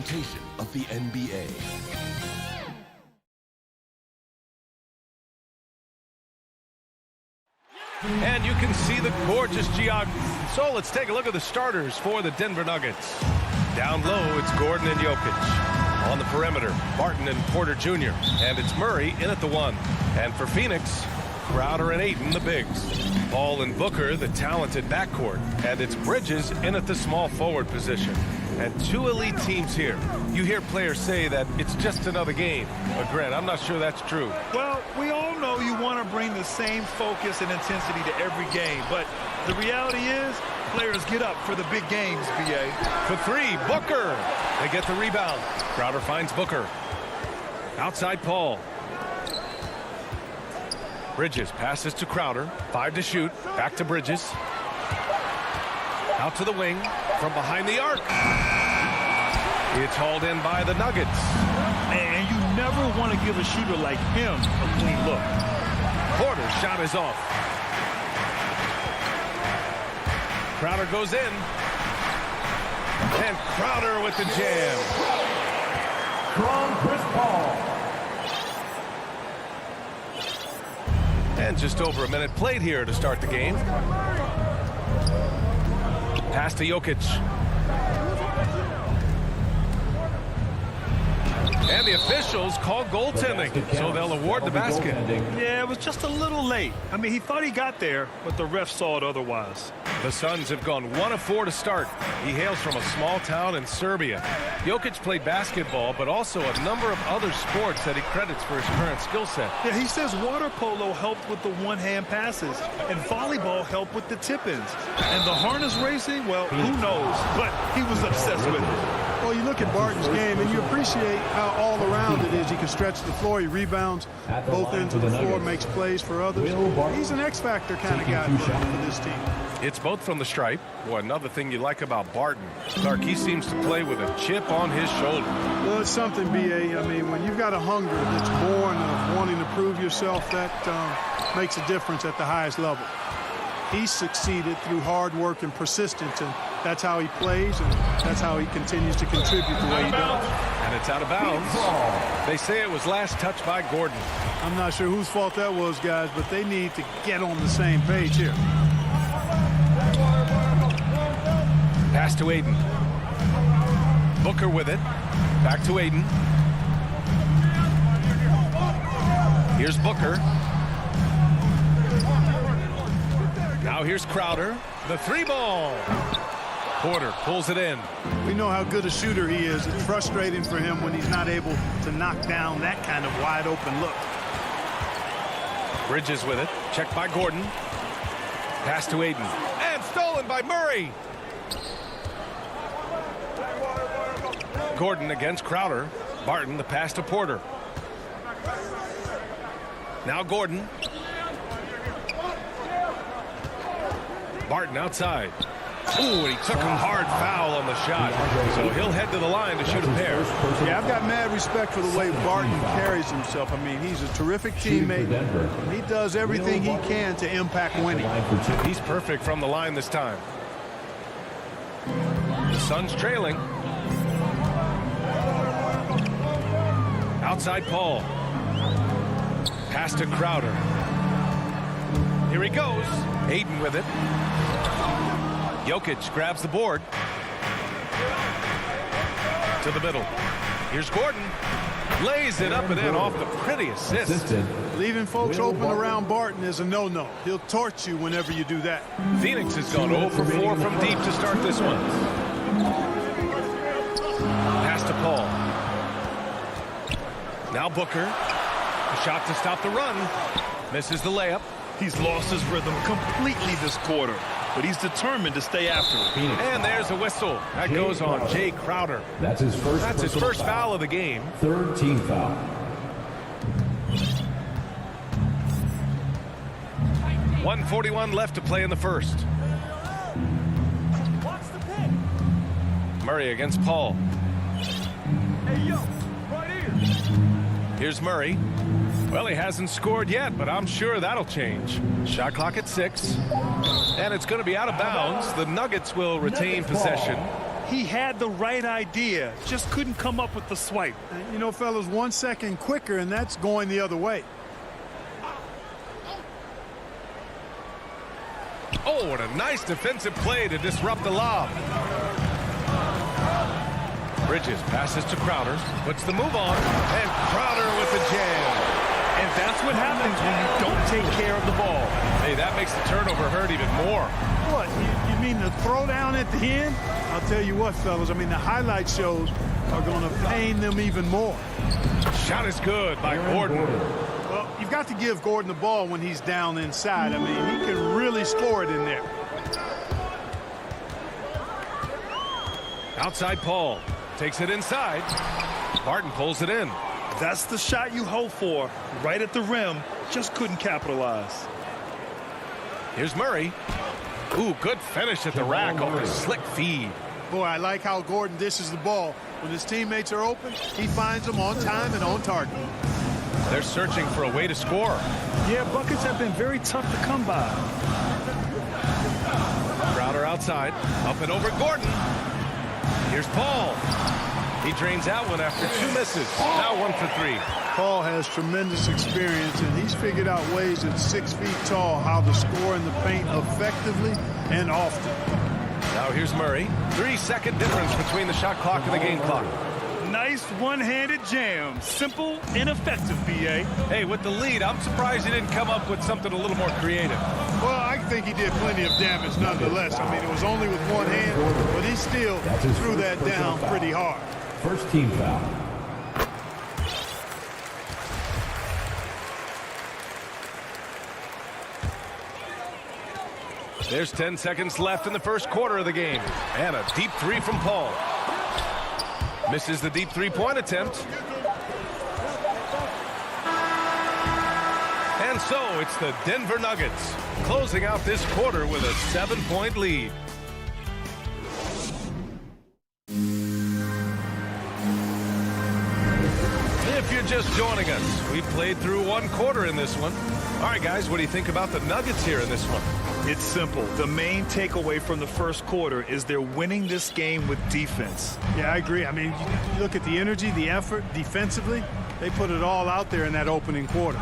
rotation of the NBA. And you can see the gorgeous geography. So let's take a look at the starters for the Denver Nuggets. Down low, it's Gordon and Jokic. On the perimeter, Barton and Porter Jr. And it's Murray in at the 1. And for Phoenix, Crowder and Ayton, the bigs. Paul and Booker, the talented backcourt. And it's Bridges in at the small forward position. And 2 elite teams here. You hear players say that it's just another game. But Grant, I'm not sure that's true. Well, we all know you want to bring the same focus and intensity to every game. But the reality is, players get up for the big games, B.A. For 3, Booker. They get the rebound. Crowder finds Booker. Outside Paul. Bridges passes to Crowder. 5 to shoot. Back to Bridges. Out to the wing. From behind the arc. It's hauled in by the Nuggets. Man, you never want to give a shooter like him a clean look. Porter's shot is off. Crowder goes in. And Crowder with the jam. From Chris Paul. And just over a minute played here to start the game. Pass to Jokic. And the officials call goaltending, so they'll award the basket. Yeah, it was just a little late. I mean, he thought he got there, but the ref saw it otherwise. The Suns have gone 1 of 4 to start. He hails from a small town in Serbia. Jokic played basketball, but also a number of other sports that he credits for his current skill set. Yeah, he says water polo helped with the one-hand passes, and volleyball helped with the tip-ins. And the harness racing, well, who knows? But he was obsessed with it. Well, you look at Barton's game, and you appreciate how all-around it is. He can stretch the floor. He rebounds both ends of the floor, makes plays for others. He's an X-factor kind of guy for this team. It's both from the stripe. Boy, another thing you like about Barton, Clark, he seems to play with a chip on his shoulder. Well, it's something, B.A. I mean, when you've got a hunger that's born of wanting to prove yourself, that makes a difference at the highest level. He's succeeded through hard work and persistence, and that's how he plays, and that's how he continues to contribute the way he does. And it's out of bounds. They say it was last touched by Gordon. I'm not sure whose fault that was, guys, but they need to get on the same page here. Pass to Ayton. Booker with it. Back to Ayton. Here's Booker. Now here's Crowder. The 3-ball. Porter pulls it in. We know how good a shooter he is. It's frustrating for him when he's not able to knock down that kind of wide-open look. Bridges with it. Checked by Gordon. Pass to Ayton. And stolen by Murray. Gordon against Crowder. Barton, the pass to Porter. Now Gordon. Barton outside. Ooh, and he took a hard foul on the shot. So he'll head to the line to shoot a pair. Yeah, I've got mad respect for the way Barton carries himself. I mean, he's a terrific teammate. He does everything he can to impact winning. He's perfect from the line this time. The Suns trailing. Outside Paul. Pass to Crowder. Here he goes. Ayton with it. Jokic grabs the board. To the middle. Here's Gordon. Lays it up and in off the pretty assist. Leaving folks open around Barton is a no-no. He'll torch you whenever you do that. Phoenix has gone 0 for 4 from deep to start this one. Pass to Paul. Now Booker. A shot to stop the run. Misses the layup. He's lost his rhythm completely this quarter, but he's determined to stay after it. And there's a whistle. That goes on Jay Crowder. That's his first foul of the game. 3rd team foul. .141 left to play in the first. Murray against Paul. Here's Murray. Well, he hasn't scored yet, but I'm sure that'll change. Shot clock at 6. And it's going to be out of bounds. The Nuggets will retain possession. He had the right idea, just couldn't come up with the swipe. And, you know, fellas, 1 second quicker, and that's going the other way. Oh, and a nice defensive play to disrupt the lob. Bridges passes to Crowder, puts the move on, and Crowder with the jam. And that's what happens when you don't take care of the ball. Hey, that makes the turnover hurt even more. What, you mean the throwdown at the end? I'll tell you what, fellas, I mean, the highlight shows are going to pain them even more. Shot is good by Gordon. Well, you've got to give Gordon the ball when he's down inside. I mean, he can really score it in there. Outside Paul. Takes it inside. Barton pulls it in. That's the shot you hope for. Right at the rim. Just couldn't capitalize. Here's Murray. Ooh, good finish at the rack over a slick feed. Boy, I like how Gordon dishes the ball. When his teammates are open, he finds them on time and on target. They're searching for a way to score. Yeah, buckets have been very tough to come by. Crowder outside. Up and over Gordon. Here's Paul. He drains out one after 2 misses. Now 1 for 3. Paul has tremendous experience, and he's figured out ways at 6 feet tall how to score in the paint effectively and often. Now here's Murray. 3-second difference between the shot clock and the game clock. Nice one-handed jam. Simple and effective, B.A. Hey, with the lead, I'm surprised he didn't come up with something a little more creative. Well, I think he did plenty of damage nonetheless. I mean, it was only with one hand, but he still threw that down pretty hard. First team foul. There's 10 seconds left in the first quarter of the game. And a deep 3 from Paul. Misses the deep 3-point attempt. And so it's the Denver Nuggets closing out this quarter with a 7-point lead. If you're just joining us, we played through 1 quarter in this one. All right, guys, what do you think about the Nuggets here in this one? It's simple. The main takeaway from the first quarter is they're winning this game with defense. Yeah, I agree. I mean, you look at the energy, the effort defensively, they put it all out there in that opening quarter.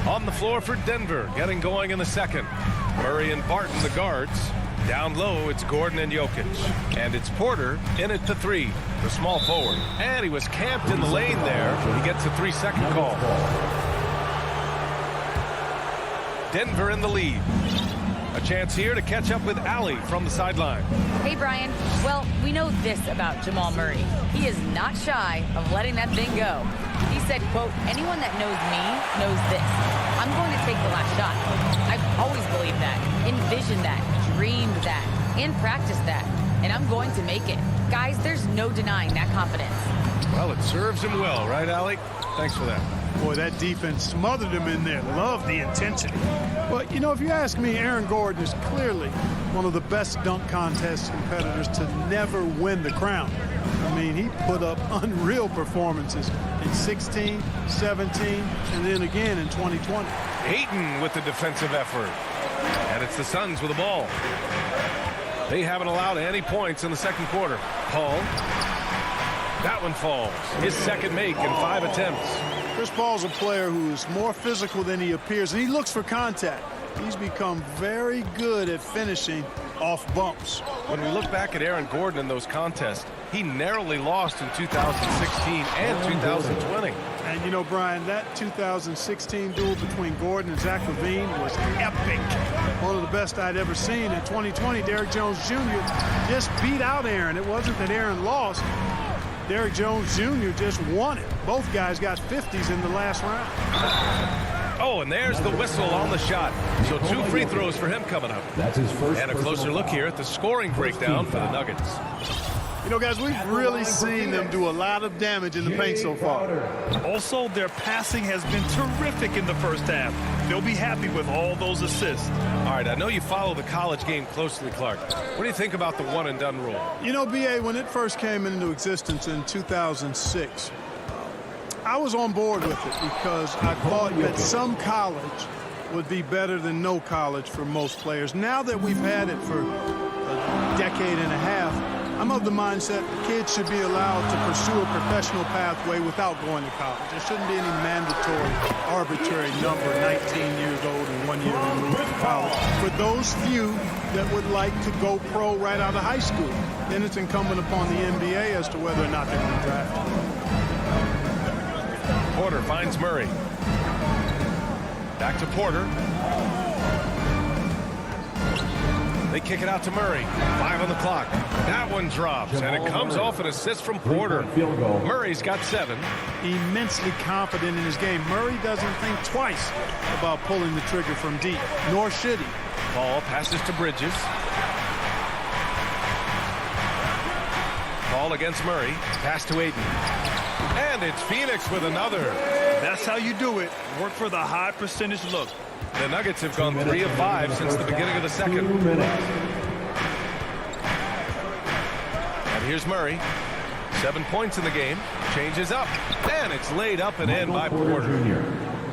On the floor for Denver, getting going in the second. Murray and Barton, the guards. Down low, it's Gordon and Jokic. And it's Porter in at the 3, the small forward. And he was camped in the lane there. He gets a 3-second call. Denver in the lead. A chance here to catch up with Allie from the sideline. Hey, Brian. Well, we know this about Jamal Murray. He is not shy of letting that thing go. He said, quote, anyone that knows me knows this. I'm going to take the last shot. I've always believed that, envisioned that, dreamed that, and practiced that. And I'm going to make it. Guys, there's no denying that confidence. Well, it serves him well, right, Allie? Thanks for that. Boy, that defense smothered him in there. Love the intensity. But, you know, if you ask me, Aaron Gordon is clearly one of the best dunk contest competitors to never win the crown. I mean, he put up unreal performances in 16, 17, and then again in 2020. Ayton with the defensive effort. And it's the Suns with the ball. They haven't allowed any points in the second quarter. Paul. That one falls. His second make in 5 attempts. Chris Paul's a player who is more physical than he appears, and he looks for contact. He's become very good at finishing off bumps. When we look back at Aaron Gordon in those contests, he narrowly lost in 2016 and 2020. And, you know, Brian, that 2016 duel between Gordon and Zach LaVine was epic. One of the best I'd ever seen. In 2020, Derrick Jones Jr. just beat out Aaron. It wasn't that Aaron lost. Derrick Jones Jr. just won it. Both guys got 50s in the last round. Oh, and there's the whistle on the shot. So 2 free throws for him coming up. That's his first. And a closer look here at the scoring breakdown for the Nuggets. You know, guys, we've really seen them do a lot of damage in the paint so far. Also, their passing has been terrific in the first half. They'll be happy with all those assists. All right, I know you follow the college game closely, Clark. What do you think about the one-and-done rule? You know, B.A., when it first came into existence in 2006, I was on board with it because I thought that some college would be better than no college for most players. Now that we've had it for a decade and a half, I'm of the mindset kids should be allowed to pursue a professional pathway without going to college. There shouldn't be any mandatory, arbitrary number, 19 years old and 1 year removed from college. For those few that would like to go pro right out of high school, then it's incumbent upon the NBA as to whether or not they're going to draft. Porter finds Murray. Back to Porter. They kick it out to Murray. 5 on the clock. That one drops, and it comes off an assist from Porter. Murray's got 7. Immensely confident in his game. Murray doesn't think twice about pulling the trigger from deep, nor should he. Paul passes to Bridges. Paul against Murray. Pass to Ayton. And it's Phoenix with another. That's how you do it. Work for the high percentage look. The Nuggets have gone 3 of 5 since the beginning of the second. And here's Murray. 7 points in the game. Changes up. And it's laid up and in by Porter.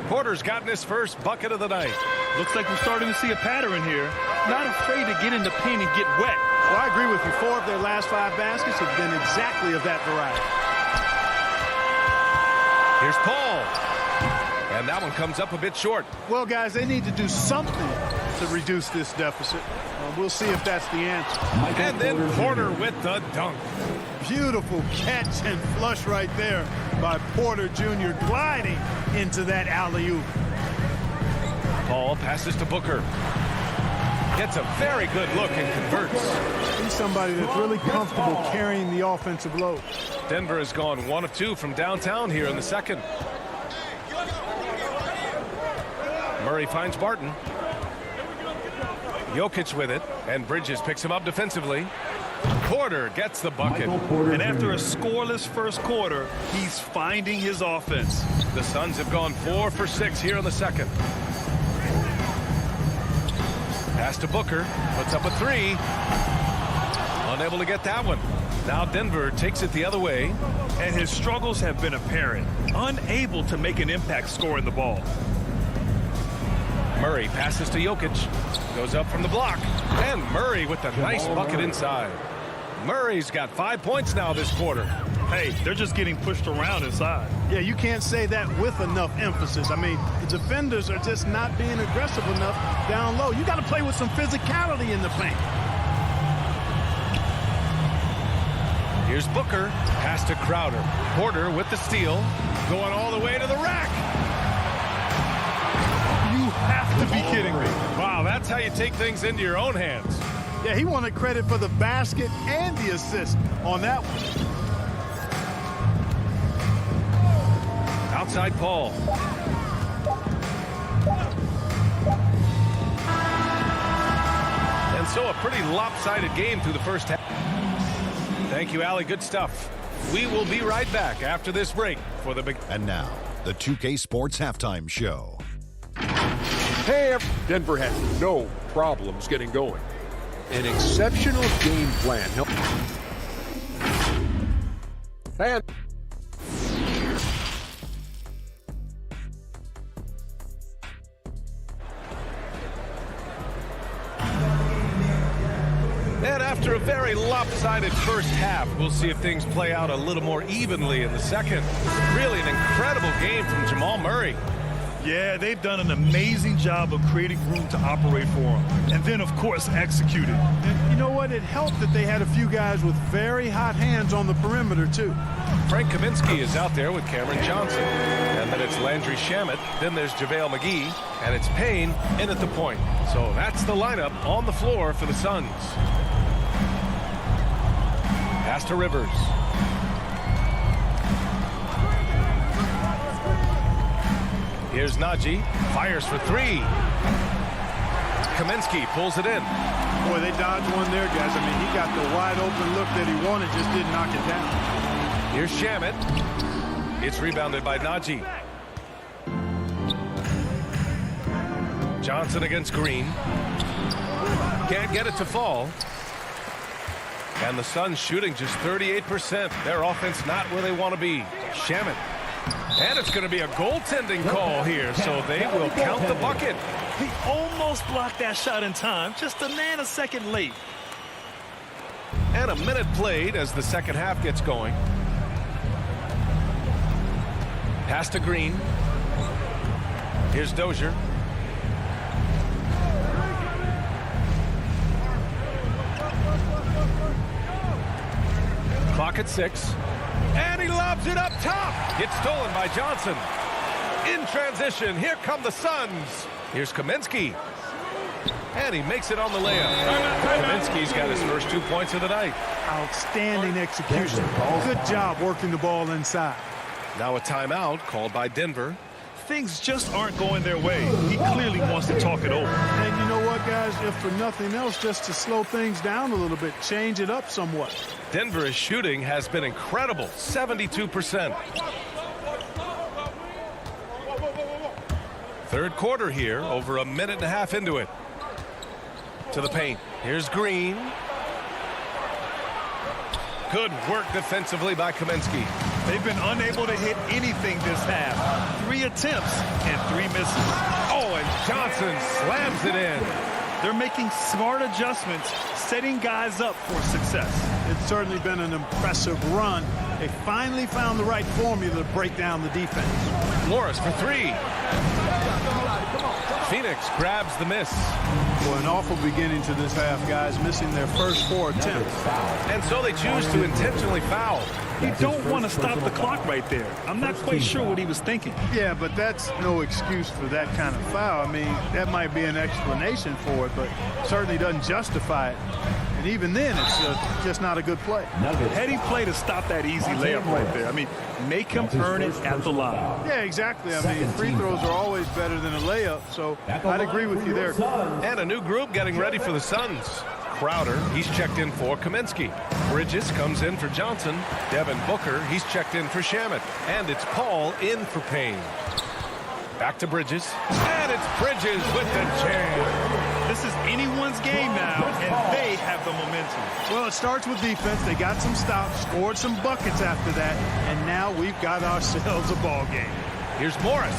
Porter's gotten his first bucket of the night. Looks like we're starting to see a pattern here. Not afraid to get in the paint and get wet. Well, I agree with you. 4 of their last 5 baskets have been exactly of that variety. Here's Paul. And that one comes up a bit short. Well, guys, they need to do something to reduce this deficit. We'll see if that's the answer. And then Porter with the dunk. Beautiful catch and flush right there by Porter Jr. gliding into that alley-oop. Paul passes to Booker. Gets a very good look and converts. He's somebody that's really comfortable carrying the offensive load. Denver has gone 1 of 2 from downtown here in the second. Murray finds Barton. Jokic with it, and Bridges picks him up defensively. Porter gets the bucket. And after a scoreless first quarter, he's finding his offense. The Suns have gone 4 for 6 here in the second. Pass to Booker, puts up a 3. Unable to get that one. Now Denver takes it the other way. And his struggles have been apparent. Unable to make an impact scoring the ball. Murray passes to Jokic. Goes up from the block. And Murray with the nice bucket inside. Murray's got 5 points now this quarter. Hey, they're just getting pushed around inside. Yeah, you can't say that with enough emphasis. I mean, the defenders are just not being aggressive enough down low. You got to play with some physicality in the paint. Here's Booker. Pass to Crowder. Porter with the steal. Going all the way to the rack. You have to be kidding me. Wow, that's how you take things into your own hands. Yeah, he wanted credit for the basket and the assist on that one. Outside Paul. And so a pretty lopsided game through the first half. Thank you, Allie. Good stuff. We will be right back after this break for the big. And now, the 2K Sports Halftime Show. Hey, Denver had no problems getting going. An exceptional game plan. And after a very lopsided first half, we'll see if things play out a little more evenly in the second. Really an incredible game from Jamal Murray. Yeah, they've done an amazing job of creating room to operate for him. And then, of course, executing. And you know what? It helped that they had a few guys with very hot hands on the perimeter, too. Frank Kaminsky is out there with Cameron Johnson. And then it's Landry Shamet. Then there's JaVale McGee. And it's Payne in at the point. So that's the lineup on the floor for the Suns. Pass to Rivers. Here's Najee. Fires for 3. Kaminsky pulls it in. Boy, they dodged one there, guys. I mean, he got the wide open look that he wanted, just didn't knock it down. Here's Shamet. It's rebounded by Najee. Johnson against Green. Can't get it to fall. And the Suns shooting just 38%. Their offense not where they want to be. Shamet. And it's going to be a goaltending call here, so they will count the bucket. He almost blocked that shot in time, just a nanosecond late. And a minute played as the second half gets going. Pass to Green. Here's Dozier. Clock at 6. And he lobs it up top. It's stolen by Johnson. In transition, here come the Suns. Here's Kaminsky. And he makes it on the layup. Kaminsky's got his first 2 points of the night. Outstanding execution. Good job working the ball inside. Now a timeout called by Denver. Things just aren't going their way. He clearly wants to talk it over. And you know what, guys? If for nothing else, just to slow things down a little bit, change it up somewhat. Denver's shooting has been incredible, 72%. Third quarter here, over a minute and a half into it. To the paint. Here's Green. Good work defensively by Kaminsky. They've been unable to hit anything this half. 3 attempts and 3 misses. Oh, and Johnson slams it in. They're making smart adjustments, setting guys up for success. It's certainly been an impressive run. They finally found the right formula to break down the defense. Morris for 3. Phoenix grabs the miss. Well, an awful beginning to this half, guys, missing their first 4 attempts. And so they choose to intentionally foul. You don't want to stop the clock right there. I'm not quite sure what he was thinking. Yeah, but that's no excuse for that kind of foul. I mean, that might be an explanation for it, but certainly doesn't justify it. And even then, it's just not a good play. Heady play to stop that easy layup right there. I mean, make him earn it at the line. Yeah, exactly. I mean, free throws are always better than a layup, so I'd agree with you there. And a new group getting ready for the Suns. Crowder, he's checked in for Kaminsky. Bridges comes in for Johnson. Devin Booker, he's checked in for Shamet. And it's Paul in for Payne. Back to Bridges. And it's Bridges with the jam. This is anyone's game now, and they have the momentum. Well, it starts with defense. They got some stops, scored some buckets after that, and now we've got ourselves a ball game. Here's Morris.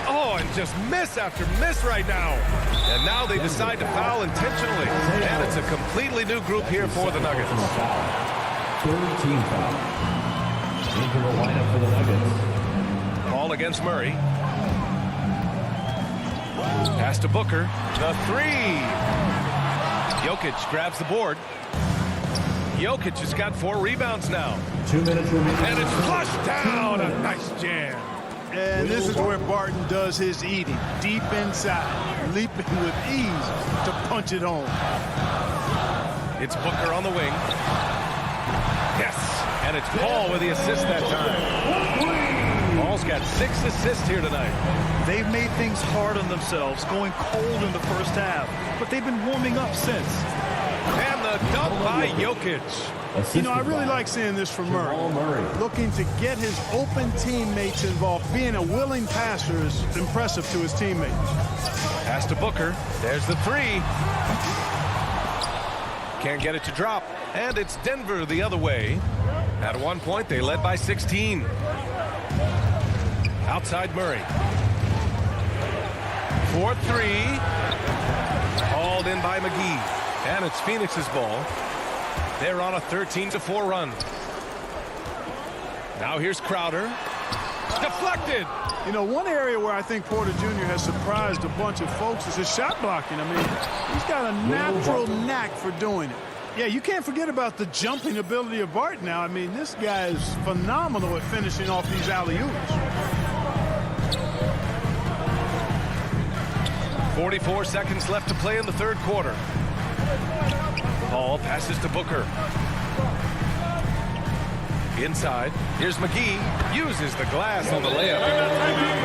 Oh, and just miss after miss right now. And now they decide to foul intentionally. And it's a completely new group here for the Nuggets. Third team foul. Into the lineup for the Nuggets. Ball against Murray. Pass to Booker. The 3. Jokic grabs the board. Jokic has got 4 rebounds now. 2 minutes remaining. And it's flushed down. A nice jam. And this is where Barton does his eating. Deep inside, leaping with ease to punch it home. It's Booker on the wing. Yes. And it's Paul with the assist that time. Paul's got 6 assists here tonight. They've made things hard on themselves, going cold in the first half, but they've been warming up since. And the dunk by Jokic. You know, I really like seeing this from Murray. Looking to get his open teammates involved. Being a willing passer is impressive to his teammates. Pass to Booker. There's the 3. Can't get it to drop. And it's Denver the other way. At one point, they led by 16. Outside Murray. 4-3. Hauled in by McGee. And it's Phoenix's ball. They're on a 13-4 run. Now here's Crowder. Deflected. You know, one area where I think Porter Jr. has surprised a bunch of folks is his shot blocking. I mean, he's got a natural knack for doing it. Yeah, you can't forget about the jumping ability of Barton now. I mean, this guy is phenomenal at finishing off these alley-oops. 44 seconds left to play in the third quarter. Paul passes to Booker. Inside. Here's McGee. Uses the glass on the layup.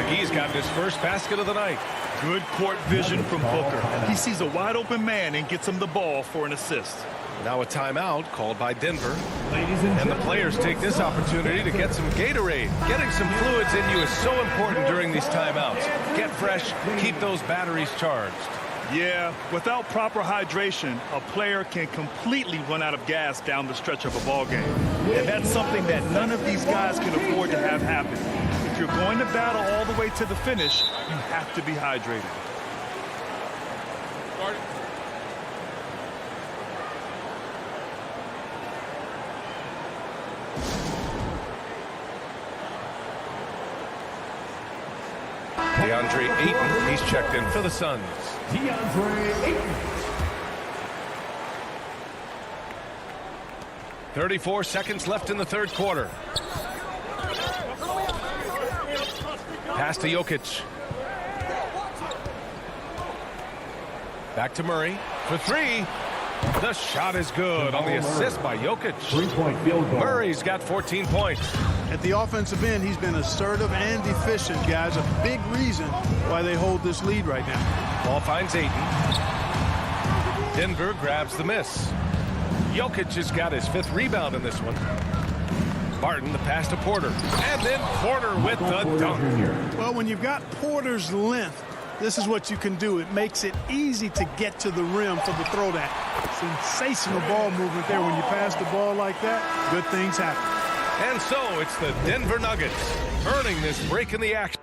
McGee's got his first basket of the night. Good court vision from Booker. He sees a wide open man and gets him the ball for an assist. Now a timeout called by Denver. And the players take this opportunity to get some Gatorade. Getting some fluids in you is so important during these timeouts. Get fresh, keep those batteries charged. Yeah, without proper hydration, a player can completely run out of gas down the stretch of a ball game. And that's something that none of these guys can afford to have happen. If you're going to battle all the way to the finish, you have to be hydrated. DeAndre Ayton, he's checked in for the Suns. DeAndre Ayton. 34 seconds left in the third quarter. Pass to Jokic. Back to Murray for three. The shot is good on the assist by Jokic. 3-point field goal. Murray's got 14 points. At the offensive end, he's been assertive and efficient, guys. A big reason why they hold this lead right now. Ball finds Ayton. Denver grabs the miss. Jokic has got his 5th rebound in this one. Barton, the pass to Porter. And then Porter with the dunk. Well, when you've got Porter's length, this is what you can do. It makes it easy to get to the rim for the throwdown. Sensational ball movement there. When you pass the ball like that, good things happen. And so it's the Denver Nuggets earning this break in the action.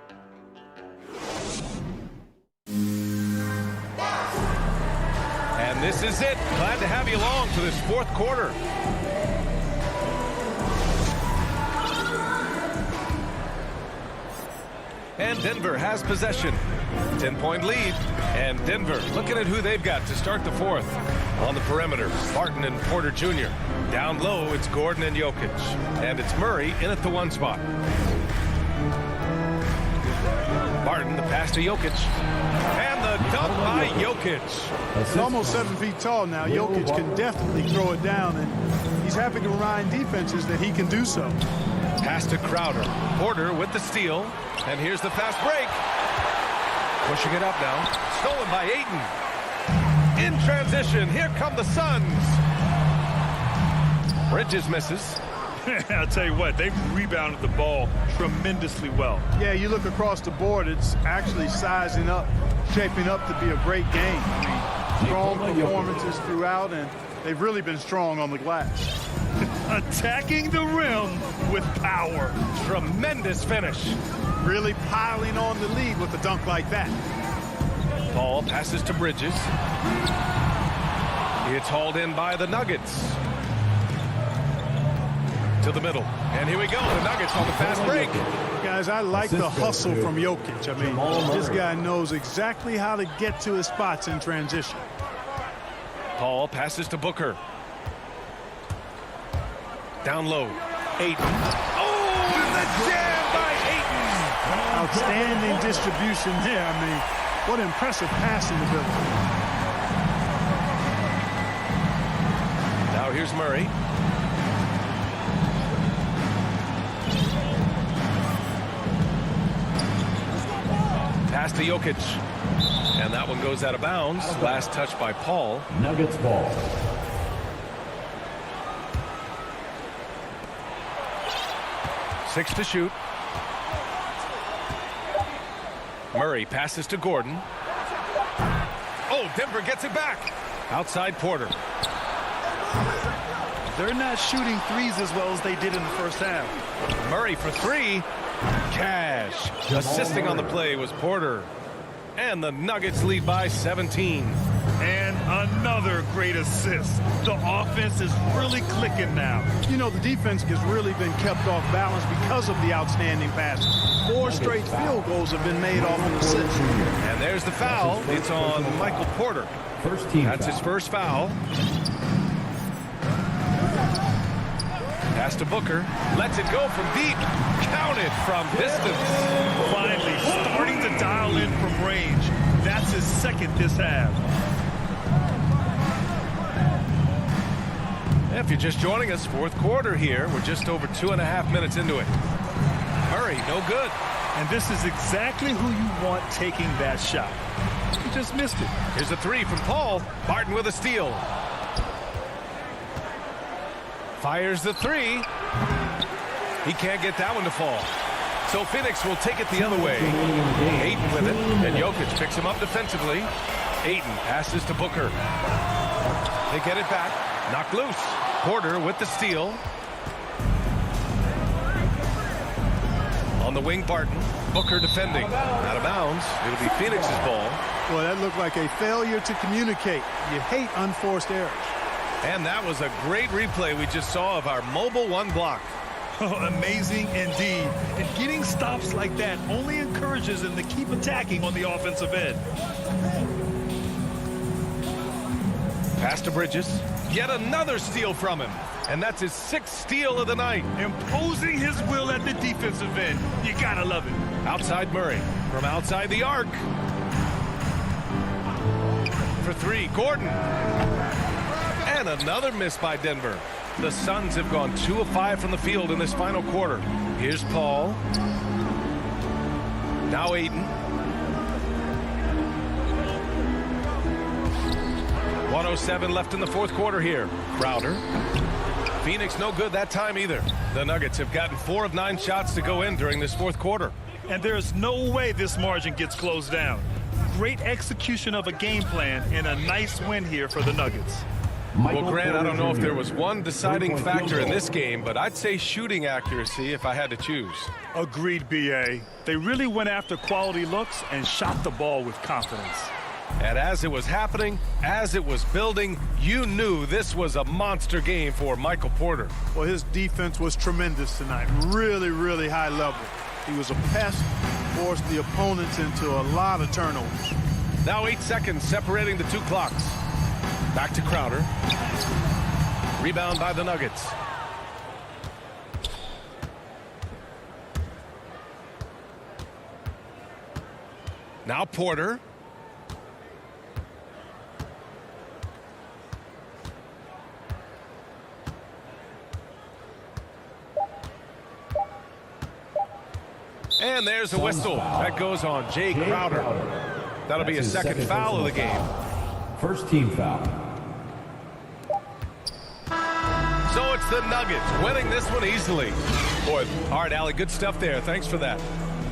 And this is it. Glad to have you along for this fourth quarter. And Denver has possession. 10-point lead. And Denver looking at who they've got to start the fourth. On the perimeter, Barton and Porter Jr. Down low, it's Gordon and Jokic. And it's Murray in at the 1 spot. Barton, the pass to Jokic. And the dunk by Jokic. He's almost 7 feet tall now. Jokic can definitely throw it down, and he's happy to remind defenses that he can do so. Pass to Crowder. Porter with the steal. And here's the fast break. Pushing it up now. Stolen by Ayton. In transition, here come the Suns. Bridges misses. I'll tell you what, they've rebounded the ball tremendously well. Yeah, you look across the board, it's actually sizing up, shaping up to be a great game. I mean, strong performances throughout, and they've really been strong on the glass. Attacking the rim with power. Tremendous finish. Really piling on the lead with a dunk like that. Ball passes to Bridges. It's hauled in by the Nuggets. To the middle. And here we go. The Nuggets on the fast break. Guys, I like the hustle from Jokic. I mean, this guy knows exactly how to get to his spots in transition. Paul passes to Booker. Down low. Ayton. Oh, the jam by Ayton. Outstanding distribution there. I mean, what impressive passing ability. Now here's Murray. Pass to Jokic. And that one goes out of bounds. Last touch by Paul. Nuggets ball. Six to shoot. Murray passes to Gordon. Oh, Denver gets it back. Outside Porter. They're not shooting threes as well as they did in the first half. Murray for three. Cash. Assisting on the play was Porter. And the Nuggets lead by 17. And another great assist. The offense is really clicking now. You know, the defense has really been kept off balance because of the outstanding passing. 4 straight field goals have been made off an assist. And there's the foul. It's on Michael Porter. First team. That's his first foul. Pass to Booker. Lets it go from deep. Counted from distance. Finally starting to dial in from range. That's his second this half. If you're just joining us, fourth quarter here. We're just over 2.5 minutes into it. Murray, no good. And this is exactly who you want taking that shot. He just missed it. Here's a three from Paul. Barton with a steal. Fires the three. He can't get that one to fall. So Phoenix will take it the other way. Ayton with it. And Jokic picks him up defensively. Ayton passes to Booker. They get it back. Knocked loose. Porter with the steal. On the wing, Barton. Booker defending. Out of bounds. It'll be Phoenix's ball. Boy, that looked like a failure to communicate. You hate unforced errors. And that was a great replay we just saw of our mobile one block. Amazing indeed. And getting stopped stops like that only encourages them to keep attacking on the offensive end. Pass to Bridges. Yet another steal from him. And that's his 6th steal of the night. Imposing his will at the defensive end. You gotta love it. Outside Murray. From outside the arc. For 3, Gordon. And another miss by Denver. The Suns have gone 2 of 5 from the field in this final quarter. Here's Paul. Now Ayton. 1:07 left in the 4th quarter here. Crowder. Phoenix no good that time either. The Nuggets have gotten 4 of 9 shots to go in during this 4th quarter. And there's no way this margin gets closed down. Great execution of a game plan and a nice win here for the Nuggets. Well, Grant, I don't know if there was one deciding factor in this game, but I'd say shooting accuracy if I had to choose. Agreed, B.A. They really went after quality looks and shot the ball with confidence. And as it was happening, as it was building, you knew this was a monster game for Michael Porter. Well, his defense was tremendous tonight. Really, really high level. He was a pest, forced the opponents into a lot of turnovers. Now 8 seconds separating the 2 clocks. Back to Crowder. Rebound by the Nuggets. Now Porter. And there's a whistle. That goes on Jay Crowder. That'll be a second foul of the game. First team foul. So it's the Nuggets winning this one easily. Boy, all right, Allie, good stuff there. Thanks for that.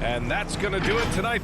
And that's going to do it tonight.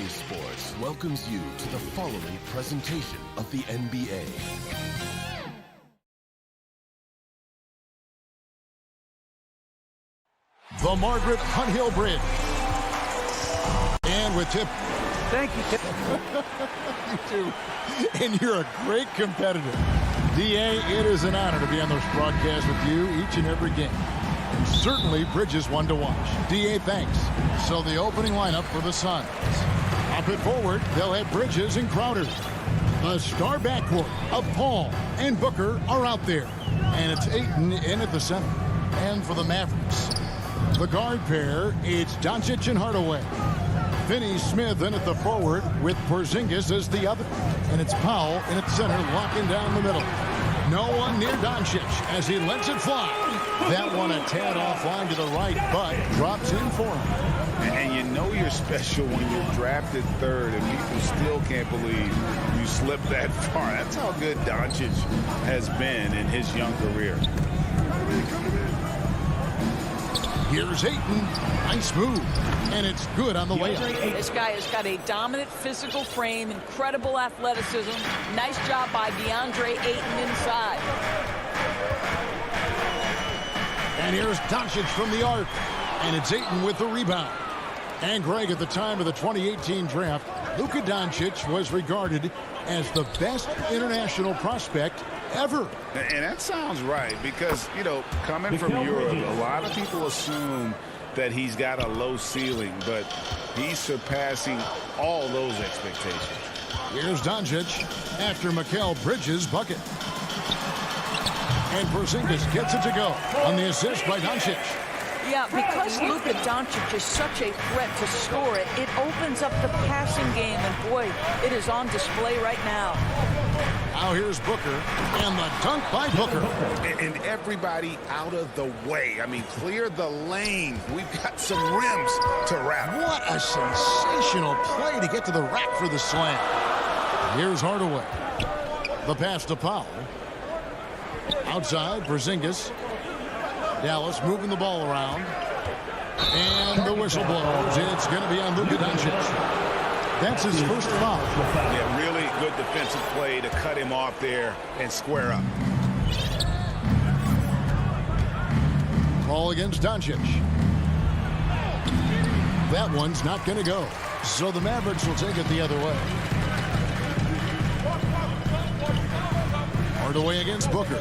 Sports welcomes you to the following presentation of the NBA. The Margaret Hunt Hill Bridge. And with Tip. Thank you, Tip. You too. And you're a great competitor. D.A., it is an honor to be on this broadcast with you each and every game. And certainly Bridges one to watch. D.A., thanks. So the opening lineup for the Suns. Up it forward, they'll have Bridges and Crowder. The star backcourt of Paul and Booker are out there. And it's Ayton in at the center. And for the Mavericks, the guard pair, it's Doncic and Hardaway. Finney-Smith in at the forward with Porzingis as the other. And it's Powell in at center, locking down the middle. No one near Doncic as he lets it fly. That one a tad offline to the right, but drops in for him. And you know you're special when you're drafted third and people still can't believe you slipped that far. That's how good Doncic has been in his young career. Here's Ayton. Nice move. And it's good on the way up. This guy has got a dominant physical frame, incredible athleticism. Nice job by DeAndre Ayton inside. And here's Doncic from the arc. And it's Ayton with the rebound. And Greg, at the time of the 2018 draft, Luka Doncic was regarded as the best international prospect ever. And that sounds right because, you know, coming from Europe, a lot of people assume that he's got a low ceiling, but he's surpassing all those expectations. Here's Doncic after Mikal Bridges' bucket. And Porzingis gets it to go on the assist by Doncic. Yeah, because Luka Doncic is such a threat to score it, it opens up the passing game, and boy, it is on display right now. Now here's Booker, and the dunk by Booker. And everybody out of the way. I mean, clear the lane. We've got some rims to wrap. What a sensational play to get to the rack for the slam. Here's Hardaway. The pass to Powell. Outside, Porzingis. Dallas moving the ball around. And the whistle blows. It's going to be on Luka Doncic. That's his first foul. Yeah, really good defensive play to cut him off there and square up. Ball against Doncic. That one's not going to go. So the Mavericks will take it the other way. Hardaway against Booker.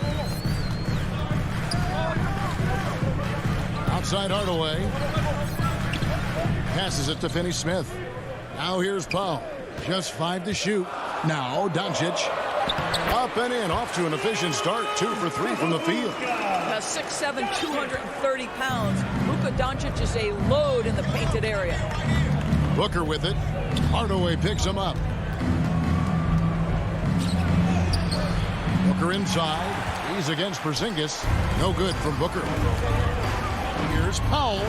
Outside Hardaway. Passes it to Finney-Smith. Now here's Powell. Just 5 to shoot. Now Doncic. Up and in. Off to an efficient start. 2 for 3 from the field. 6'7", 230 pounds. Luka Doncic is a load in the painted area. Booker with it. Hardaway picks him up. Booker inside. He's against Porzingis. No good from Booker. Here's Powell.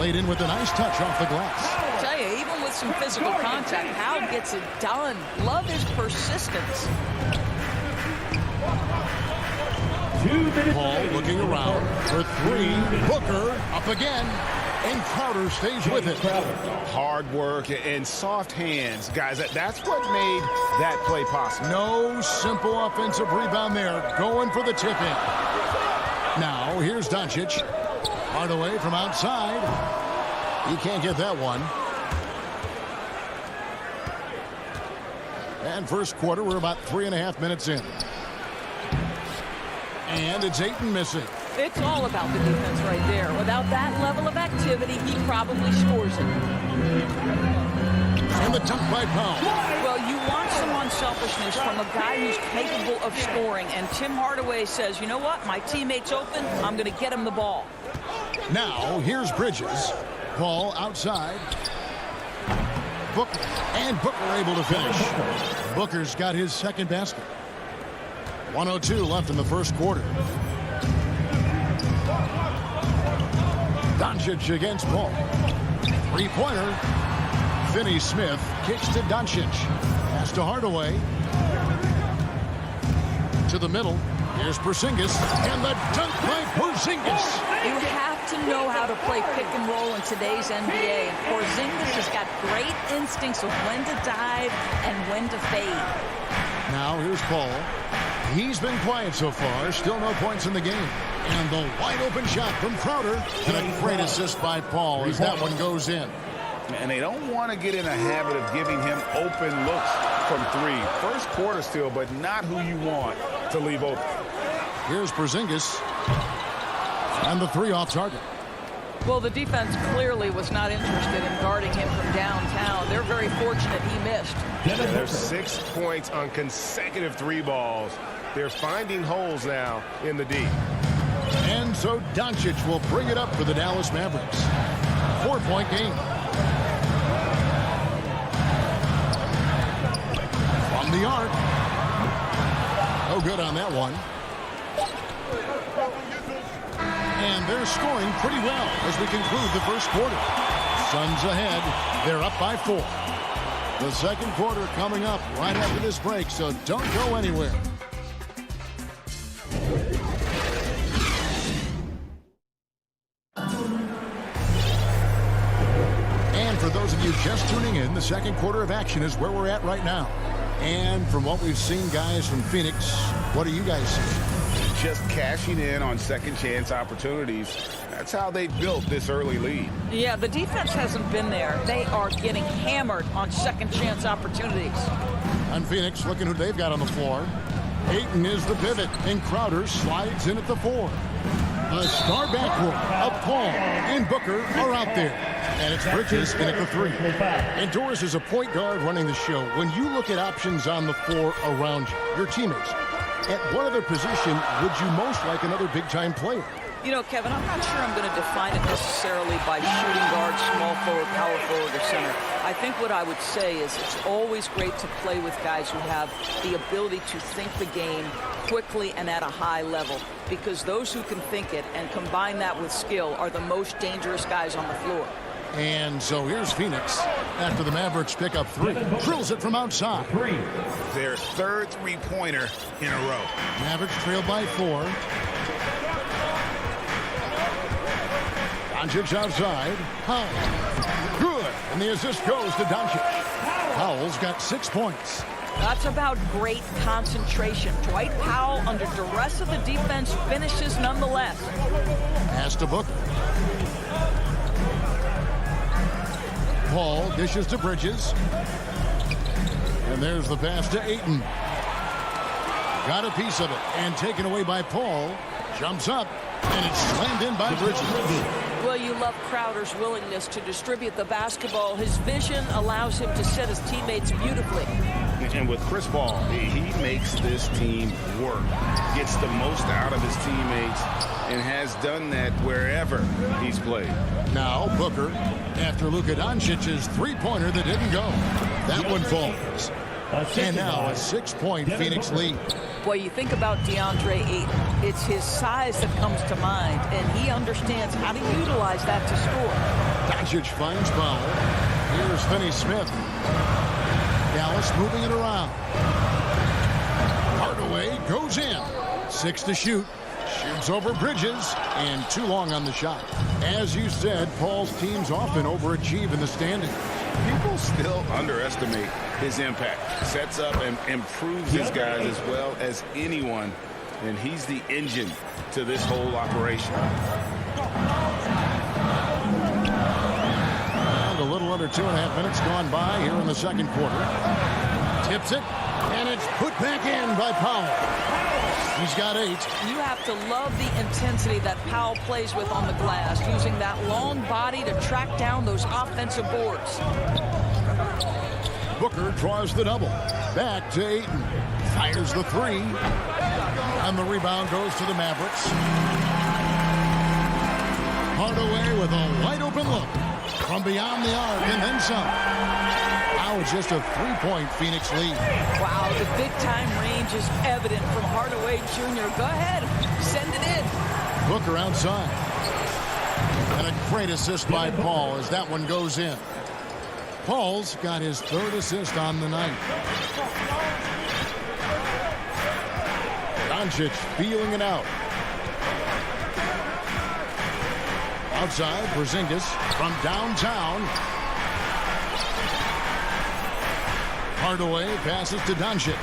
Laid in with a nice touch off the glass. I tell you, even with some physical contact, Powell gets it done. Love his persistence. Paul looking around for 3. Booker up again. And Crowder stays with it. Hard work and soft hands. Guys, that's what made that play possible. No simple offensive rebound there. Going for the tip-in. Now, here's Doncic. Hardaway from outside. He can't get that one. And first quarter, we're about 3.5 minutes in. And it's Ayton missing. It's all about the defense right there. Without that level of activity, he probably scores it. And the dunk by Powell. Well, you want some unselfishness from a guy who's capable of scoring. And Tim Hardaway says, you know what? My teammate's open. I'm going to get him the ball. Now, here's Bridges. Ball outside. Booker. And Booker able to finish. Booker's got his second basket. 1:02 left in the first quarter. Doncic against Paul. Three-pointer. Finney-Smith kicks to Doncic. Pass to Hardaway. To the middle. Here's Porzingis. And the dunk by Porzingis. You have to know how to play pick and roll in today's NBA. And Porzingis has got great instincts of when to dive and when to fade. Now here's Paul. He's been quiet so far. Still no points in the game. And the wide open shot from Crowder. And a great assist by Paul as that one goes in. And they don't want to get in a habit of giving him open looks from three. First quarter still, but not who you want to leave open. Here's Porzingis. And the three off target. Well, the defense clearly was not interested in guarding him from downtown. They're very fortunate he missed. There's 6 points on consecutive three balls. They're finding holes now in the D. And so Doncic will bring it up for the Dallas Mavericks. 4-point game. From the arc. No good on that one. And they're scoring pretty well as we conclude the first quarter. Suns ahead. They're up by 4. The second quarter coming up right after this break, so don't go anywhere. And for those of you just tuning in, the second quarter of action is where we're at right now. And from what we've seen, guys, from Phoenix, what do you guys see? Just cashing in on second chance opportunities. That's how they built this early lead. Yeah, the defense hasn't been there. They are getting hammered on second chance opportunities. And Phoenix, looking who they've got on the floor. Ayton is the pivot, and Crowder slides in at the 4. The star backcourt of Paul and Booker are out there. And it's Bridges in at the 3. And Doris is a point guard running the show. When you look at options on the floor around you, your teammates, at what other position would you most like another big-time player? You know, Kevin, I'm not sure I'm going to define it necessarily by shooting guard, small forward, power forward, or center. I think what I would say is it's always great to play with guys who have the ability to think the game quickly and at a high level, because those who can think it and combine that with skill are the most dangerous guys on the floor. And so here's Phoenix after the Mavericks pick up 3. Drills it from outside. Their third three-pointer in a row. Mavericks trail by 4. Doncic outside. High. Good. And the assist goes to Doncic. Powell's got 6 points. That's about great concentration. Dwight Powell, under duress of the defense, finishes nonetheless. Pass to Booker. Paul dishes to Bridges. And there's the pass to Ayton. Got a piece of it and taken away by Paul. Jumps up and it's slammed in by Bridges. Well, you love Crowder's willingness to distribute the basketball. His vision allows him to set his teammates beautifully. And with Chris Paul, he makes this team work, gets the most out of his teammates, and has done that wherever he's played. Now Booker, after Luka Doncic's three-pointer that didn't go. That one falls. And now a 6-point Phoenix lead. Boy, you think about DeAndre Ayton. It's his size that comes to mind, and he understands how to utilize that to score. Doncic finds Powell. Here's Finney-Smith. Dallas moving it around. Hardaway goes in. 6 to shoot. Shoots over Bridges, and too long on the shot. As you said, Paul's teams often overachieve in the standings. People still underestimate his impact. Sets up and improves his guys as well as anyone, and he's the engine to this whole operation. And a little under 2.5 minutes gone by here in the second quarter. Tips it, and it's put back in by Powell. He's got 8. You have to love the intensity that Powell plays with on the glass, using that long body to track down those offensive boards. Booker draws the double. Back to Ayton. Fires the 3. And the rebound goes to the Mavericks. Hardaway with a wide open look. From beyond the arc and then some. Now it's just a 3-point Phoenix lead. Wow, the big-time range is evident from Hardaway Jr. Go ahead, send it in. Booker outside. And a great assist by Paul as that one goes in. Paul's got his 3rd assist on the night. Doncic feeling it out. Outside, Porzingis from downtown. Hardaway passes to Doncic.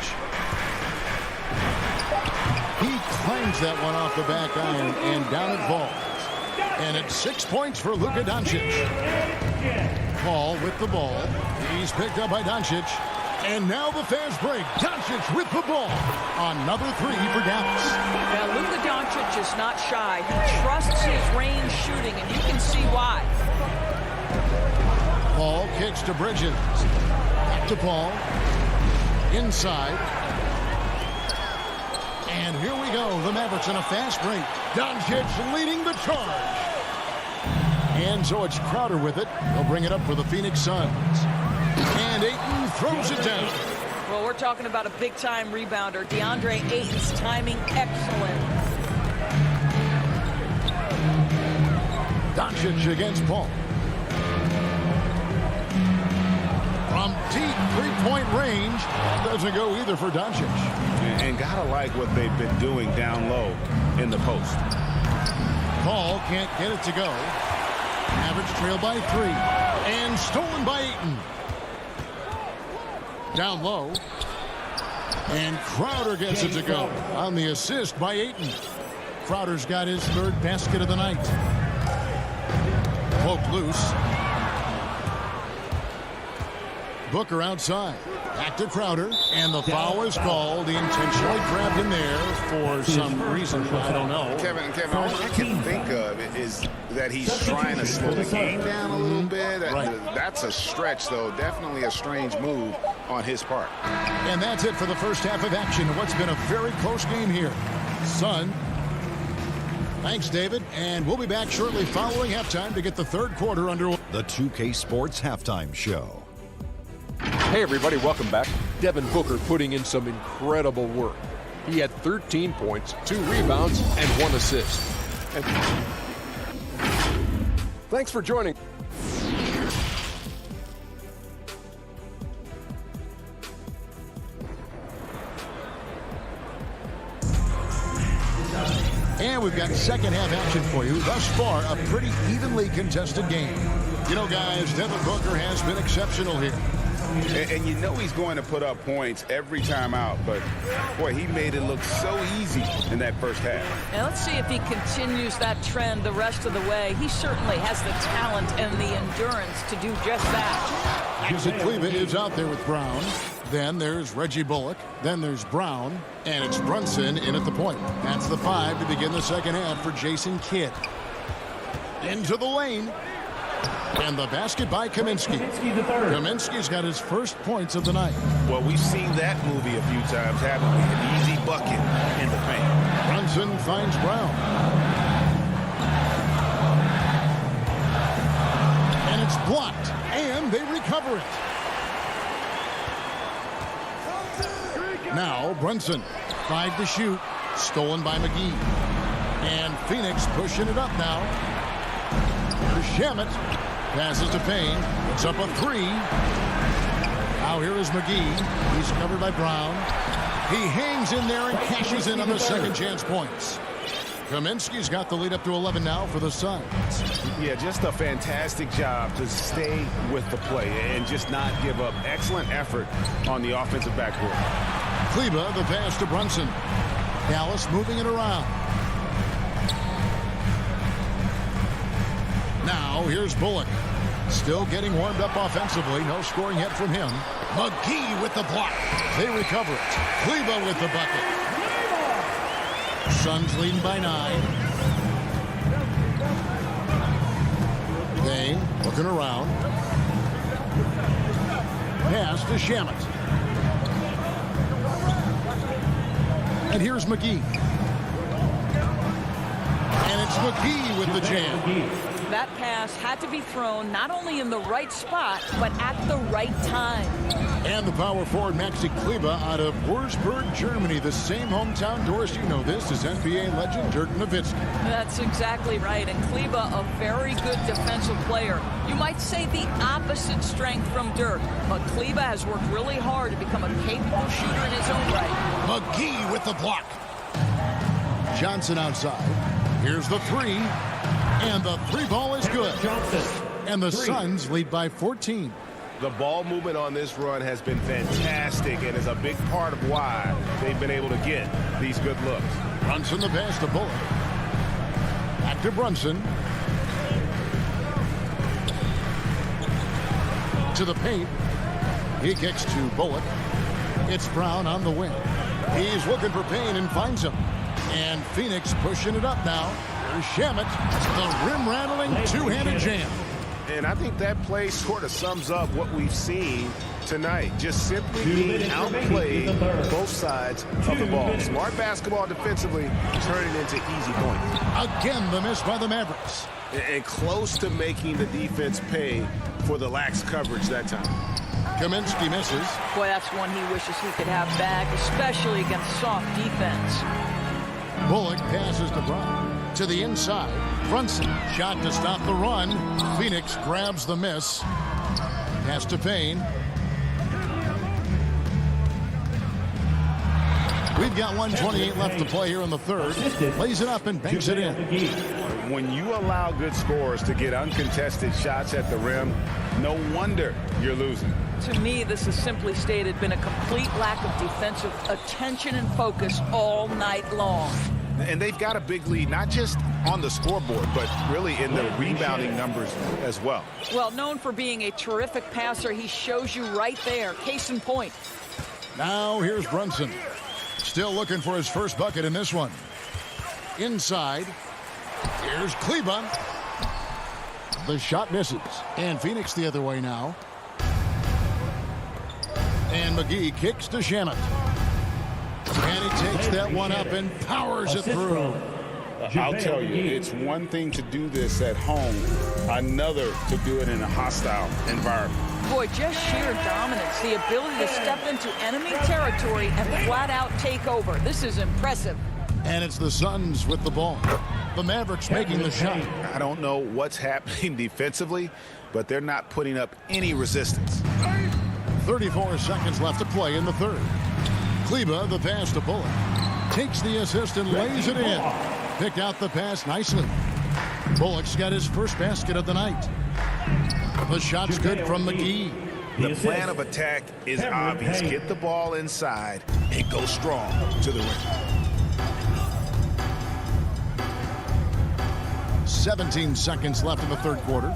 He clangs that one off the back iron, and down it falls. And it's 6 points for Luka Doncic. Paul with the ball. He's picked up by Doncic. And now the fast break. Doncic with the ball. Another three for Dallas. Now, Luka Doncic is not shy. He trusts his range shooting, and you can see why. Paul kicks to Bridges. Back to Paul. Inside. And here we go. The Mavericks in a fast break. Doncic leading the charge. And so it's Crowder with it. They'll bring it up for the Phoenix Suns. And Ayton throws it down. Well, we're talking about a big-time rebounder. DeAndre Ayton's timing excellent. Doncic against Paul. From deep three-point range. That doesn't go either for Doncic. And gotta like what they've been doing down low in the post. Paul can't get it to go. Mavericks trail by 3. And stolen by Ayton. Down low. And Crowder gets it to go on the assist by Ayton. Crowder's got his third basket of the night. Poked loose. Booker outside. Back to Crowder. And the foul is called. He intentionally grabbed him there for some reason. I don't know. Kevin, all I can think of is that he's trying to slow the game down a little bit. That's a stretch, though. Definitely a strange move on his part. And that's it for the first half of action. What's been a very close game here. Sun. Thanks, David. And we'll be back shortly following halftime to get the third quarter underway. The 2K Sports Halftime Show. Hey everybody, welcome back. Devin Booker putting in some incredible work. He had 13 points, 2 rebounds, and 1 assist. And thanks for joining. And we've got second half action for you. Thus far, a pretty evenly contested game. You know, guys, Devin Booker has been exceptional here. And you know he's going to put up points every time out, but boy, he made it look so easy in that first half. Now let's see if he continues that trend the rest of the way. He certainly has the talent and the endurance to do just that. Maxi Kleber is out there with Brown. Then there's Reggie Bullock. Then there's Brown. And it's Brunson in at the point. That's the 5 to begin the second half for Jason Kidd. Into the lane. And the basket by Kaminsky. Kaminsky's got his first points of the night. Well, we've seen that movie a few times, haven't we? An easy bucket in the paint. Brunson finds Brown. And it's blocked. And they recover it. Now Brunson. 5 to shoot. Stolen by McGee. And Phoenix pushing it up now. Here's Shamet. Passes to Payne. It's up a 3. Now here is McGee. He's covered by Brown. He hangs in there and cashes in on the second chance points. Kaminsky's got the lead up to 11 now for the Suns. Yeah, just a fantastic job to stay with the play and just not give up. Excellent effort on the offensive backboard. Kleber, the pass to Brunson. Dallas moving it around. Now here's Bullock. Still getting warmed up offensively. No scoring yet from him. McGee with the block. They recover it. Kleber with the bucket. Suns leading by 9. They looking around. Pass to Shamet. And here's McGee. And it's McGee with the jam. That pass had to be thrown not only in the right spot, but at the right time. And the power forward, Maxi Kleber, out of Würzburg, Germany. The same hometown, Doris, you know this, is NBA legend Dirk Nowitzki. That's exactly right. And Kleber, a very good defensive player. You might say the opposite strength from Dirk. But Kleber has worked really hard to become a capable shooter in his own right. McGee with the block. Johnson outside. Here's the three. And the three ball is good. And the Suns lead by 14. The ball movement on this run has been fantastic and is a big part of why they've been able to get these good looks. Brunson the pass to Bullock. Back to Brunson. To the paint. He kicks to Bullock. It's Brown on the wing. He's looking for Payne and finds him. And Phoenix pushing it up now. There's Shamet. The rim-rattling two-handed jam. And I think that play sort of sums up what we've seen tonight. Just simply being outplayed both sides of the ball. Smart basketball defensively, turning into easy points. Again, the miss by the Mavericks. And close to making the defense pay for the lax coverage that time. Kaminsky misses. Boy, that's one he wishes he could have back, especially against soft defense. Bullock passes to Brown. To the inside. Brunson. Shot to stop the run. Phoenix grabs the miss. Pass to Payne. We've got 1:28 left to play here in the third. Plays it up and banks it in. When you allow good scorers to get uncontested shots at the rim, no wonder you're losing. To me, this has simply stated been a complete lack of defensive attention and focus all night long. And they've got a big lead, not just on the scoreboard, but really in the rebounding numbers as well. Well, known for being a terrific passer, he shows you right there. Case in point. Now here's Brunson. Still looking for his first bucket in this one. Inside. Here's Kleba. The shot misses. And Phoenix the other way now. And McGee kicks to Shamet. And he takes that one up and powers it through. I'll tell you, it's one thing to do this at home, another to do it in a hostile environment. Boy, just sheer dominance, the ability to step into enemy territory and flat out take over. This is impressive. And it's the Suns with the ball. The Mavericks making the shot. I don't know what's happening defensively, but they're not putting up any resistance. 34 seconds left to play in the third. Kleba, the pass to Bullock. Takes the assist and lays it in. Picked out the pass nicely. Bullock's got his first basket of the night. The shot's good from McGee. The plan of attack is obvious. Get the ball inside and go strong to the rim. 17 seconds left in the third quarter.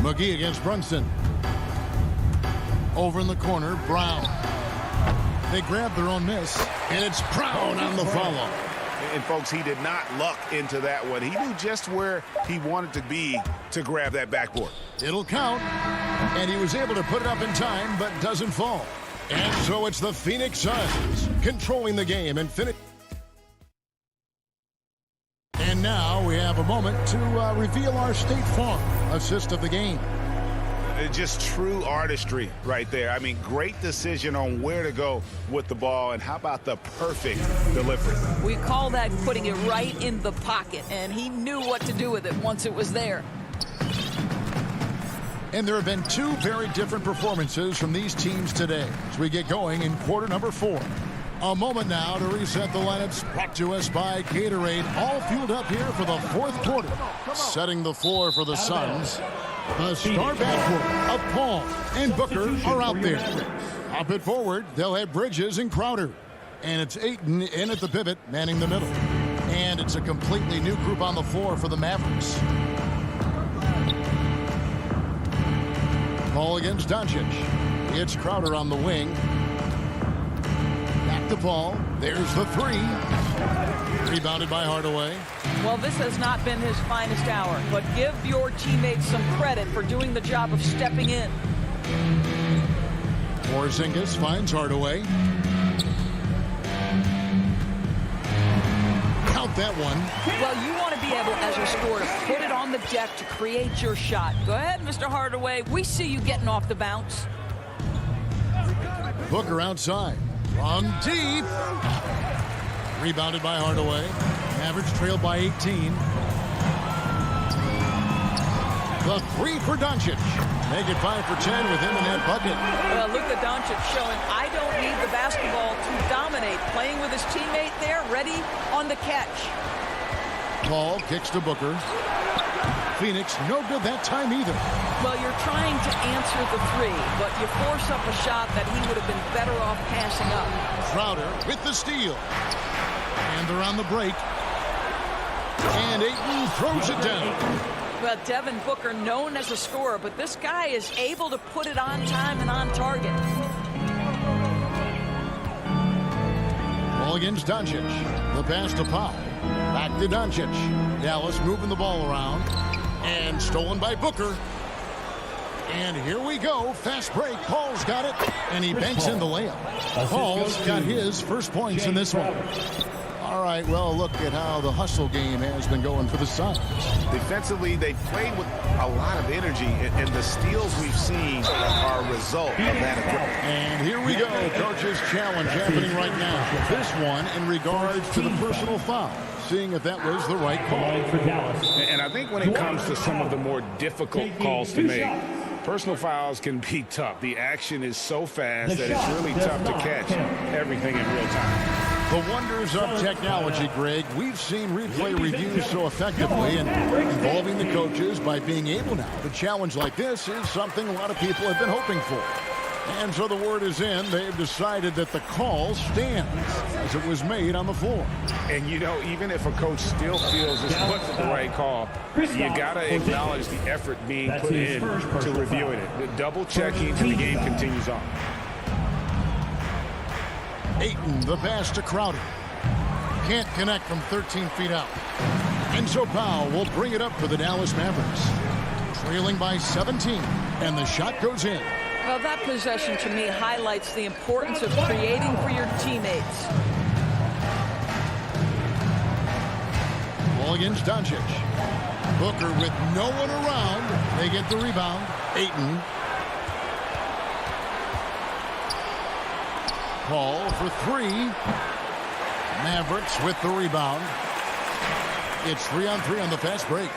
McGee against Brunson. Over in the corner, Brown. They grab their own miss, and it's Brown on the follow. And folks, he did not luck into that one. He knew just where he wanted to be to grab that backboard. It'll count, and he was able to put it up in time, but doesn't fall. And so it's the Phoenix Suns controlling the game and finish. And now we have a moment to reveal our State Farm assist of the game. Just true artistry right there. I mean, great decision on where to go with the ball, and how about the perfect delivery? We call that putting it right in the pocket, and he knew what to do with it once it was there. And there have been two very different performances from these teams today as we get going in quarter number 4. A moment now to reset the lineups, brought to us by Gatorade, all fueled up here for the fourth quarter. Setting the floor for the Suns. The star backcourt of Paul and Booker are out there. Up it forward, they'll have Bridges and Crowder. And it's Ayton in at the pivot, manning the middle. And it's a completely new group on the floor for the Mavericks. Paul against Doncic. It's Crowder on the wing. Back to Paul. There's the three. Rebounded by Hardaway. Well, this has not been his finest hour, but give your teammates some credit for doing the job of stepping in. Porzingis finds Hardaway. Count that one. Well, you want to be able, as a scorer, to put it on the deck to create your shot. Go ahead, Mr. Hardaway. We see you getting off the bounce. Booker outside. From deep. Rebounded by Hardaway. Mavericks trailed by 18. The three for Doncic. Make it 5 for 10 with him in that bucket. Well, Luka Doncic showing I don't need the basketball to dominate. Playing with his teammate there, ready on the catch. Paul kicks to Booker. Phoenix no good that time either. Well, you're trying to answer the three, but you force up a shot that he would have been better off passing up. Crowder with the steal. And they're on the break. And Ayton throws it down. Well, Devin Booker known as a scorer, but this guy is able to put it on time and on target. Ball against Doncic. The pass to Powell. Back to Doncic. Dallas moving the ball around. And stolen by Booker. And here we go. Fast break. Paul's got it. And he banks in the layup. Paul's got his first points in this one. All right, well, look at how the hustle game has been going for the Suns. Defensively, they played with a lot of energy, and the steals we've seen are a result of that aggressive. And here we go. Coach's challenge happening right now. This one in regards to the personal foul. Seeing if that was the right call. And I think when it comes to some of the more difficult calls to make, personal fouls can be tough. The action is so fast that it's really tough to catch everything in real time. The wonders of technology, Greg. We've seen replay reviews so effectively, and involving the coaches by being able now to challenge like this is something a lot of people have been hoping for. And so the word is in. They've decided that the call stands as it was made on the floor. And, you know, even if a coach still feels this wasn't the right call, you got to acknowledge the effort being put in to reviewing it. The double checking, and the game continues on. Ayton, the pass to Crowder. Can't connect from 13 feet out. And so Powell will bring it up for the Dallas Mavericks. Trailing by 17, and the shot goes in. Well, that possession to me highlights the importance of creating for your teammates. Ball against Doncic. Booker with no one around. They get the rebound. Ayton. Paul for three. Mavericks with the rebound. It's 3-on-3 on the fast break.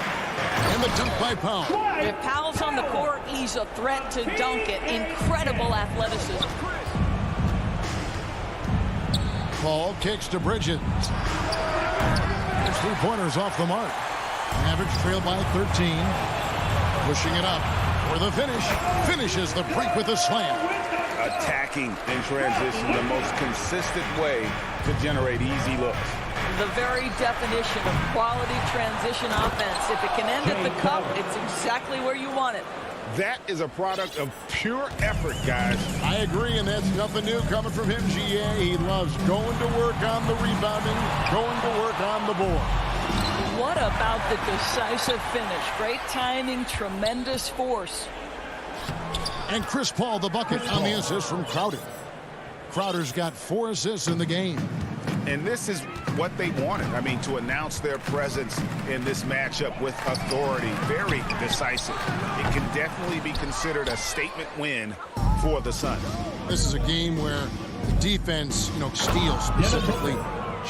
And the dunk by Powell. If Powell's on the court, he's a threat to dunk it. Incredible athleticism. Paul kicks to Bridges. His three-pointers off the mark. Mavericks trail by 13. Pushing it up for the finish. Finishes the break with a slam. Attacking in transition, the most consistent way to generate easy looks. The very definition of quality transition offense. If it can end at the cup, it's exactly where you want it. That is a product of pure effort, guys. I agree, and that's nothing new coming from him, GA. He loves going to work on the rebounding, going to work on the board. What about the decisive finish? Great timing, tremendous force. And Chris Paul, the bucket on the assist from Crowder. Crowder's got 4 assists in the game. And this is what they wanted. I mean, to announce their presence in this matchup with authority, very decisive. It can definitely be considered a statement win for the Suns. This is a game where the defense, steals specifically,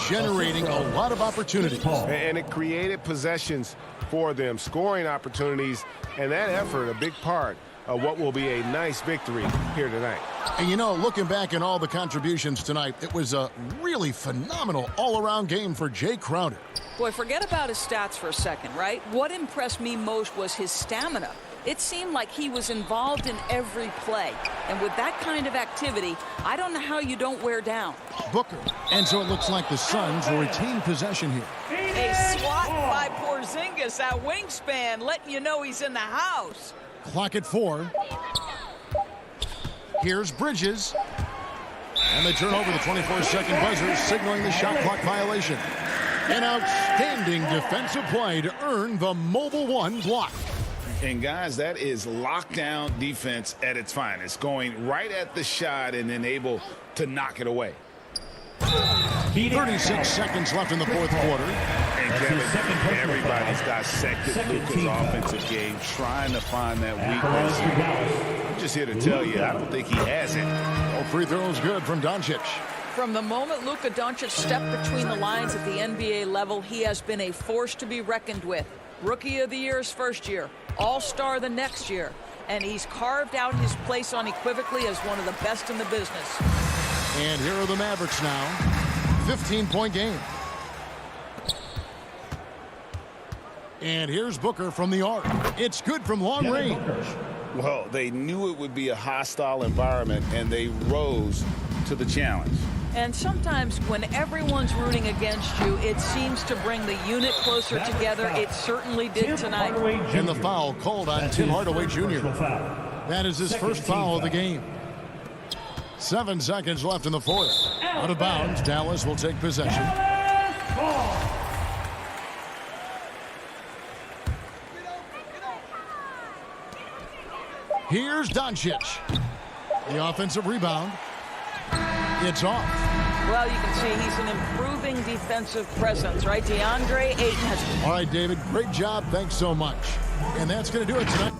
generating a lot of opportunities. And it created possessions for them, scoring opportunities, and that effort, a big part of what will be a nice victory here tonight. And looking back at all the contributions tonight, it was a really phenomenal all-around game for Jay Crowder. Boy, forget about his stats for a second, right? What impressed me most was his stamina. It seemed like he was involved in every play. And with that kind of activity, I don't know how you don't wear down. Booker. And so it looks like the Suns will retain possession here. A swat by Porzingis, that wingspan, letting you know he's in the house. Clock at 4. Here's Bridges. And they turn over the 24-second buzzer, signaling the shot clock violation. An outstanding defensive play to earn the Mobile One block. And, guys, that is lockdown defense at its finest, going right at the shot and then able to knock it away. 36 seconds left in the fourth quarter. And, Kevin, everybody's dissected Luka's offensive game, trying to find that weakness. I'm just here to tell you, I don't think he has it. All free throws good from Doncic. From the moment Luka Doncic stepped between the lines at the NBA level, he has been a force to be reckoned with. Rookie of the Year his first year. All-Star the next year. And he's carved out his place unequivocally as one of the best in the business. And here are the Mavericks now. 15-point game. And here's Booker from the arc. It's good from long range. Well, they knew it would be a hostile environment, and they rose to the challenge. And sometimes when everyone's rooting against you, it seems to bring the unit closer together. It certainly did tonight. And the foul called on Tim Hardaway Jr. That is his first foul of the game. 7 seconds left in the fourth. Out of bounds, Dallas will take possession. Here's Doncic. The offensive rebound. It's off. Well, you can see he's an improving defensive presence, right? DeAndre Ayton has... All right, David, great job. Thanks so much. And that's going to do it tonight.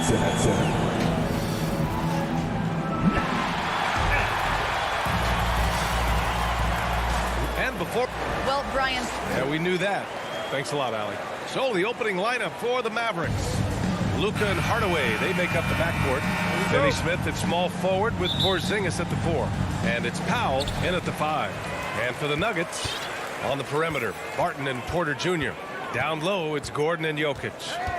That's it. And before... Well, Brian... Yeah, we knew that. Thanks a lot, Allie. So the opening lineup for the Mavericks. Luka and Hardaway, they make up the backcourt. Finney Smith at small forward with Porzingis at the 4. And it's Powell in at the 5. And for the Nuggets, on the perimeter, Barton and Porter Jr. Down low, it's Gordon and Jokic.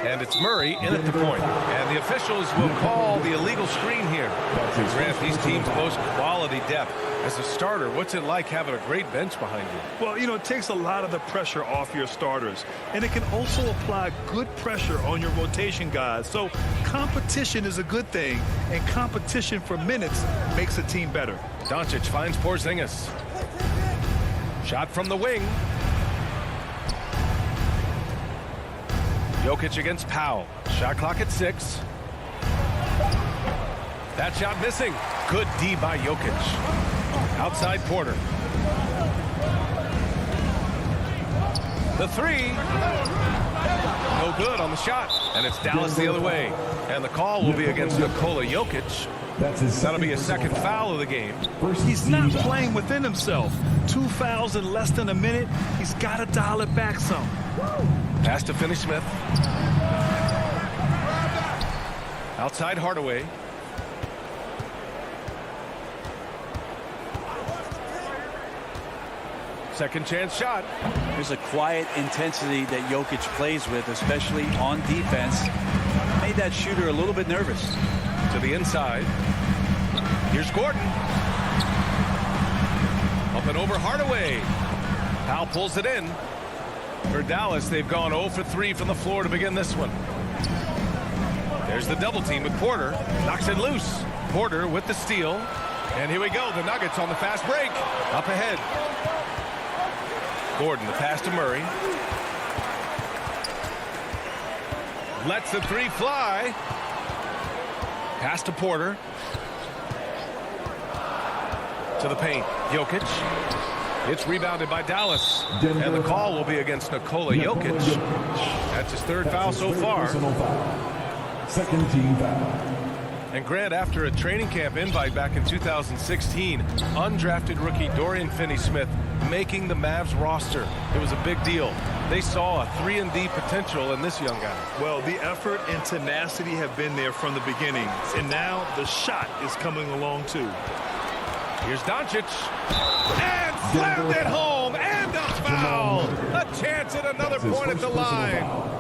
And it's Murray in at the point. And the officials will call the illegal screen here. Grant, these teams boast quality depth. As a starter, what's it like having a great bench behind you? Well, it takes a lot of the pressure off your starters. And it can also apply good pressure on your rotation guys. So competition is a good thing. And competition for minutes makes a team better. Doncic finds Porzingis. Shot from the wing. Jokic against Powell. Shot clock at 6. That shot missing. Good D by Jokic. Outside Porter. The 3. No good on the shot. And it's Dallas the other way. And the call will be against Nikola Jokic. That'll be a second foul of the game. He's not playing within himself. 2 fouls in less than a minute. He's got to dial it back some. Pass to Finney Smith. Outside Hardaway. Second chance shot. There's a quiet intensity that Jokic plays with, especially on defense. Made that shooter a little bit nervous. To the inside. Here's Gordon. Up and over Hardaway. Powell pulls it in. For Dallas, they've gone 0 for 3 from the floor to begin this one. There's the double team with Porter. Knocks it loose. Porter with the steal. And here we go. The Nuggets on the fast break. Up ahead. Gordon, the pass to Murray. Lets the 3 fly. Pass to Porter. To the paint. Jokic. It's rebounded by Dallas. And the call will be against Nikola Jokic. That's his 3rd foul so far. Second team foul. And Grant, after a training camp invite back in 2016, undrafted rookie Dorian Finney-Smith making the Mavs roster. It was a big deal. They saw a 3-and-D potential in this young guy. Well, the effort and tenacity have been there from the beginning. And now the shot is coming along too. Here's Doncic. And slammed it home. And a foul. A chance at another point at the line.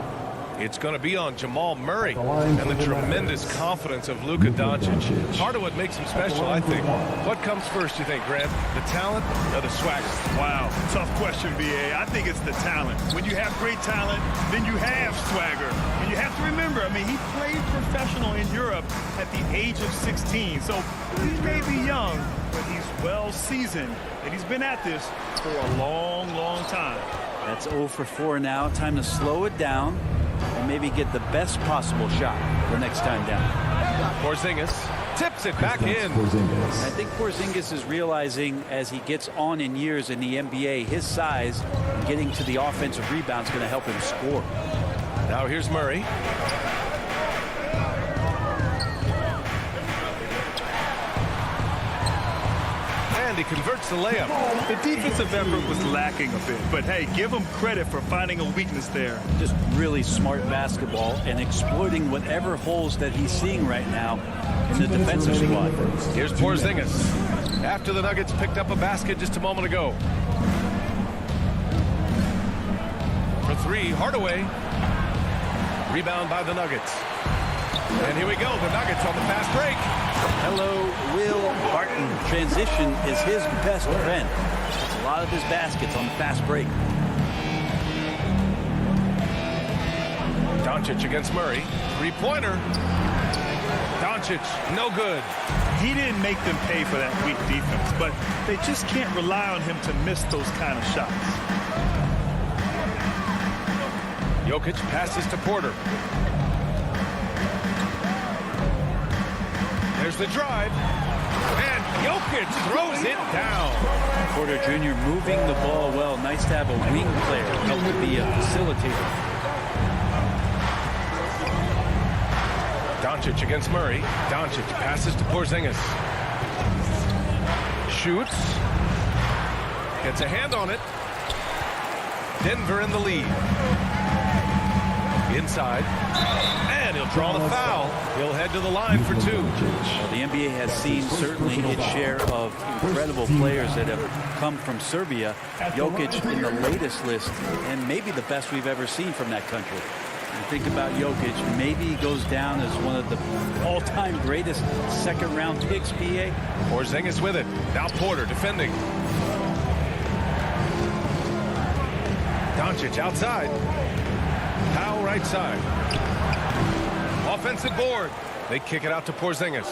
It's going to be on Jamal Murray and the tremendous confidence of Luka Doncic. Part of what makes him special, I think. What comes first, you think, Grant? The talent or the swagger? Wow, tough question, B.A. I think it's the talent. When you have great talent, then you have swagger. And you have to remember, he played professional in Europe at the age of 16. So he may be young, but he's well seasoned. And he's been at this for a long, long time. That's 0 for 4 now. Time to slow it down and maybe get the best possible shot the next time down. Porzingis tips it back in. I think Porzingis is realizing as he gets on in years in the NBA, his size and getting to the offensive rebound is going to help him score. Now here's Murray. And he converts the layup. The defensive effort was lacking a bit, but hey, give him credit for finding a weakness there. Just really smart basketball and exploiting whatever holes that he's seeing right now in the defensive squad. Here's Porzingis. After the Nuggets picked up a basket just a moment ago. For three, Hardaway. Rebound by the Nuggets. And here we go, the Nuggets on the fast break. Hello, Will Barton. Transition is his best friend. It's a lot of his baskets on the fast break. Doncic against Murray. Three-pointer. Doncic, no good. He didn't make them pay for that weak defense, but they just can't rely on him to miss those kind of shots. Jokic passes to Porter. There's the drive. And Jokic throws it down. Porter Jr. moving the ball well. Nice to have a wing player help to be a facilitator. Doncic against Murray. Doncic passes to Porzingis. Shoots. Gets a hand on it. Denver in the lead. Inside. And he'll draw the foul. He'll head to the line for two. Well, the NBA has seen certainly its share of incredible players that have come from Serbia. Jokic in the latest list, and maybe the best we've ever seen from that country. You think about Jokic, maybe he goes down as one of the all-time greatest second-round picks, PA. Porzingis with it. Now Porter defending. Doncic outside. Powell right side. Offensive board. They kick it out to Porzingis.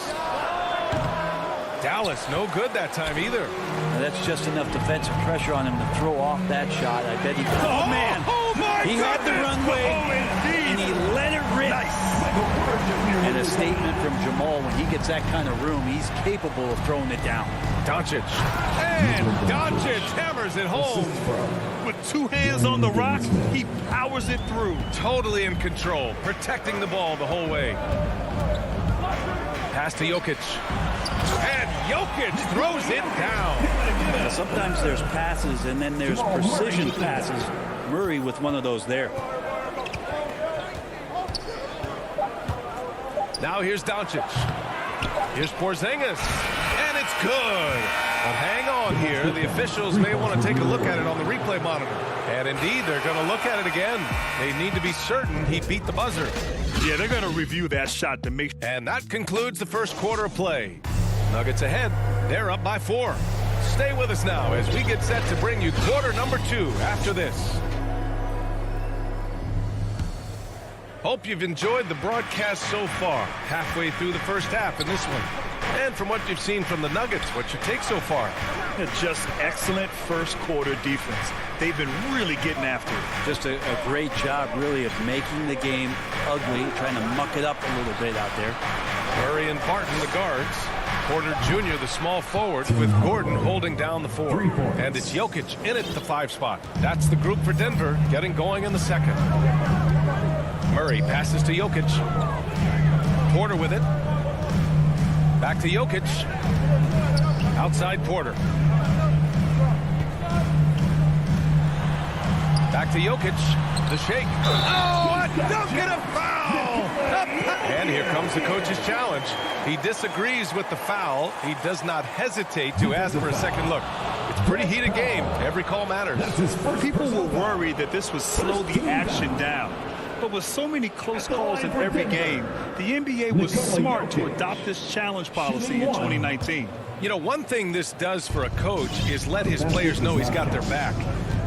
Dallas, no good that time either. Now that's just enough defensive pressure on him to throw off that shot. I bet he... Oh, man! Oh, my He had the runway, and he let it rip. Nice. And a statement from Jamal, when he gets that kind of room, he's capable of throwing it down. Doncic. And Doncic hammers it home. With two hands on the rock, he powers it through. Totally in control, protecting the ball the whole way. Pass to Jokic. And Jokic throws it down. Now, sometimes there's passes, and then there's precision passes. Murray with one of those there. Now here's Doncic. Here's Porzingis. And it's good. But hang on here. The officials may want to take a look at it on the replay monitor. And indeed, they're going to look at it again. They need to be certain he beat the buzzer. Yeah, they're going to review that shot to make... And that concludes the first quarter of play. Nuggets ahead. They're up by 4. Stay with us now as we get set to bring you quarter number 2 after this. Hope you've enjoyed the broadcast so far. Halfway through the first half in this one. And from what you've seen from the Nuggets, what's your take so far? Just excellent first quarter defense. They've been really getting after it. Just a great job, really, of making the game ugly, trying to muck it up a little bit out there. Murray and Barton, the guards. Porter Jr., the small forward, with Gordon holding down the 4. And it's Jokic in at the 5 spot. That's the group for Denver, getting going in the second. Murray passes to Jokic. Porter with it. Back to Jokic. Outside Porter. Back to Jokic. The shake. Oh, a dunk and a foul! And here comes the coach's challenge. He disagrees with the foul. He does not hesitate to ask for a second look. It's a pretty heated game. Every call matters. People were worried that this would slow the action down. But with so many close calls in every game, the NBA was smart to adopt this challenge policy in 2019. You know, one thing this does for a coach is let his players know he's got their back.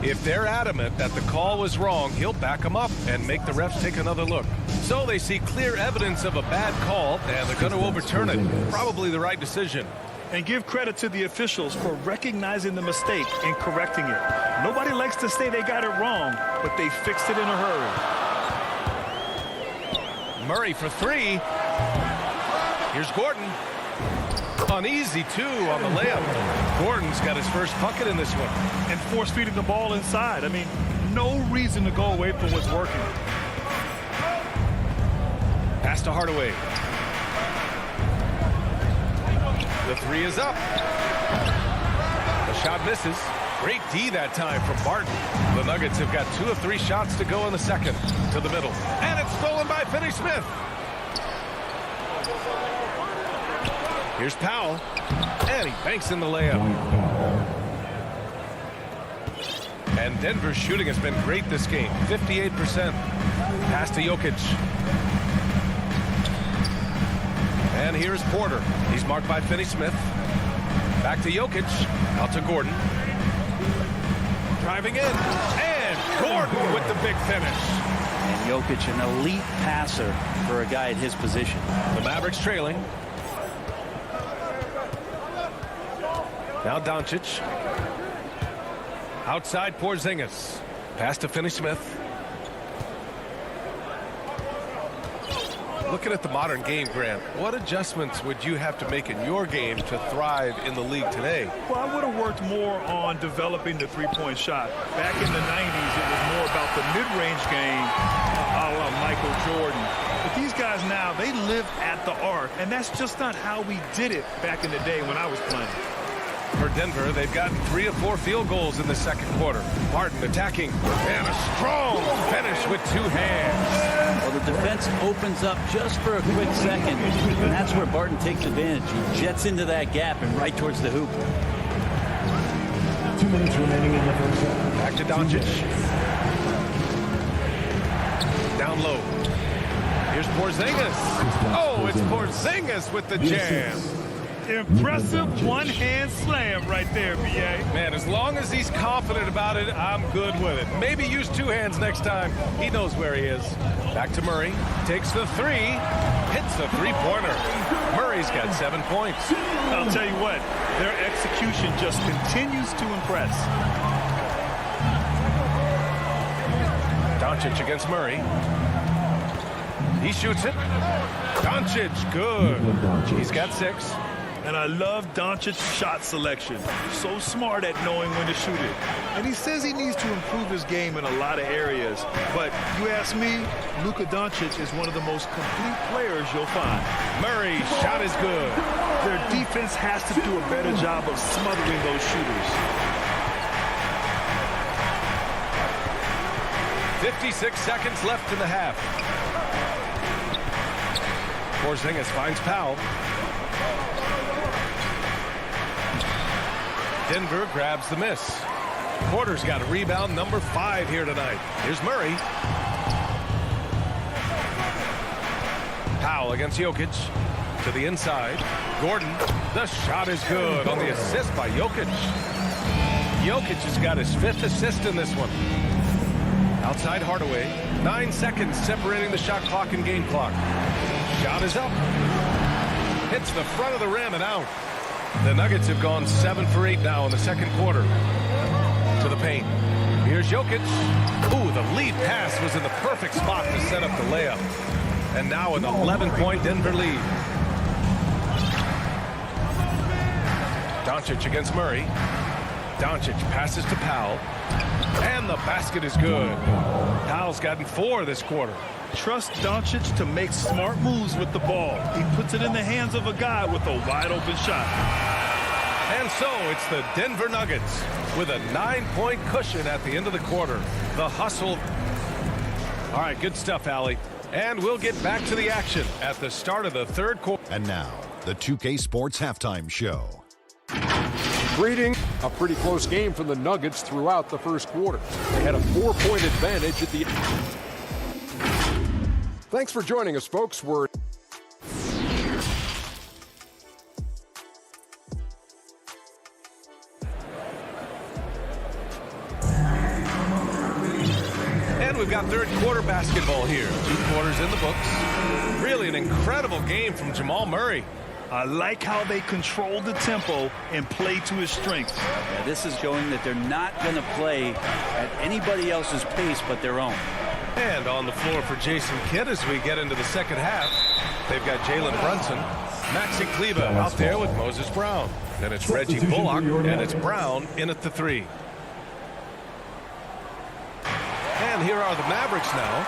If they're adamant that the call was wrong, he'll back them up and make the refs take another look. So they see clear evidence of a bad call, and they're going to overturn it. Probably the right decision. And give credit to the officials for recognizing the mistake and correcting it. Nobody likes to say they got it wrong, but they fixed it in a hurry. Murray for 3. Here's Gordon. Uneasy, 2 on the layup. Gordon's got his first bucket in this one. And force-feeding the ball inside. I mean, no reason to go away from what's working. Pass to Hardaway. The 3 is up. Shot misses. Great D that time from Barton. The Nuggets have got 2 of 3 shots to go in the second. To the middle. And it's stolen by Finney-Smith. Here's Powell. And he banks in the layup. And Denver's shooting has been great this game. 58%. Pass to Jokic. And here's Porter. He's marked by Finney-Smith. Back to Jokic. Out to Gordon. Driving in. And Gordon with the big finish. And Jokic, an elite passer for a guy at his position. The Mavericks trailing. Now Doncic. Outside Porzingis. Pass to Finney-Smith. Looking at the modern game, Grant, what adjustments would you have to make in your game to thrive in the league today? Well, I would have worked more on developing the three-point shot. Back in the 90s, it was more about the mid-range game, a la Michael Jordan. But these guys now, they live at the arc, and that's just not how we did it back in the day when I was playing. For Denver, they've gotten 3 of 4 field goals in the second quarter. Barton attacking, and a strong finish with 2 hands. Well, the defense opens up just for a quick second, and that's where Barton takes advantage. He jets into that gap and right towards the hoop. 2 minutes remaining in the first half. Back to Doncic. Down low. Here's Porzingis. Oh, it's Porzingis with the jam. Impressive one-hand slam right there, B.A. Man, as long as he's confident about it, I'm good with it. Maybe use 2 hands next time. He knows where he is. Back to Murray. Takes the 3. Hits the three-pointer. Murray's got 7 points. I'll tell you what, their execution just continues to impress. Doncic against Murray. He shoots it. Doncic, good. He's got 6. And I love Doncic's shot selection. So smart at knowing when to shoot it. And he says he needs to improve his game in a lot of areas. But you ask me, Luka Doncic is one of the most complete players you'll find. Murray's shot is good. Their defense has to do a better job of smothering those shooters. 56 seconds left in the half. Porzingis finds Powell. Denver grabs the miss. Porter's got a rebound number 5 here tonight. Here's Murray. Powell against Jokic. To the inside. Gordon. The shot is good on the assist by Jokic. Jokic has got his 5th assist in this one. Outside Hardaway. 9 seconds separating the shot clock and game clock. Shot is up. Hits the front of the rim and out. The Nuggets have gone 7 for 8 now in the second quarter. To the paint. Here's Jokic. Ooh, the lead pass was in the perfect spot to set up the layup. And now an 11-point Denver lead. Doncic against Murray. Doncic passes to Powell. And the basket is good. Powell's gotten 4 this quarter. Trust Doncic to make smart moves with the ball. He puts it in the hands of a guy with a wide-open shot. And so it's the Denver Nuggets with a 9-point cushion at the end of the quarter. The hustle. All right, good stuff, Allie. And we'll get back to the action at the start of the third quarter. And now, the 2K Sports Halftime Show. Greeting. A pretty close game for the Nuggets throughout the first quarter. They had a 4-point advantage at the end. Thanks for joining us, folks. We're and we've got third quarter basketball here. 2 quarters in the books. Really an incredible game from Jamal Murray. I like how they control the tempo and play to his strengths. Yeah, this is showing that they're not going to play at anybody else's pace but their own. And on the floor for Jason Kidd as we get into the second half, they've got Jalen Brunson, Maxi Kleber out there with Moses Brown. Then it's Reggie Bullock, and it's Brown in at the 3. And here are the Mavericks now.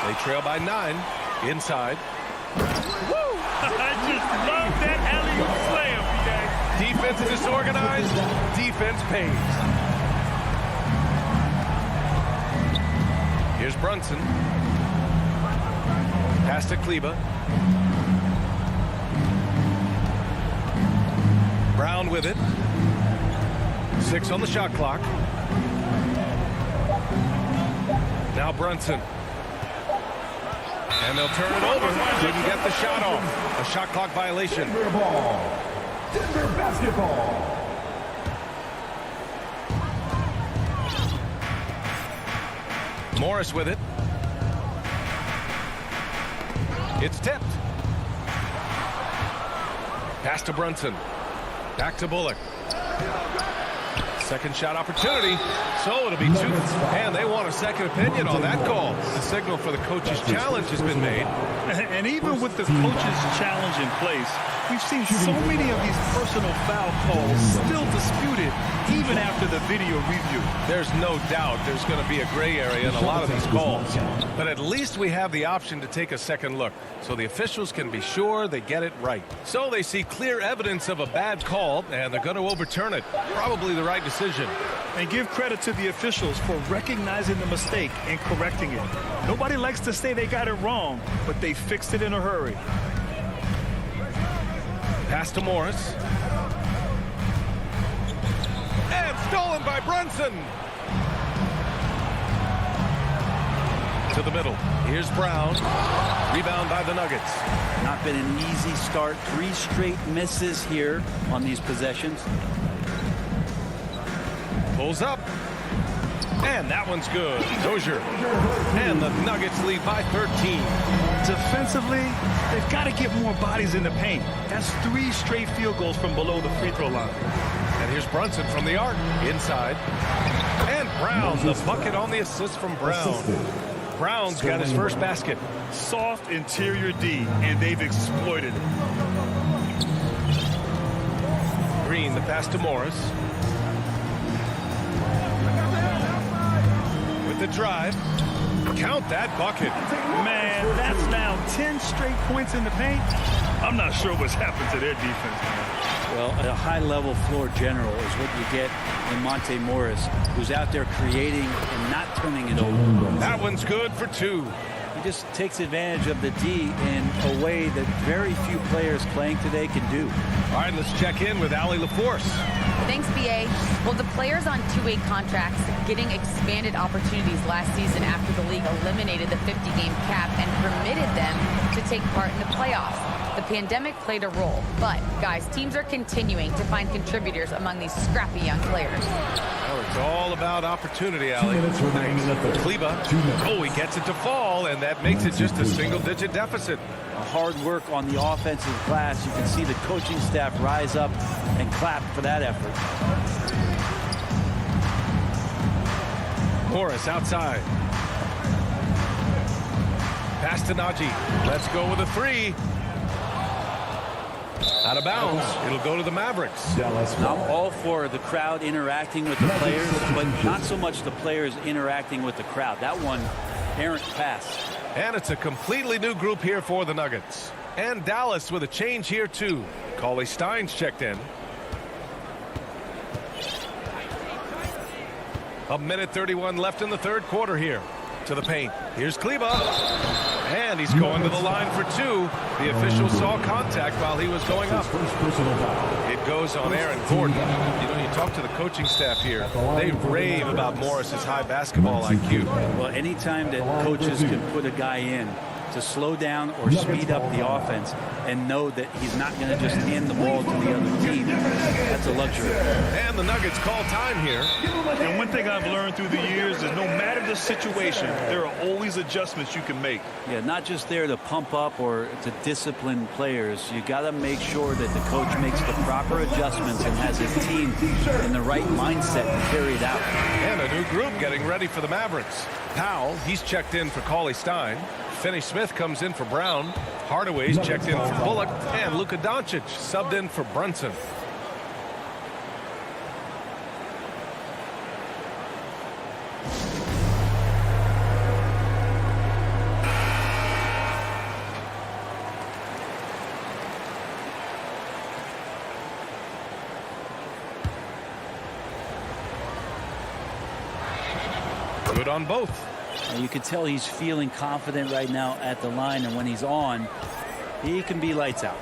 They trail by 9. Inside. Woo! I just love that alley-oop slam, offense is disorganized, defense pays. Here's Brunson. Pass to Kleber. Brown with it. 6 on the shot clock. Now Brunson. And they'll turn it over. Didn't get the shot off. A shot clock violation. Denver ball. Denver basketball. Morris with it. It's tipped. Pass to Brunson. Back to Bullock. Second shot opportunity. So it'll be 2. And they want a second opinion on that call. The signal for the coach's challenge has been made. And even with the coach's challenge in place, we've seen so many of these personal foul calls still disputed even after the video review. There's no doubt there's going to be a gray area in a lot of these calls. But at least we have the option to take a second look, so the officials can be sure they get it right. So they see clear evidence of a bad call, and they're going to overturn it. Probably the right decision. And give credit to the officials for recognizing the mistake and correcting it. Nobody likes to say they got it wrong, but they fixed it in a hurry. Pass to Morris. And stolen by Brunson. To the middle. Here's Brown. Rebound by the Nuggets. Not been an easy start. 3 straight misses here on these possessions. Pulls up. And that one's good. Dozier. And the Nuggets lead by 13. Defensively, they've got to get more bodies in the paint. That's 3 straight field goals from below the free throw line. And here's Brunson from the arc. Inside. And Brown, the bucket on the assist from Brown. Brown's got his first basket. Soft interior D, and they've exploited it. Green, the pass to Morris. With the drive. Count that bucket. Man, that's now 10 straight points in the paint. I'm not sure what's happened to their defense, man. Well, a high-level floor general is what you get in Monte Morris, who's out there creating and not turning it over. That one's good for 2. He just takes advantage of the D in a way that very few players playing today can do. All right, let's check in with Allie LaForce. Thanks, BA. Well, the players on 2-way contracts getting expanded opportunities last season after the league eliminated the 50-game cap and permitted them to take part in the playoffs. The pandemic played a role, but, guys, teams are continuing to find contributors among these scrappy young players. Well, it's all about opportunity, Allie. Kleber. Oh, he gets it to fall, and that makes it just a single-digit deficit. Hard work on the offensive glass. You can see the coaching staff rise up and clap for that effort. Morris outside. Pass to Najee. Let's go with a 3. Out of bounds. It'll go to the Mavericks. I'm all for the crowd interacting with the players, but not so much the players interacting with the crowd. That one, errant pass. And it's a completely new group here for the Nuggets. And Dallas with a change here, too. Cauley Stein's checked in. 1:31 left in the third quarter here. To the paint. Here's Kleber. And he's going to the line for 2. The official saw contact while he was going up. It goes on Aaron Gordon. You know, you talk to the coaching staff here. They rave about Morris's high basketball IQ. Well, anytime that coaches can put a guy in to slow down or speed up the offense and know that he's not going to just hand the ball to the other team, that's a luxury. And the Nuggets call time here. And one thing I've learned through the years is no matter the situation, there are always adjustments you can make. Yeah, not just there to pump up or to discipline players. You got to make sure that the coach makes the proper adjustments and has his team in the right mindset to carry it out. And a new group getting ready for the Mavericks. Powell, he's checked in for Cauley Stein. Finney-Smith comes in for Brown. Hardaway's checked in for Bullock. And Luka Doncic subbed in for Brunson. Good on both. And you can tell he's feeling confident right now at the line, and when he's on, he can be lights out.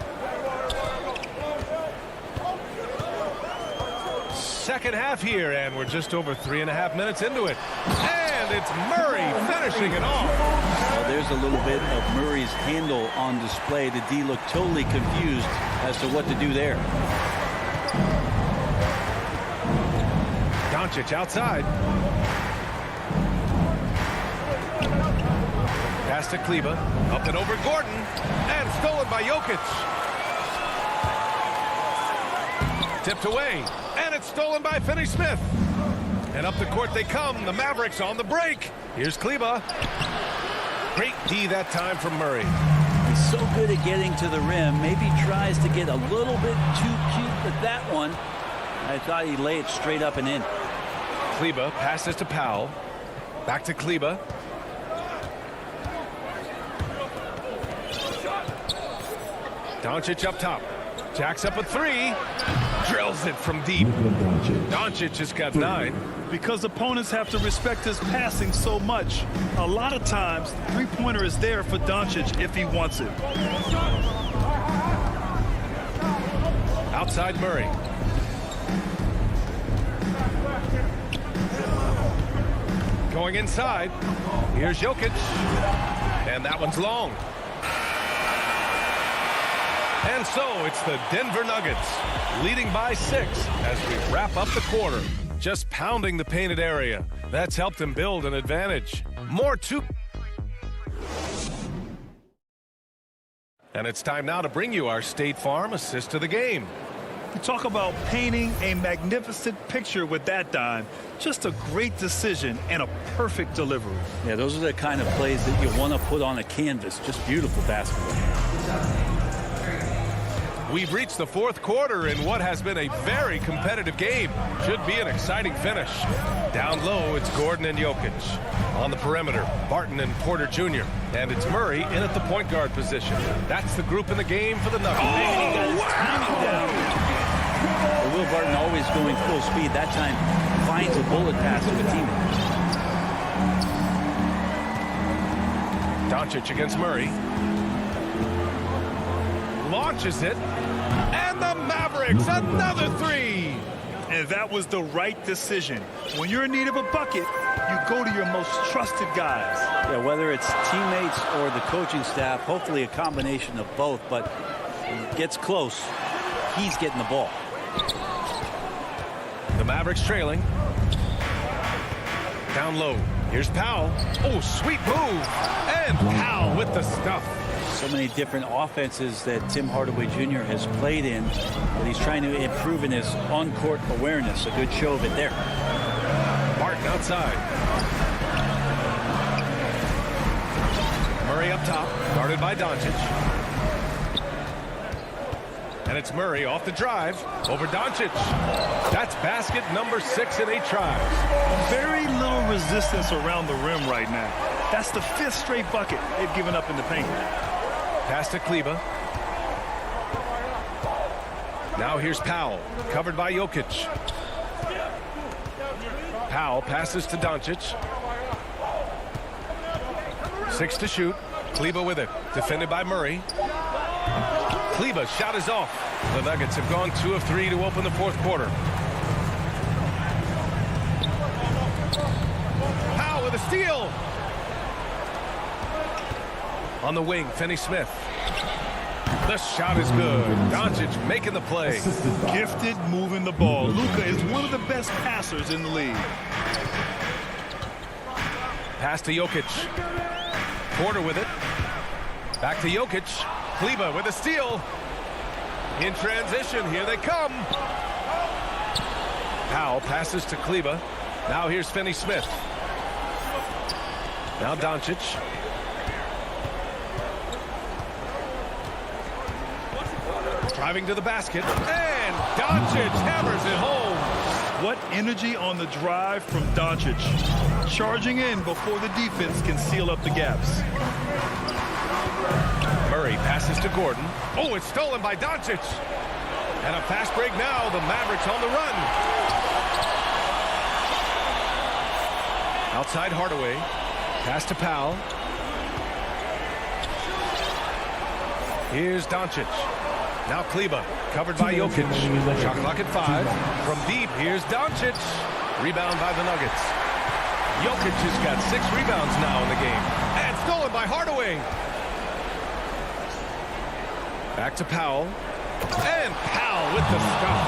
Second half here, and we're just over 3.5 minutes into it. And it's Murray finishing it off. Well, there's a little bit of Murray's handle on display. The D looked totally confused as to what to do there. Doncic outside. Pass to Kleber. Up and over Gordon. And stolen by Jokic. Tipped away. And it's stolen by Finney-Smith. And up the court they come. The Mavericks on the break. Here's Kleber. Great D that time from Murray. He's so good at getting to the rim. Maybe tries to get a little bit too cute with that one. I thought he'd lay it straight up and in. Kleber passes to Powell. Back to Kleber. Doncic up top. Jacks up a three. Drills it from deep. Doncic has got 9. Because opponents have to respect his passing so much, a lot of times, the three-pointer is there for Doncic if he wants it. Outside Murray. Going inside. Here's Jokic. And that one's long. And so it's the Denver Nuggets leading by 6 as we wrap up the quarter. Just pounding the painted area. That's helped them build an advantage. More to... And it's time now to bring you our State Farm assist to the game. You talk about painting a magnificent picture with that dime. Just a great decision and a perfect delivery. Yeah, those are the kind of plays that you want to put on a canvas. Just beautiful basketball. We've reached the 4th quarter in what has been a very competitive game. Should be an exciting finish. Down low, it's Gordon and Jokic. On the perimeter, Barton and Porter Jr. And it's Murray in at the point guard position. That's the group in the game for the Nuggets. Oh, wow! Will Barton always going full speed. That time finds a bullet pass to a teammate. Doncic against Murray. Launches it. And the Mavericks, another 3. And that was the right decision. When you're in need of a bucket, you go to your most trusted guys. Yeah, whether it's teammates or the coaching staff, hopefully a combination of both, but when it gets close, he's getting the ball. The Mavericks trailing. Down low. Here's Powell. Oh, sweet move. And Powell with the stuff. So many different offenses that Tim Hardaway Jr. has played in, but he's trying to improve in his on-court awareness. A good show of it there. Barton outside. Murray up top, guarded by Doncic. And it's Murray off the drive over Doncic. That's basket number 6 in 8 tries. Very little resistance around the rim right now. That's the 5th straight bucket they've given up in the paint. Pass to Kleber. Now here's Powell, covered by Jokic. Powell passes to Doncic. 6 to shoot. Kleber with it, defended by Murray. Kleber's shot is off. The Nuggets have gone 2 of 3 to open the 4th quarter. Powell with a steal. On the wing, Finney-Smith. The shot is good. Doncic making the play. Gifted moving the ball. Luka is one of the best passers in the league. Pass to Jokic. Porter with it. Back to Jokic. Kleber with a steal. In transition, here they come. Powell passes to Kleber. Now here's Finney-Smith. Now Doncic. Driving to the basket. And Doncic hammers it home. What energy on the drive from Doncic. Charging in before the defense can seal up the gaps. Murray passes to Gordon. Oh, it's stolen by Doncic. And a fast break now. The Mavericks on the run. Outside Hardaway. Pass to Powell. Here's Doncic. Now Kleber, covered by Jokic. Shot clock at 5. From deep, here's Doncic. Rebound by the Nuggets. Jokic has got 6 rebounds now in the game. And stolen by Hardaway. Back to Powell. And Powell with the stop.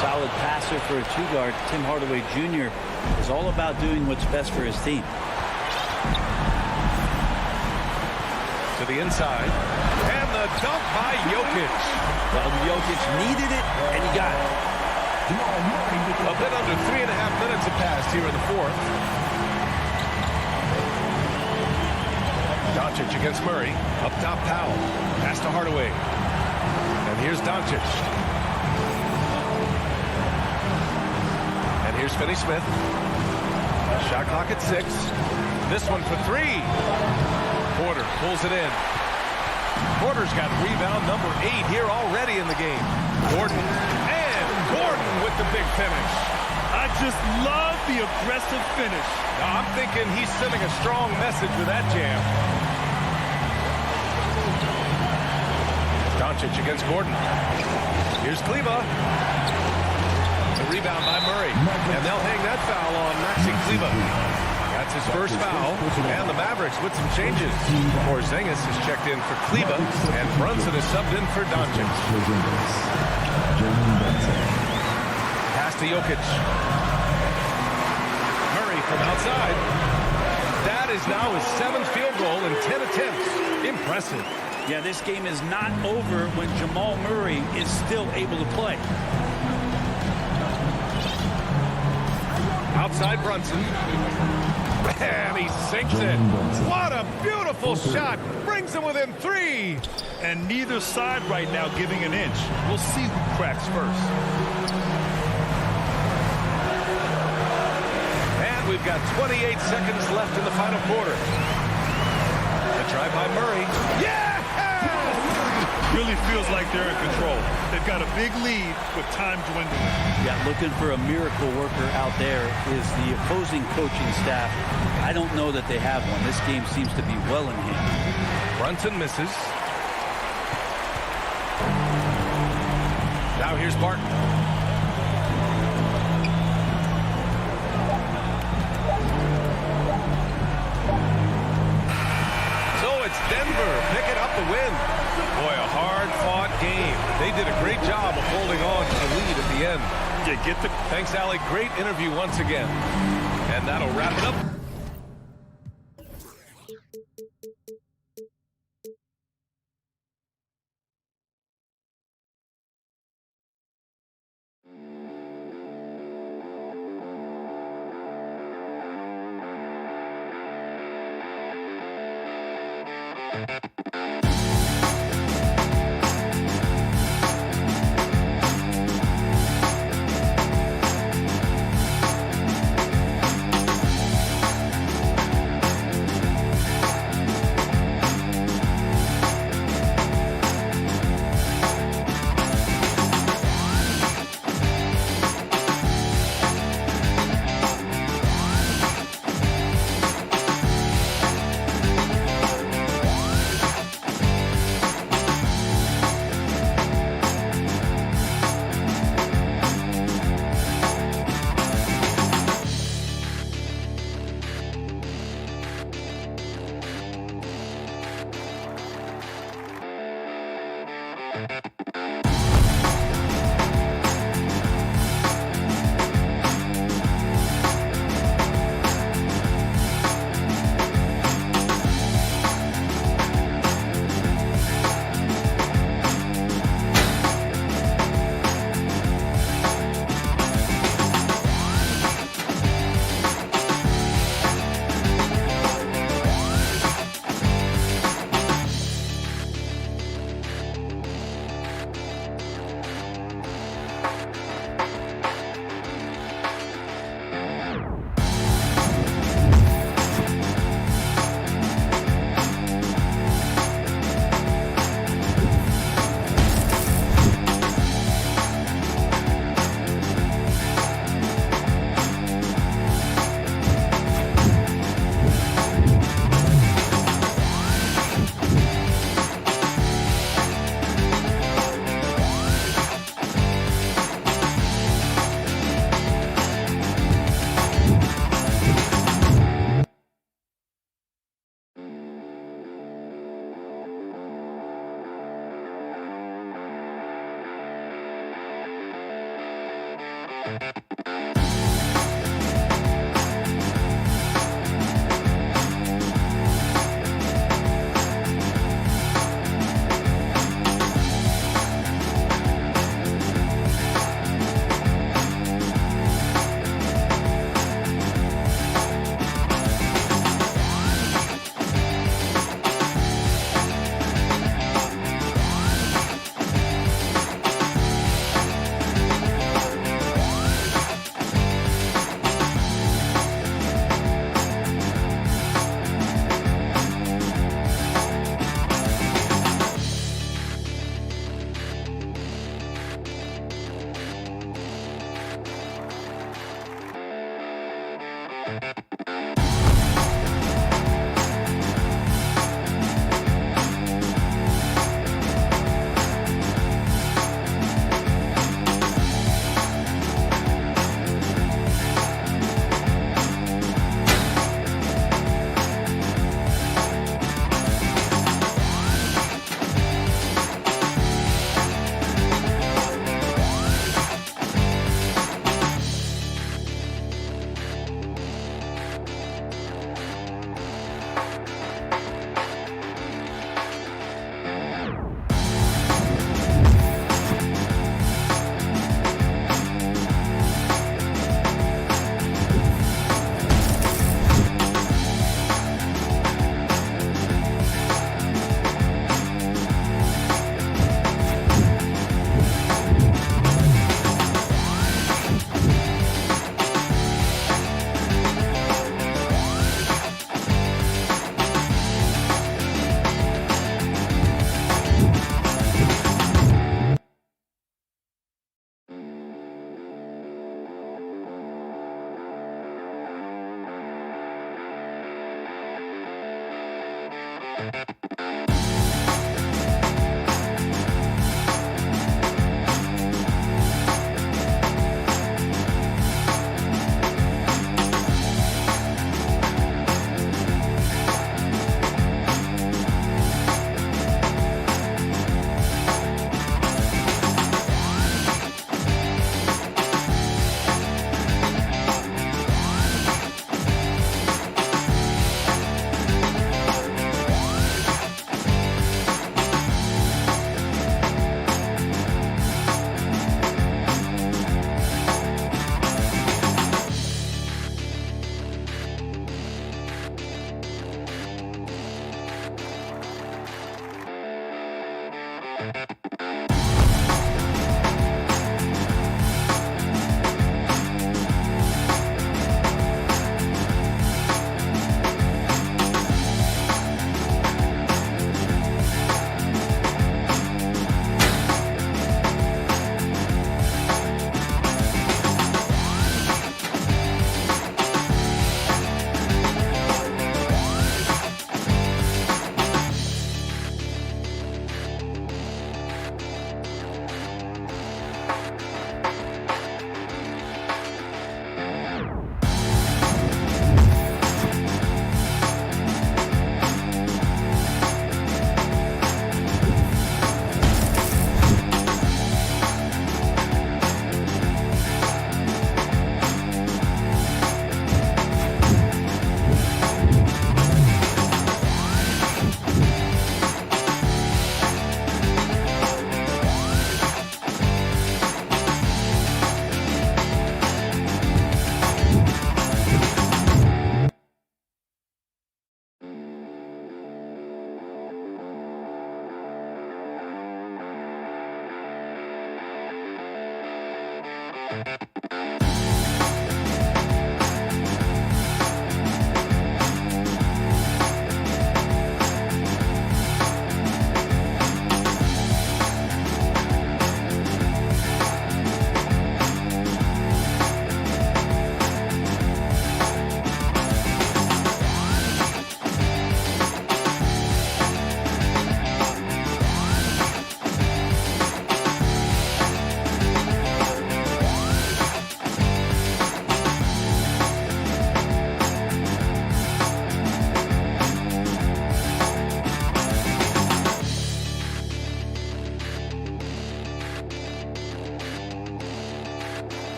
Solid passer for a 2-guard. Tim Hardaway Jr. is all about doing what's best for his team. To the inside. And the dunk by Jokic. Well, Jokic needed it, and he got it. A bit under 3.5 minutes have passed here in the fourth. Doncic against Murray. Up top, Powell. Pass to Hardaway. And here's Doncic. And here's Finney-Smith. Shot clock at 6. This one for 3. Porter pulls it in. Porter's got rebound number 8 here already in the game. Gordon. And Gordon with the big finish. I just love the aggressive finish. Now, I'm thinking he's sending a strong message with that jam. Doncic against Gordon. Here's Kleber. The rebound by Murray. And they'll hang that foul on Maxi Kleber. That's his first foul. And the Mavericks with some changes. Porzingis has checked in for Kleber. And Brunson is subbed in for Doncic. Pass to Jokic. Murray from outside. That is now his 7th field goal in 10 attempts. Impressive. Yeah, this game is not over when Jamal Murray is still able to play. Outside Brunson. And he sinks it. What a beautiful shot. Brings him within 3. And neither side right now giving an inch. We'll see who cracks first. And we've got 28 seconds left in the final quarter. The try by Murray. Yeah! Really feels like they're in control. They've got a big lead with time dwindling. Yeah, looking for a miracle worker out there is the opposing coaching staff. I don't know that they have one. This game seems to be well in hand. Brunson misses. Now here's Barton. So it's Denver picking up the win. Boy, a hard-fought game. They did a great job of holding on to the lead at the end. Thanks, Allie. Great interview once again. And that'll wrap it up.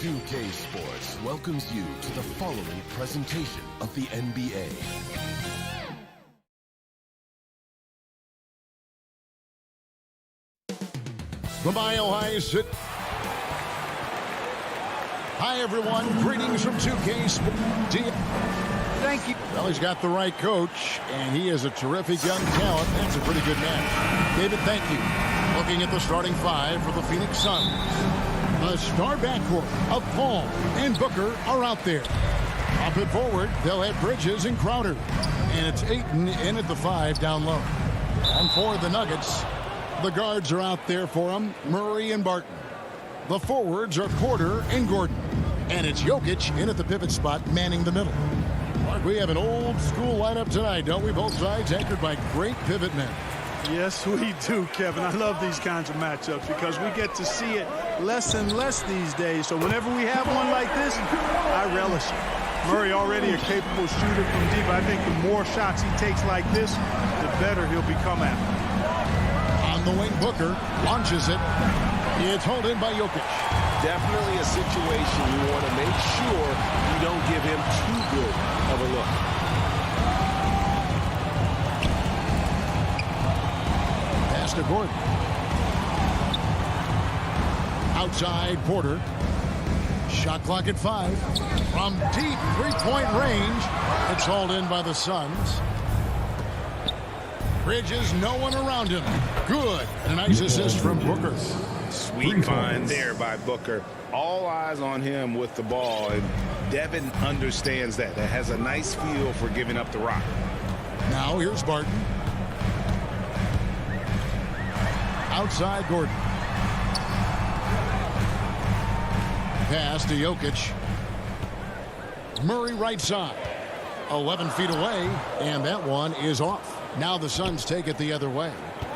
2K Sports welcomes you to the following presentation of the NBA. The Mile High Sit. Hi, everyone. Greetings from 2K Sports. Thank you. Well, he's got the right coach, and he is a terrific young talent. That's a pretty good match. David, thank you. Looking at the starting five for the Phoenix Suns. The star backcourt of Paul and Booker are out there. Up and forward, they'll have Bridges and Crowder. And it's Ayton in at the 5 down low. And for the Nuggets, the guards are out there for them, Murray and Barton. The forwards are Porter and Gordon. And it's Jokic in at the pivot spot, manning the middle. Mark, we have an old school lineup tonight, don't we? Both sides anchored by great pivot men. Yes, we do, Kevin. I love these kinds of matchups because we get to see it less and less these days. So whenever we have one like this, I relish it. Murray already a capable shooter from deep. I think the more shots he takes like this, the better he'll become at it. On the wing, Booker launches it. It's hauled in by Jokic. Definitely a situation you want to make sure you don't give him too good of a look. To Gordon. Outside Porter. Shot clock at 5. From deep three-point range. It's hauled in by the Suns. Bridges, no one around him. Good. And a nice assist from Booker. Sweet find there by Booker. All eyes on him with the ball, and Devin understands that. That has a nice feel for giving up the rock. Now here's Barton. Outside Gordon. Pass to Jokic. Murray right side. 11 feet away, and that one is off. Now the Suns take it the other way.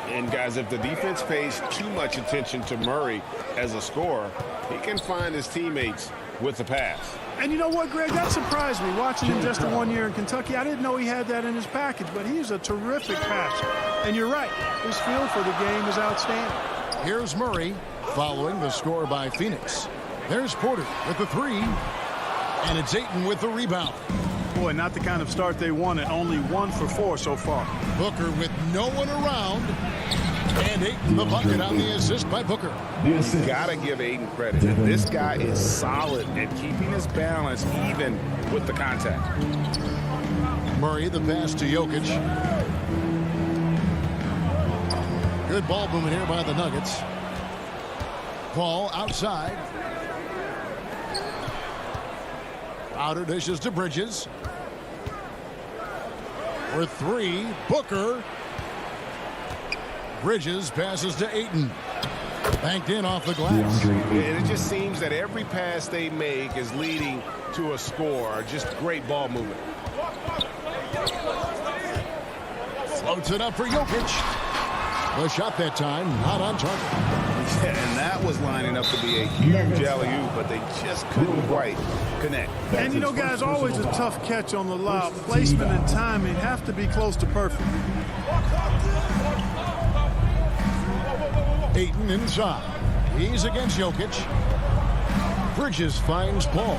And guys, if the defense pays too much attention to Murray as a scorer, he can find his teammates with the pass. And you know what, Greg? That surprised me. Watching him just 1 year in Kentucky, I didn't know he had that in his package, but he's a terrific passer. And you're right, his feel for the game is outstanding. Here's Murray following the score by Phoenix. There's Porter with the 3, and it's Ayton with the rebound. Boy, not the kind of start they wanted. Only 1 for 4 so far. Booker with no one around. And Ayton the bucket on the assist by Booker. Gotta give Ayton credit. This guy is solid at keeping his balance even with the contact. Murray the pass to Jokic. Good ball movement here by the Nuggets. Paul outside. Outer dishes to Bridges. For 3, Booker. Bridges passes to Ayton. Banked in off the glass. And it just seems that every pass they make is leading to a score. Just great ball movement. Floats it up for Jokic. The shot that time not on target. And that was lining up to be a huge alley-oop, but they just couldn't quite connect. And, you know, guys, always a tough catch on the lob. Placement and timing have to be close to perfect. Ayton inside. He's against Jokic. Bridges finds Paul.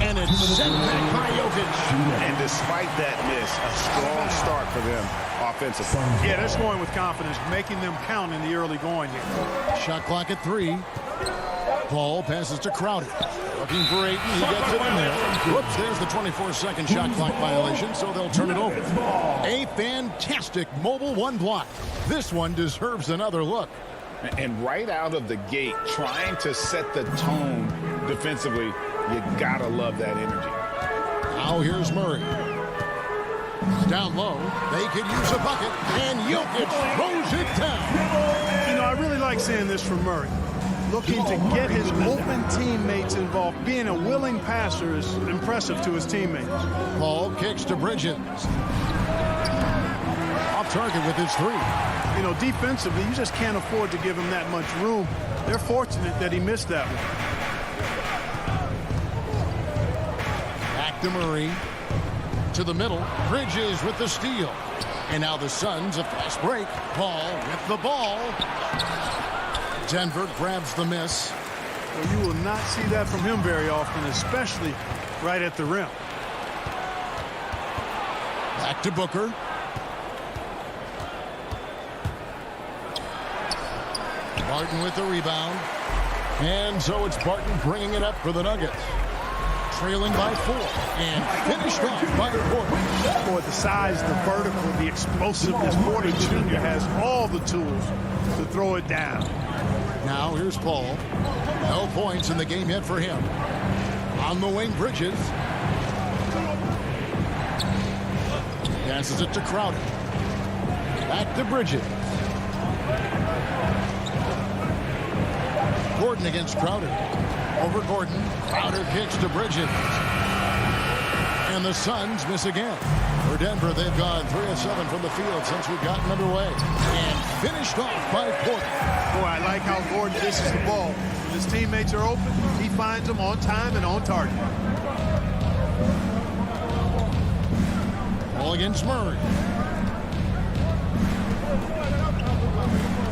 And it's sent back by Jokic. And despite that miss, a strong start for them offensively. Yeah, they're scoring with confidence, making them count in the early going here. Shot clock at 3. Paul passes to Crowder. Looking for Ayton. He gets it in there. Whoops, there's the 24-second shot clock violation, so they'll turn it over. A fantastic mobile one block. This one deserves another look. And right out of the gate, trying to set the tone defensively, you gotta love that energy. Now here's Murray. Down low, they could use a bucket, and Jokic throws it down. You know, I really like seeing this from Murray. Looking to get his open teammates involved. Being a willing passer is impressive to his teammates. Paul kicks to Bridges. Off target with his 3. You know, defensively, you just can't afford to give him that much room. They're fortunate that he missed that one. Back to Murray. To the middle. Bridges with the steal. And now the Suns, a fast break. Paul with the ball. Denver grabs the miss. Well, you will not see that from him very often, especially right at the rim. Back to Booker. Barton with the rebound. And so it's Barton bringing it up for the Nuggets. Trailing by 4 and finished off by Porter. Boy, the size, the vertical, the explosiveness. Porter Jr. has all the tools to throw it down. Now here's Paul. No points in the game yet for him. On the wing, Bridges. Passes it to Crowder. Back to Bridges. Gordon against Crowder. Over Gordon. Crowder kicks to Bridges. And the Suns miss again. For Denver, they've gone 3 of 7 from the field since we've gotten underway. And finished off by Porter. Boy, I like how Gordon dishes the ball. When his teammates are open, he finds them on time and on target. Ball against Murray.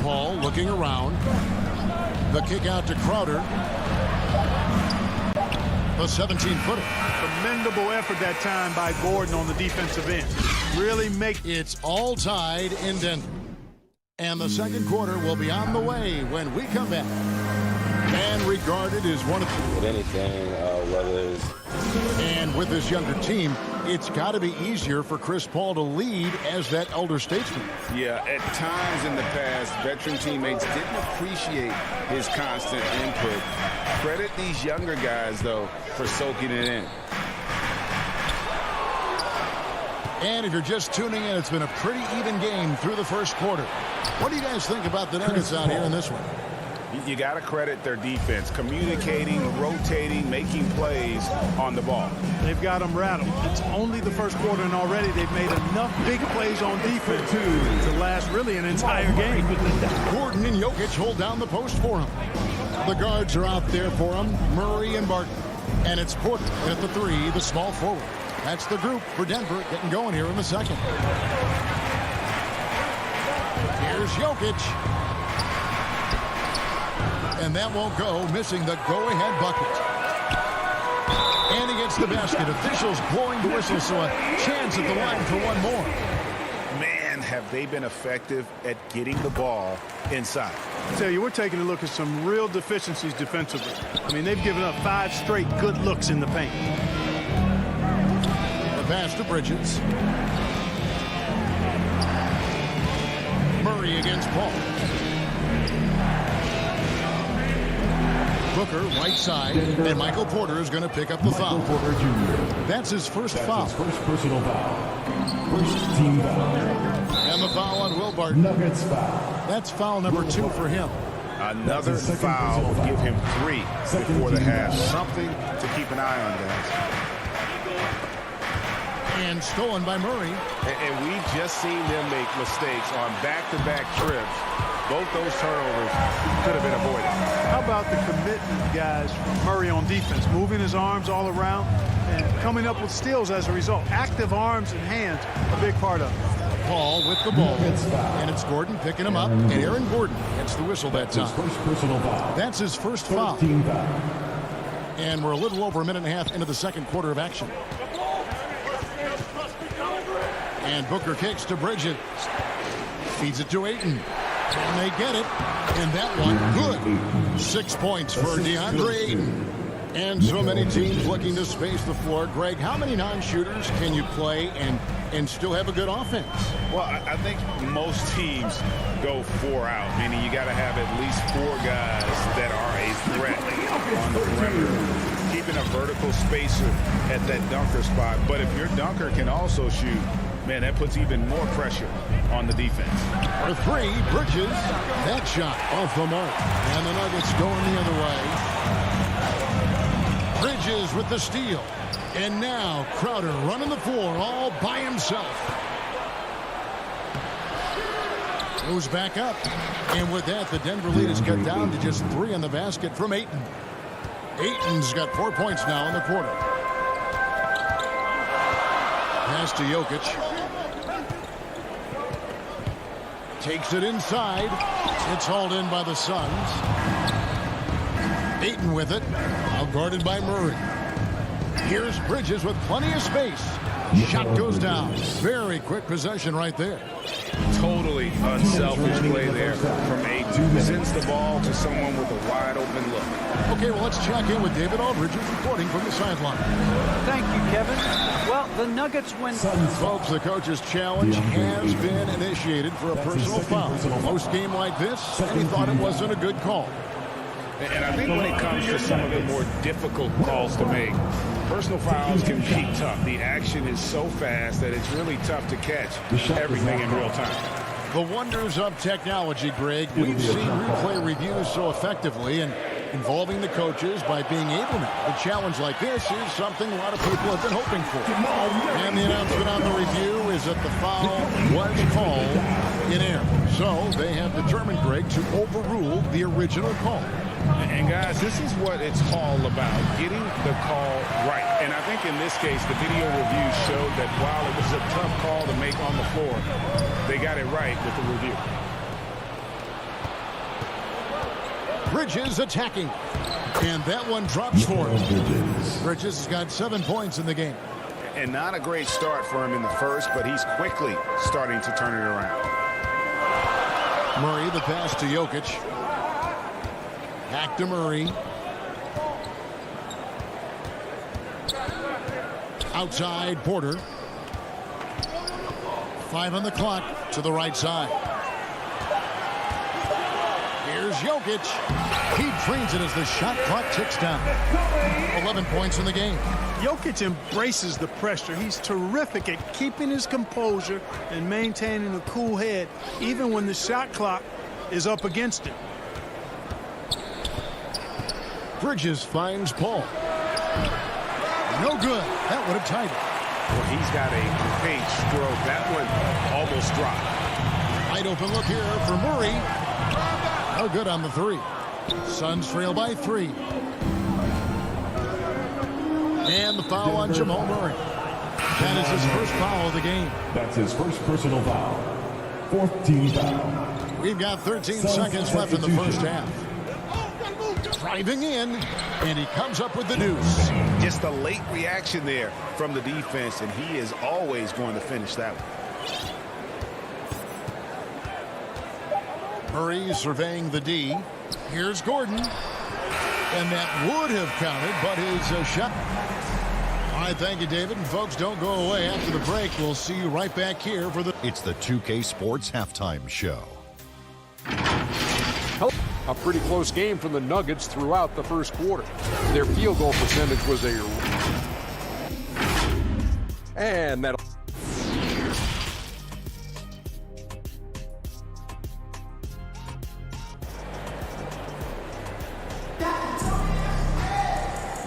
Paul looking around. The kick out to Crowder. A 17-footer. Commendable effort that time by Gordon on the defensive end. Really make it's all tied in Denver. And the second quarter will be on the way when we come back. And regarded as one of the... anything, whether it's... And with this younger team, it's got to be easier for Chris Paul to lead as that elder statesman. Yeah, at times in the past, veteran teammates didn't appreciate his constant input. Credit these younger guys, though, for soaking it in. And if you're just tuning in, it's been a pretty even game through the first quarter. What do you guys think about the Nuggets out here in this one? You got to credit their defense, communicating, rotating, making plays on the ball. They've got them rattled. It's only the first quarter, and already they've made enough big plays on defense to last really an entire game. Gordon and Jokic hold down the post for him. The guards are out there for him, Murray and Barton. And it's Porter at the 3, the small forward. That's the group for Denver getting going here in the second. Here's Jokic. And that won't go, missing the go-ahead bucket. And he gets the basket. Officials blowing the whistle, so a chance at the line for one more. Man, have they been effective at getting the ball inside. I tell you, we're taking a look at some real deficiencies defensively. I mean, they've given up 5 straight good looks in the paint. The pass to Bridges. Murray against Paul. Booker, right side, and Michael Porter is going to pick up the foul. That's his first foul. First personal foul. First team foul. And the foul on Will Barton. Nuggets foul. That's foul number 2 for him. Another foul will give him 3 before the half. Something to keep an eye on, guys. And stolen by Murray. And we've just seen them make mistakes on back-to-back trips. Both those turnovers could have been avoided. How about the commitment, guys, from Murray on defense, moving his arms all around and coming up with steals as a result. Active arms and hands, a big part of it. Paul with the ball, and it's Gordon picking him up, and Aaron Gordon gets the whistle that time. That's his first foul. And we're a little over a minute and a half into the second quarter of action. And Booker kicks to Bridges. Feeds it to Ayton. And they get it. And that one, good. 6 points for DeAndre Ayton. And so many teams looking to space the floor. Greg, how many non-shooters can you play and still have a good offense? Well, I think most teams go 4 out, meaning you got to have at least 4 guys that are a threat on the perimeter, keeping a vertical spacer at that dunker spot. But if your dunker can also shoot, man, that puts even more pressure on the defense. For 3, Bridges. That shot off the mark. And the Nuggets going the other way. Bridges with the steal. And now Crowder running the floor all by himself. Goes back up. And with that, the Denver lead is cut down to just 3 on the basket from Ayton. Ayton's got 4 points now in the quarter. Pass to Jokic. Takes it inside. It's hauled in by the Suns. Ayton with it. Now guarded by Murray. Here's Bridges with plenty of space. Shot goes down. Very quick possession right there. Totally unselfish play there from Ayton. Sends the ball to someone with a wide open look. Okay, well, let's check in with David Aldridge reporting from the sideline. Thank you, Kevin. Well, the Nuggets win. Folks, the coach's challenge has been initiated for a personal foul. Most game like this, and he thought it wasn't a good call. And I think when it comes to some of the more difficult calls to make, personal fouls can be tough. The action is so fast that it's really tough to catch everything in real time. The wonders of technology, Greg. We've seen replay reviews so effectively and involving the coaches by being able now. A challenge like this is something a lot of people have been hoping for. And the announcement on the review is that the foul was called in error. So they have determined, Greg, to overrule the original call. And guys, this is what it's all about, getting the call right. And I think in this case, the video review showed that while it was a tough call to make on the floor, they got it right with the review. Bridges attacking. And that one drops for him. Bridges has got 7 points in the game. And not a great start for him in the first, but he's quickly starting to turn it around. Murray, the pass to Jokic. Back to Murray. Outside, Porter. 5 on the clock to the right side. Here's Jokic. He drains it as the shot clock ticks down. 11 points in the game. Jokic embraces the pressure. He's terrific at keeping his composure and maintaining a cool head, even when the shot clock is up against him. Bridges finds Paul. No good. That would have tied it. Well, he's got a great stroke. That one almost dropped. Wide open look here for Murray. No good on the 3. Suns trail by 3. And the foul on Jamal Murray. That is his first foul of the game. That's his first personal foul. 4th team foul. We've got 13 seconds left in the first half. Driving in, and he comes up with the deuce. Just a late reaction there from the defense, and he is always going to finish that one. Murray surveying the D. Here's Gordon. And that would have counted, but his shot. All right, thank you, David. And folks, don't go away. After the break, we'll see you right back here for the... It's the 2K Sports Halftime Show. A pretty close game from the Nuggets throughout the first quarter. Their field goal percentage was and that.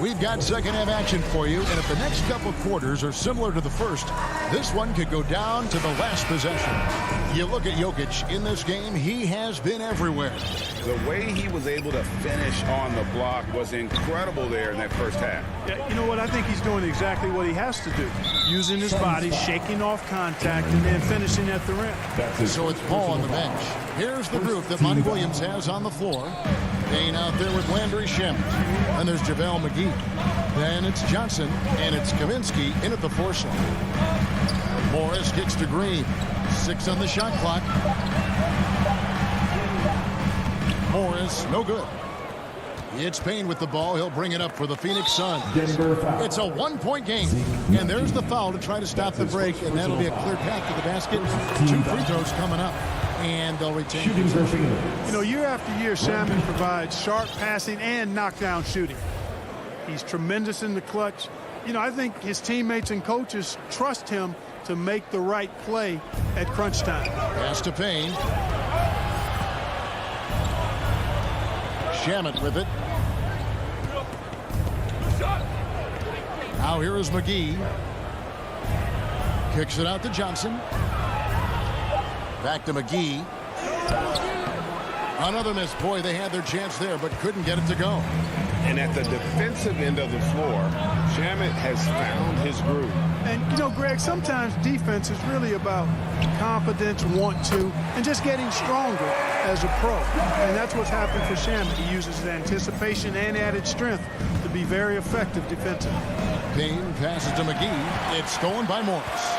We've got second half action for you, and if the next couple quarters are similar to the first, this one could go down to the last possession. You look at Jokic in this game, he has been everywhere. The way he was able to finish on the block was incredible there in that first half. Yeah, you know what? I think he's doing exactly what he has to do. Using his body, shaking off contact, and then finishing at the rim. So it's Paul on the bench. Here's the group that Monty Williams has on the floor. Payne out there with Landry Shamet. And there's JaVale McGee. Then it's Johnson, and it's Kaminsky in at the 4 slot. Morris kicks to Green. 6 on the shot clock. Morris, no good. It's Payne with the ball. He'll bring it up for the Phoenix Suns. It's a 1-point game. And there's the foul to try to stop the break, and that'll be a clear path to the basket. 2 free throws coming up, and they'll retain. You know, year after year, Shamet provides sharp passing and knockdown shooting. He's tremendous in the clutch. You know, I think his teammates and coaches trust him to make the right play at crunch time. Pass to Payne. Shamet with it. Now here is McGee. Kicks it out to Johnson. Back to McGee. Another miss. Boy, they had their chance there, but couldn't get it to go. And at the defensive end of the floor, Shamet has found his groove. And, you know, Greg, sometimes defense is really about confidence, want to, and just getting stronger as a pro. And that's what's happened for Shamet. He uses his anticipation and added strength to be very effective defensively. Payne passes to McGee. It's stolen by Morris.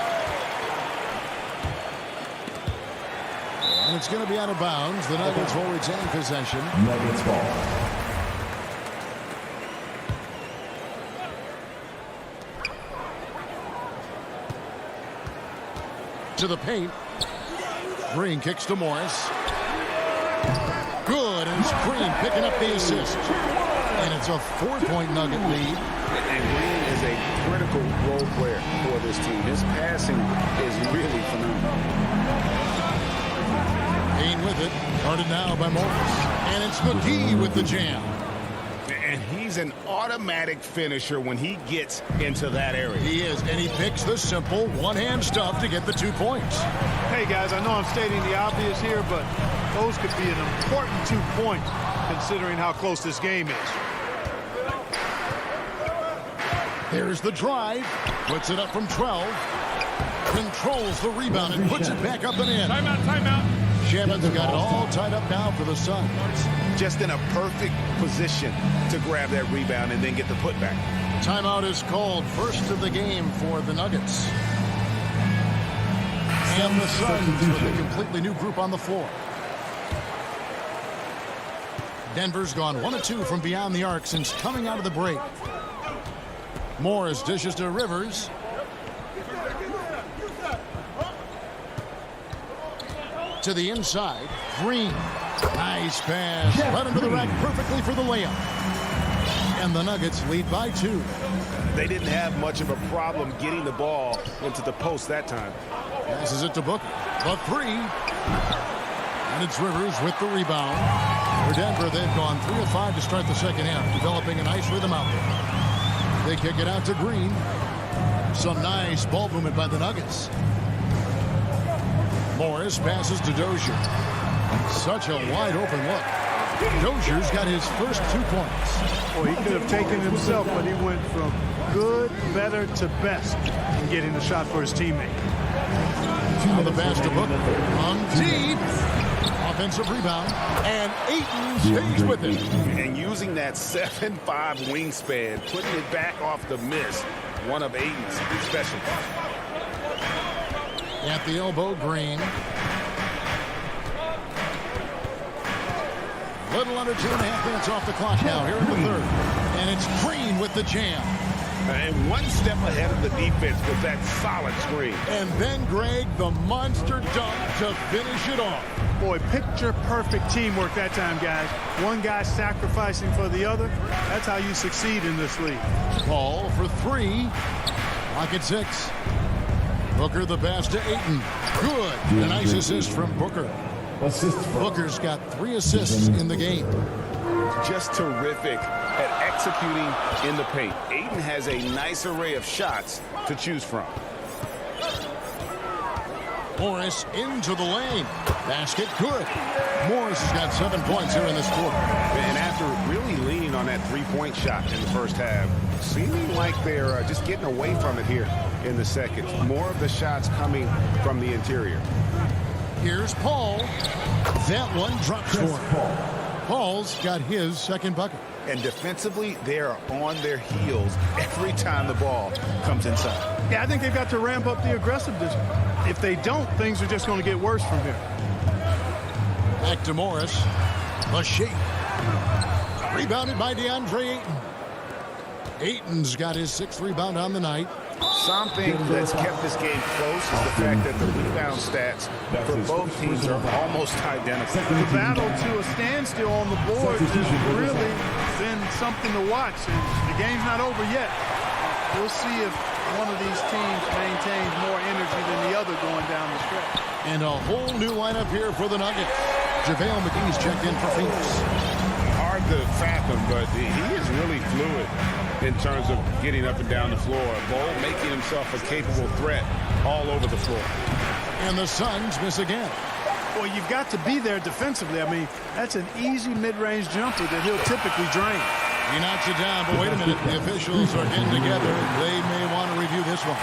And it's going to be out of bounds. The Nuggets will retain possession. Nuggets ball. To the paint. Green kicks to Morris. Good, and it's Green picking up the assist. And it's a 4-point Nugget lead. And Green is a critical role player for this team. His passing is really phenomenal. Payne with it. Guarded now by Morris. And it's McGee with the jam. And he's an automatic finisher when he gets into that area. He is, and he picks the simple one-hand stuff to get the 2 points. Hey, guys, I know I'm stating the obvious here, but those could be an important 2 points considering how close this game is. There's the drive. Puts it up from 12. Controls the rebound and puts it back up and in. Timeout, timeout. Shamet's got it all tied up now for the Suns. Just in a perfect position to grab that rebound and then get the putback. Timeout is called. First of the game for the Nuggets. And the Suns with a completely new group on the floor. Denver's gone 1 of 2 from beyond the arc since coming out of the break. Morris dishes to Rivers. To the inside. Green. Nice pass. Right into the rack perfectly for the layup. And the Nuggets lead by 2. They didn't have much of a problem getting the ball into the post that time. Passes it to Booker. The 3. And it's Rivers with the rebound. For Denver, they've gone 3 of 5 to start the second half, developing a nice rhythm out there. They kick it out to Green. Some nice ball movement by the Nuggets. Morris passes to Dozier. Such a wide open look. Dozier's got his first 2 points. Well, he could have taken himself, but he went from good, better to best in getting the shot for his teammate. Now the pass to Booker. On deep. Offensive rebound. And Ayton stays with it. And using that 7'5" wingspan, putting it back off the miss. One of Ayton's special. At the elbow, Green. Little under 2.5 minutes off the clock now here in the third. And it's Green with the jam. And one step ahead of the defense with that solid screen. And then, Greg, the monster dunk to finish it off. Boy, picture-perfect teamwork that time, guys. One guy sacrificing for the other. That's how you succeed in this league. Paul for 3. Clock at 6. Booker the pass to Ayton. Good. A nice assist from Booker. Booker's got 3 assists in the game. just terrific at executing in the paint. Ayton has a nice array of shots to choose from. Morris into the lane. Basket good. Morris has got 7 points here in this quarter. And after really leaning on that three-point shot in the first half, seeming like they're just getting away from it here in the second. More of the shots coming from the interior. Here's Paul. That one drops for him. Paul's got his second bucket. And defensively, they are on their heels every time the ball comes inside. Yeah, I think they've got to ramp up the aggressiveness. If they don't, things are just going to get worse from here. Back to Morris. Lachey. Rebounded by DeAndre Ayton. Ayton's got his 6th rebound on the night. Something that's kept this game close is the fact that the rebound stats for both teams are almost identical. The battle to a standstill on the boards has really been something to watch. And the game's not over yet. We'll see if one of these teams maintains more energy than the other going down the stretch. And a whole new lineup here for the Nuggets. JaVale McGee's checked in for Phoenix. Hard to fathom, but he is really fluid in terms of getting up and down the floor. Bol making himself a capable threat all over the floor. And the Suns miss again. Well, you've got to be there defensively. I mean, that's an easy mid-range jumper that he'll typically drain. He knocks it down, but wait a minute. The officials are getting together. They may want to review this one.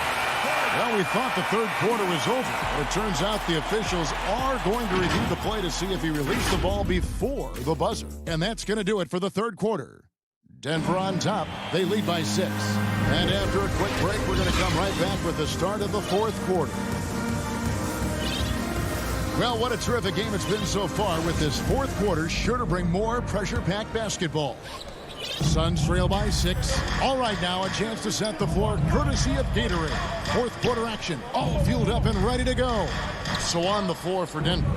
Well, we thought the third quarter was over. But it turns out the officials are going to review the play to see if he released the ball before the buzzer. And that's going to do it for the third quarter. Denver on top. They lead by 6. And after a quick break, we're going to come right back with the start of the fourth quarter. Well, what a terrific game it's been so far, with this fourth quarter sure to bring more pressure-packed basketball. Suns trail by 6. All right, now a chance to set the floor courtesy of Gatorade. Fourth quarter action, all fueled up and ready to go. So on the floor for Denver,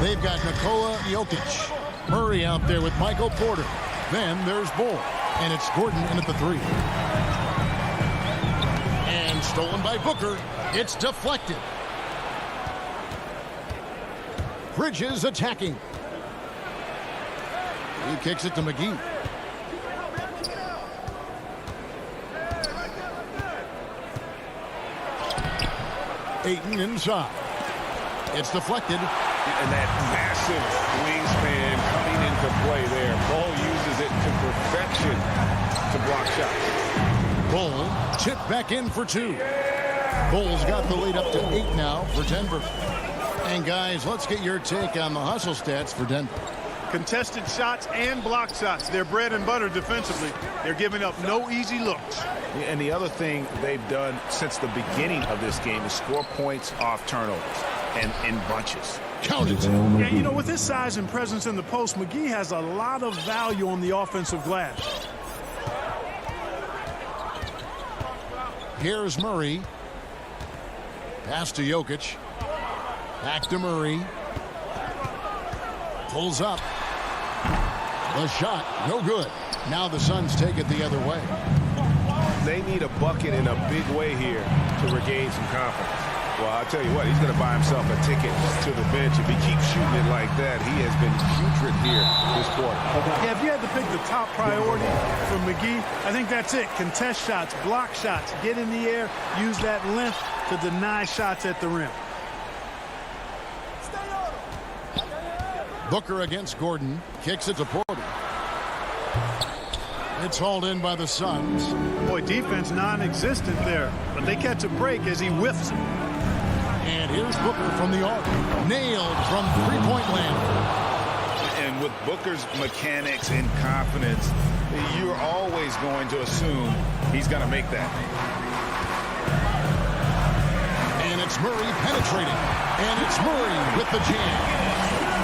they've got Nikola Jokic. Murray out there with Michael Porter. Then there's Bol, and it's Gordon in at the 3. And stolen by Booker. It's deflected. Bridges attacking. He kicks it to McGee. Ayton inside. It's deflected. And that massive wingspan coming into play there. Bol uses it to perfection to block shots. Bol chipped back in for 2. Bol's got the lead up to 8 now for Denver. And guys, let's get your take on the hustle stats for Denver. Contested shots and block shots. They're bread and butter defensively. They're giving up no easy looks. And the other thing they've done since the beginning of this game is score points off turnovers and in bunches. Count it. Yeah, you know, with his size and presence in the post, McGee has a lot of value on the offensive glass. Here's Murray. Pass to Jokic. Back to Murray. Pulls up. The shot, no good. Now the Suns take it the other way. They need a bucket in a big way here to regain some confidence. Well, I'll tell you what, he's going to buy himself a ticket to the bench. If he keeps shooting it like that, he has been putrid here this quarter. Yeah, if you had to pick the top priority for McGee, I think that's it. Contest shots, block shots, get in the air, use that length to deny shots at the rim. Booker against Gordon. Kicks it to Porter. It's hauled in by the Suns. Boy, defense non-existent there. But they catch a break as he whiffs it. And here's Booker from the arc. Nailed from three-point land. And with Booker's mechanics and confidence, you're always going to assume he's going to make that. And it's Murray penetrating. And it's Murray with the jam.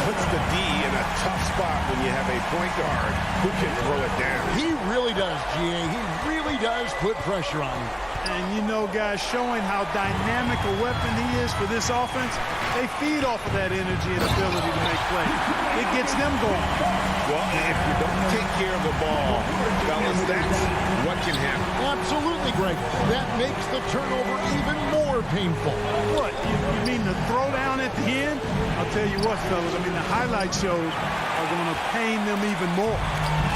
Puts the D in a tough spot when you have a point guard who can throw it down. He really does, G.A. He really does put pressure on him. And you know, guys, showing how dynamic a weapon he is for this offense, they feed off of that energy and ability to make plays. It gets them going. Well, if you don't take care of the ball, fellas, that's what can happen. Absolutely, Greg. That makes the turnover even more painful. What? You mean the throwdown at the end? I'll tell you what, fellas, I mean, the highlight shows are going to pain them even more.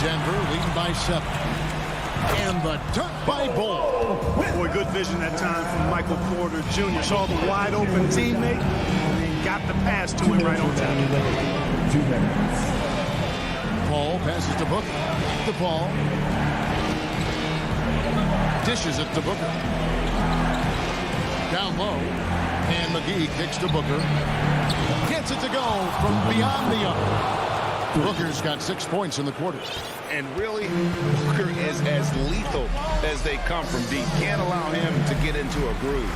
Denver leading by 7. And the dunk by Ball. Boy, good vision that time from Michael Porter Jr. Saw the wide open teammate and got the pass to him right on time. 2 minutes. Paul passes to Booker. To Paul. Dishes it to Booker. Down low. And McGee kicks to Booker. Gets it to go from beyond the arc. Booker's got 6 points in the quarter. And really, Booker is as lethal as they come from deep. Can't allow him to get into a groove.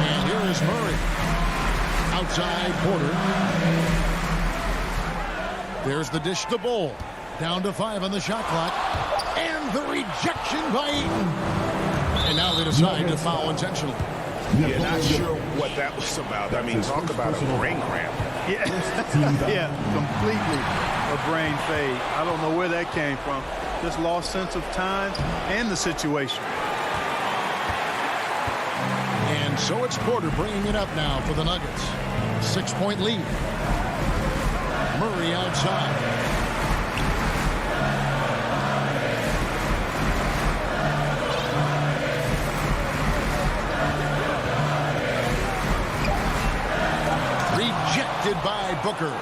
And here is Murray. Outside Porter. There's the dish to Ball. Down to 5 on the shot clock. And the rejection by Eaton. And now they decide to foul intentionally. Yeah, not sure what that was about. I mean, talk about a brain cramp. Yeah, yeah, completely a brain fade. I don't know where that came from. Just lost sense of time and the situation. And so it's Porter bringing it up now for the Nuggets. 6-point lead. Murray outside. Rejected by Booker.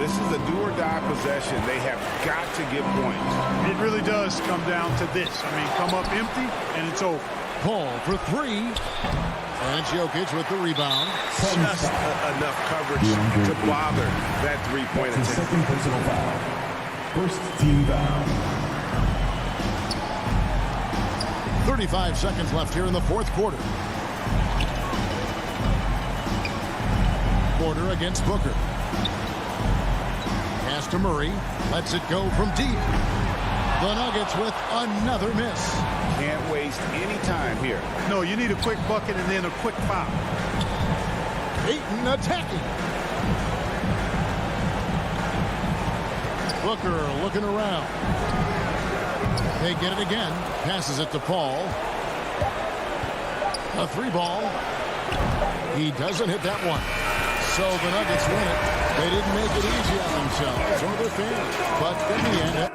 This is a do-or-die possession. They have got to get points. It really does come down to this. I mean, come up empty, and it's over. Paul for 3. And it's Jokic with the rebound. Just enough coverage to bother that three-point attempt. Second personal foul. First team foul. 35 seconds left here in the fourth quarter. Porter against Booker. Pass to Murray. Lets it go from deep. The Nuggets with another miss. Can't waste any time here. No, you need a quick bucket and then a quick foul. Ayton attacking. Booker looking around. They get it again. Passes it to Paul. A 3-ball. He doesn't hit that one. So the Nuggets win it. They didn't make it easy on themselves or their fans. But in the end...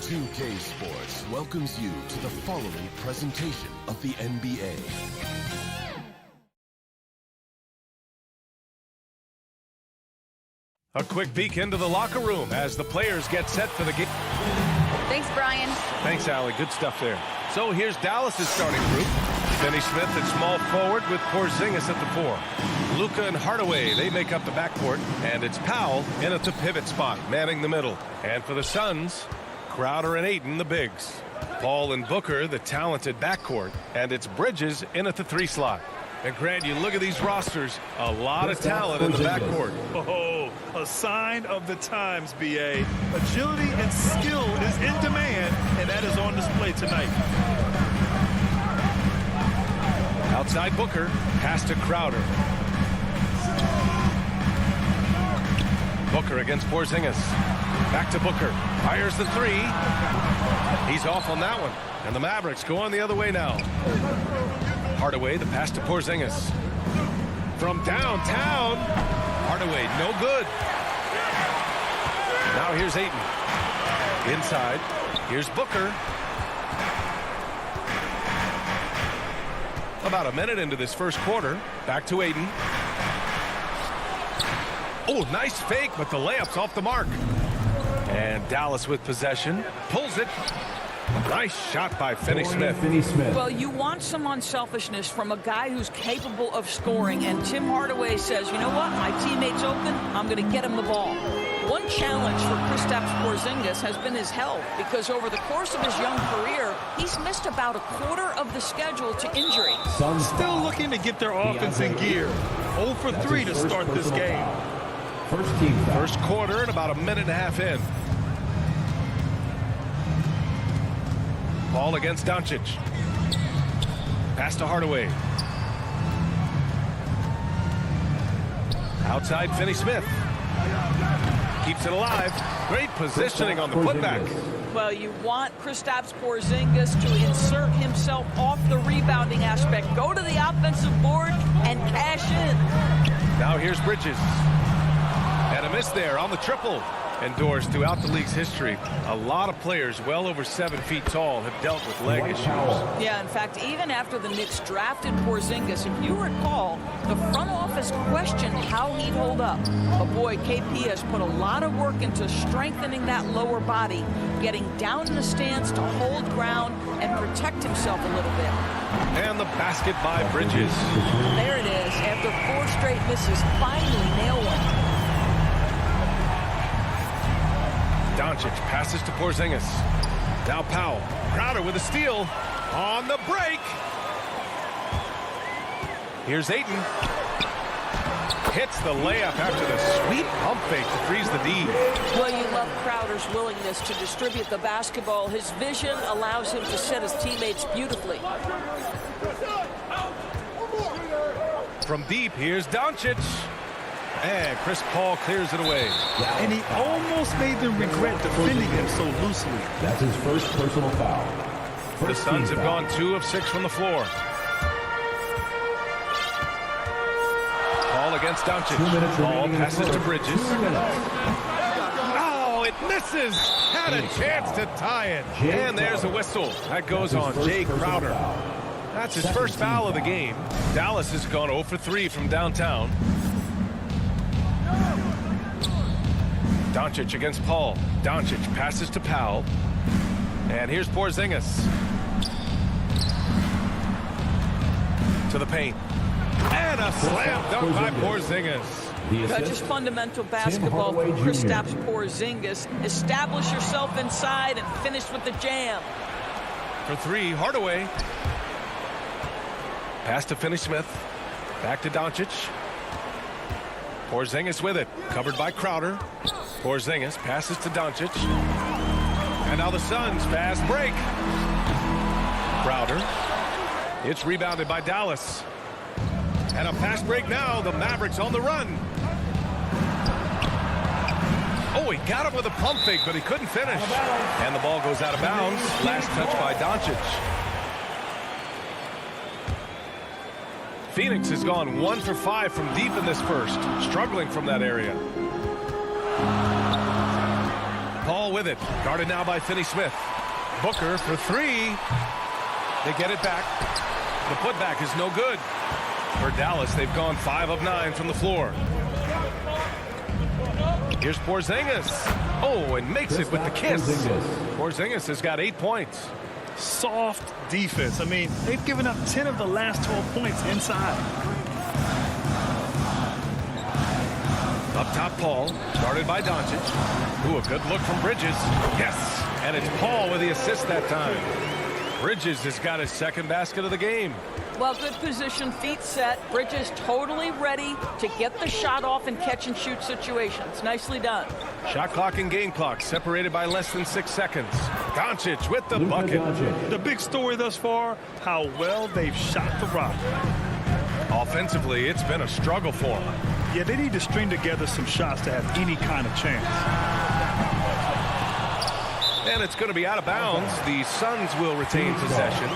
2K Sports welcomes you to the following presentation of the NBA. A quick peek into the locker room as the players get set for the game. Thanks, Brian. Thanks, Allie. Good stuff there. So here's Dallas's starting group. Finney Smith at small forward with Porzingis at the 4. Luka and Hardaway, they make up the backcourt. And it's Powell in at the pivot spot, manning the middle. And for the Suns, Crowder and Ayton, the bigs. Paul and Booker, the talented backcourt. And it's Bridges in at the 3 slot. And Grant, you look at these rosters, a lot of talent in the backcourt. Oh, a sign of the times, B.A. Agility and skill is in demand, and that is on display tonight. Outside Booker, pass to Crowder. Booker against Porzingis. Back to Booker. Fires the 3. He's off on that one. And the Mavericks go on the other way now. Hardaway, the pass to Porzingis. From downtown. Hardaway, no good. Now here's Ayton. Inside. Here's Booker. About a minute into this first quarter. Back to Ayton. Oh, nice fake, but the layup's off the mark. And Dallas with possession. Pulls it. Nice shot by Finney Smith. Well, you want some unselfishness from a guy who's capable of scoring, and Tim Hardaway says, you know what, my teammate's open, I'm going to get him the ball. One challenge for Kristaps Porzingis has been his health, because over the course of his young career, he's missed about a quarter of the schedule to injury. Still looking to get their offense in gear. 0 for 3 to start this game. First quarter and about a minute and a half in. Ball against Doncic. Pass to Hardaway. Outside Finney Smith. Keeps it alive. Great positioning on the putback. Well, you want Kristaps Porzingis to insert himself off the rebounding aspect. Go to the offensive board and cash in. Now here's Bridges. And a miss there on the triple. Endures throughout the league's history. A lot of players well over 7 feet tall have dealt with leg issues. Yeah, in fact, even after the Knicks drafted Porzingis, if you recall, the front office questioned how he'd hold up. But boy, KP has put a lot of work into strengthening that lower body, getting down in the stance to hold ground and protect himself a little bit. And the basket by Bridges. There it is. After 4 straight misses, finally nail one. Doncic passes to Porzingis. Now Powell. Crowder with a steal. On the break. Here's Ayton. Hits the layup after the sweet pump fake to freeze the D. Well, you love Crowder's willingness to distribute the basketball. His vision allows him to set his teammates beautifully. From deep, here's Doncic. And Chris Paul clears it away. And he almost made them regret defending him so loosely. That's his first personal foul. The Suns have gone 2 of 6 from the floor. Ball against Doncic. Ball passes to Bridges. Oh, it misses. Had a chance to tie it. And there's a whistle. That goes on Jay Crowder. That's his first foul of the game. Dallas has gone 0 for 3 from downtown. Doncic against Paul. Doncic passes to Powell. And here's Porzingis. To the paint. And a slam dunk by Porzingis. Just fundamental basketball from Kristaps Porzingis. Establish yourself inside and finish with the jam. For 3, Hardaway. Pass to Finney-Smith. Back to Doncic. Porzingis with it. Covered by Crowder. Porzingis passes to Doncic. And now the Suns fast break. Crowder. It's rebounded by Dallas. And a fast break now. The Mavericks on the run. Oh, he got him with a pump fake, but he couldn't finish. And the ball goes out of bounds. Last touch by Doncic. Phoenix has gone 1 for 5 from deep in this first, struggling from that area. Paul with it, guarded now by Finney-Smith. Booker for 3. They get it back. The putback is no good. For Dallas, they've gone 5 of 9 from the floor. Here's Porzingis. Oh, and makes it with the kiss. Porzingis has got 8 points. Soft defense. I mean, they've given up 10 of the last 12 points inside. Up top, Paul, guarded by Doncic. Ooh, a good look from Bridges. Yes, and it's Paul with the assist that time. Bridges has got his second basket of the game. Well, good position, feet set. Bridges totally ready to get the shot off in catch-and-shoot situations. Nicely done. Shot clock and game clock separated by less than 6 seconds. Doncic with the bucket. The big story thus far, how well they've shot the rock. Offensively, it's been a struggle for them. Yeah, they need to string together some shots to have any kind of chance. And it's going to be out of bounds. The Suns will retain possession.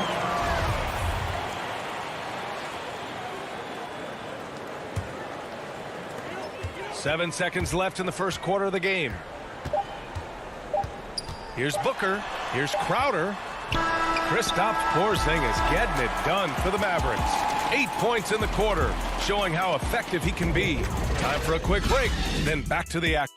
Seven seconds left in the first quarter of the game. Here's Booker. Here's Crowder. Kristaps Porzingis getting it done for the Mavericks. 8 points in the quarter, showing how effective he can be. Time for a quick break, then back to the action.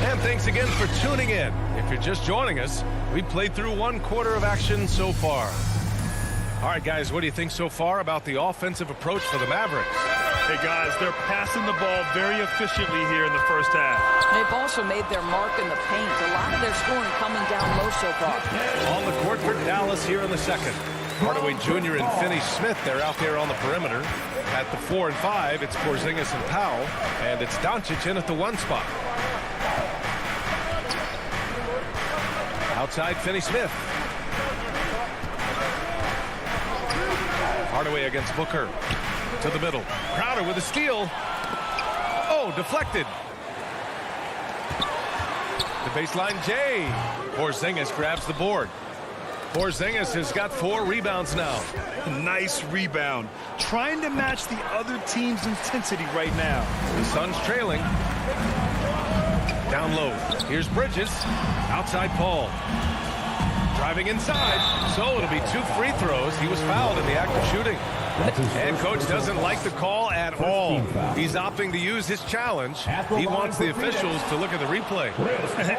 And thanks again for tuning in. If you're just joining us, we played through 1 quarter of action so far. All right, guys, what do you think so far about the offensive approach for the Mavericks? Hey, guys, they're passing the ball very efficiently here in the first half. They've also made their mark in the paint. A lot of their scoring coming down low so far. On the court for Dallas here in the second. Hardaway Jr. and Finney-Smith, they're out there on the perimeter. At the 4 and 5, it's Porzingis and Powell, and it's Doncic in at the 1 spot. Outside, Finney-Smith. Hardaway against Booker. To the middle. Crowder with a steal. Oh, deflected. The baseline, Jay. Porzingis grabs the board. Porzingis has got 4 rebounds now. Nice rebound. Trying to match the other team's intensity right now. The Suns trailing. Down low. Here's Bridges. Outside Paul. Driving inside. So it'll be 2 free throws. He was fouled in the act of shooting. And coach doesn't like the call at all. He's opting to use his challenge. He wants the officials to look at the replay.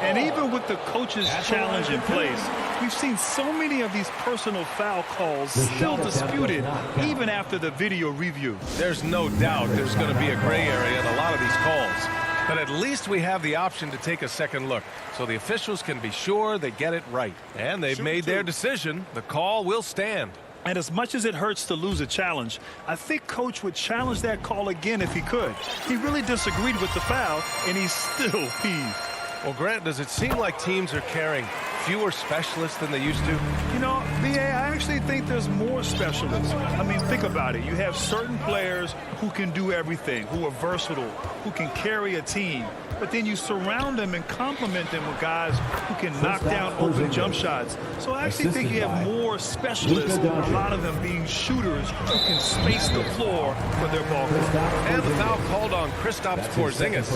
And even with the coach's challenge in place, we've seen so many of these personal foul calls still disputed even after the video review. There's no doubt there's going to be a gray area in a lot of these calls. But at least we have the option to take a second look, so the officials can be sure they get it right. And they've made their decision. The call will stand. And as much as it hurts to lose a challenge, I think Coach would challenge that call again if he could. He really disagreed with the foul, and he's still peeved. Well, Grant, does it seem like teams are carrying fewer specialists than they used to? You know, B.A., I actually think there's more specialists. I mean, think about it. You have certain players who can do everything, who are versatile, who can carry a team. But then you surround them and complement them with guys who can knock down open jump shots. So I actually think you have more specialists, a lot of them being shooters who can space the floor for their ball. And the foul called on Kristaps Porzingis.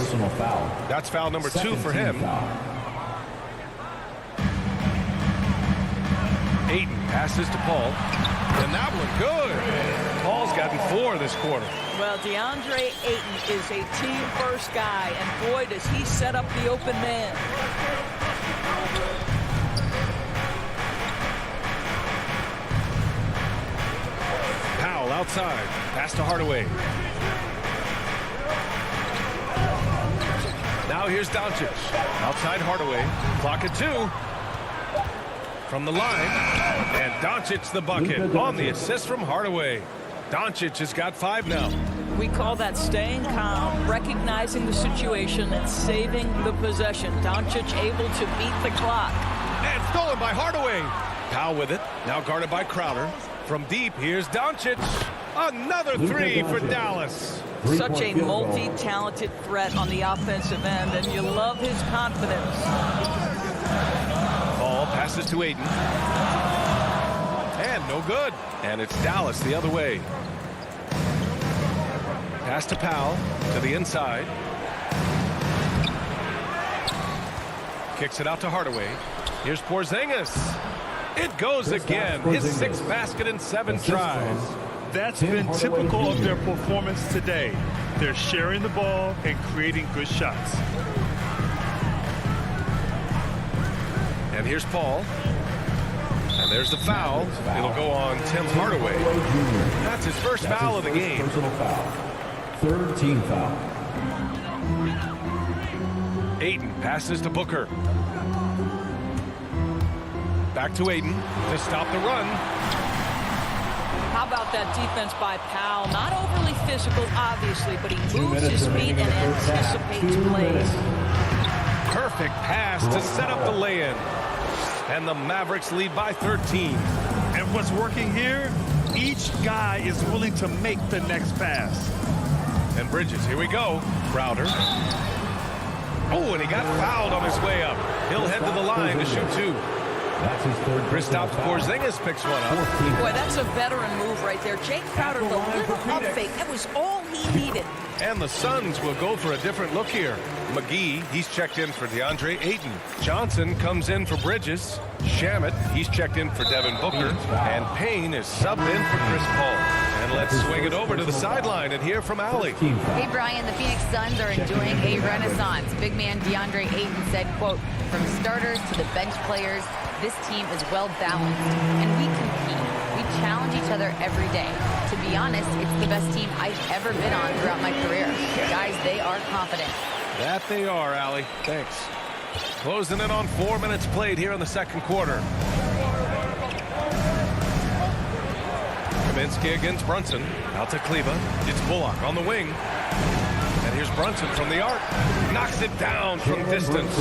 That's foul number 2 for him. Ayton passes to Paul. And that one good. Paul's gotten 4 this quarter. Well, DeAndre Ayton is a team-first guy, and boy, does he set up the open man. Powell outside. Pass to Hardaway. Now here's Doncic. Outside Hardaway. Clock at 2. From the line. And Doncic the bucket on the assist from Hardaway. Doncic has got 5 now. We call that staying calm, recognizing the situation, and saving the possession. Doncic able to beat the clock. And stolen by Hardaway. Powell with it. Now guarded by Crowder. From deep, here's Doncic. Another 3 for Dallas. Such a multi-talented threat on the offensive end, and you love his confidence. Ball passes to Ayton. And no good. And it's Dallas the other way. Pass to Powell to the inside. Kicks it out to Hardaway. Here's Porzingis. It goes again. His 6th basket in 7 tries. That's been typical of their performance today. They're sharing the ball and creating good shots. And here's Paul. And there's the foul. It'll go on Tim Hardaway. That's his first foul of the game. Third team foul. Ayton passes to Booker. Back to Ayton to stop the run. How about that defense by Powell? Not overly physical, obviously, but he moves his feet and anticipates plays. Perfect pass to set up the lay-in. And the Mavericks lead by 13. And what's working here? Each guy is willing to make the next pass. And Bridges, here we go. Crowder. Oh, and he got fouled on his way up. He'll head to the line to shoot 2. That's his third. Kristaps Porzingis picks one up. Boy, that's a veteran move right there. Jake Crowder, the little up fake, that was all he needed. And the Suns will go for a different look here. McGee, he's checked in for DeAndre Ayton. Johnson comes in for Bridges. Shamet, he's checked in for Devin Booker. And Payne is subbed in for Chris Paul. And let's swing it over to the sideline and hear from Allie. Hey, Brian, the Phoenix Suns are enjoying a renaissance. Big man DeAndre Ayton said, quote, from starters to the bench players, this team is well balanced, and we compete. We challenge each other every day. To be honest, it's the best team I've ever been on throughout my career. Guys, they are confident. That they are, Allie. Thanks. Closing in on 4 minutes played here in the second quarter. Kaminsky against Brunson. Out to Kleba. It's Bullock on the wing. And here's Brunson from the arc. Knocks it down from distance.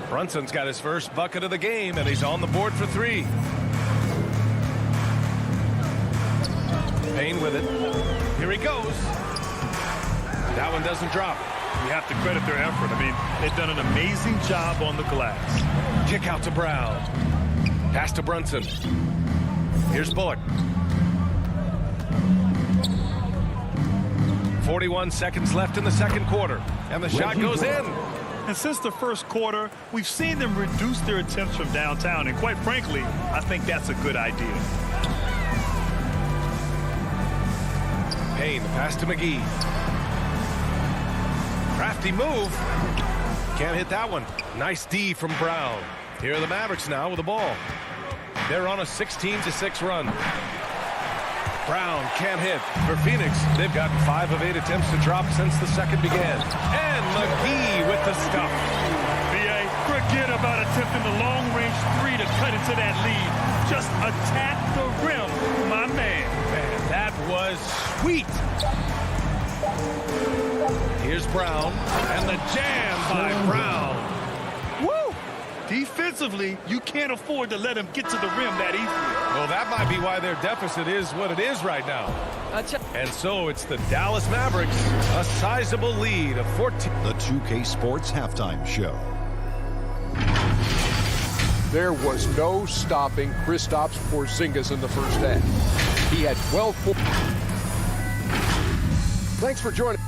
Brunson's got his first bucket of the game, and he's on the board for 3. Payne with it. Here he goes. That one doesn't drop. You have to credit their effort. I mean, they've done an amazing job on the glass. Kick out to Brown. Pass to Brunson. Here's Bullock. 41 seconds left in the second quarter. And the shot goes in. And since the first quarter, we've seen them reduce their attempts from downtown. And quite frankly, I think that's a good idea. Payne, pass to McGee. Crafty move. Can't hit that one. Nice D from Brown. Here are the Mavericks now with the ball. They're on a 16-6 run. Brown can't hit. For Phoenix, they've gotten 5 of 8 attempts to drop since the second began. And McGee with the stuff. B.A., forget about attempting the long-range 3 to cut into that lead. Just attack the rim, my man. Man, that was sweet. Here's Brown, and the jam by Brown. Woo! Defensively, you can't afford to let him get to the rim that easily. Well, that might be why their deficit is what it is right now. And so it's the Dallas Mavericks, a sizable lead of 14. The 2K Sports Halftime Show. There was no stopping Kristaps Porzingis in the first half. He had 12 points. Thanks for joining.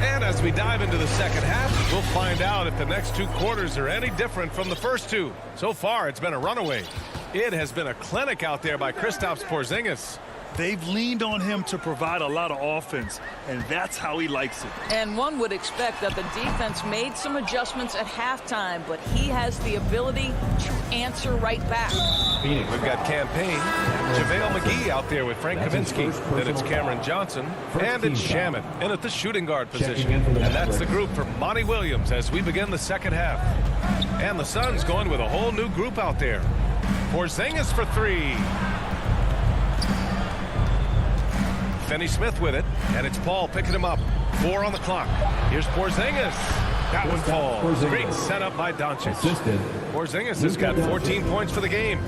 And as we dive into the second half, we'll find out if the next two quarters are any different from the first two. So far, it's been a runaway. It has been a clinic out there by Kristaps Porzingis. They've leaned on him to provide a lot of offense, and that's how he likes it. And one would expect that the defense made some adjustments at halftime, but he has the ability to answer right back. We've got Campaign, JaVale McGee out there with Frank Kaminsky. Then it's Cameron Johnson, and it's Shamet in at the shooting guard position. And that's the group for Monty Williams as we begin the second half. And the Suns going with a whole new group out there. Porzingis for three. Finney Smith with it, and it's Paul picking him up. 4 on the clock. Here's Porzingis. That one falls. Great setup by Doncic. Porzingis has got 14 points for the game.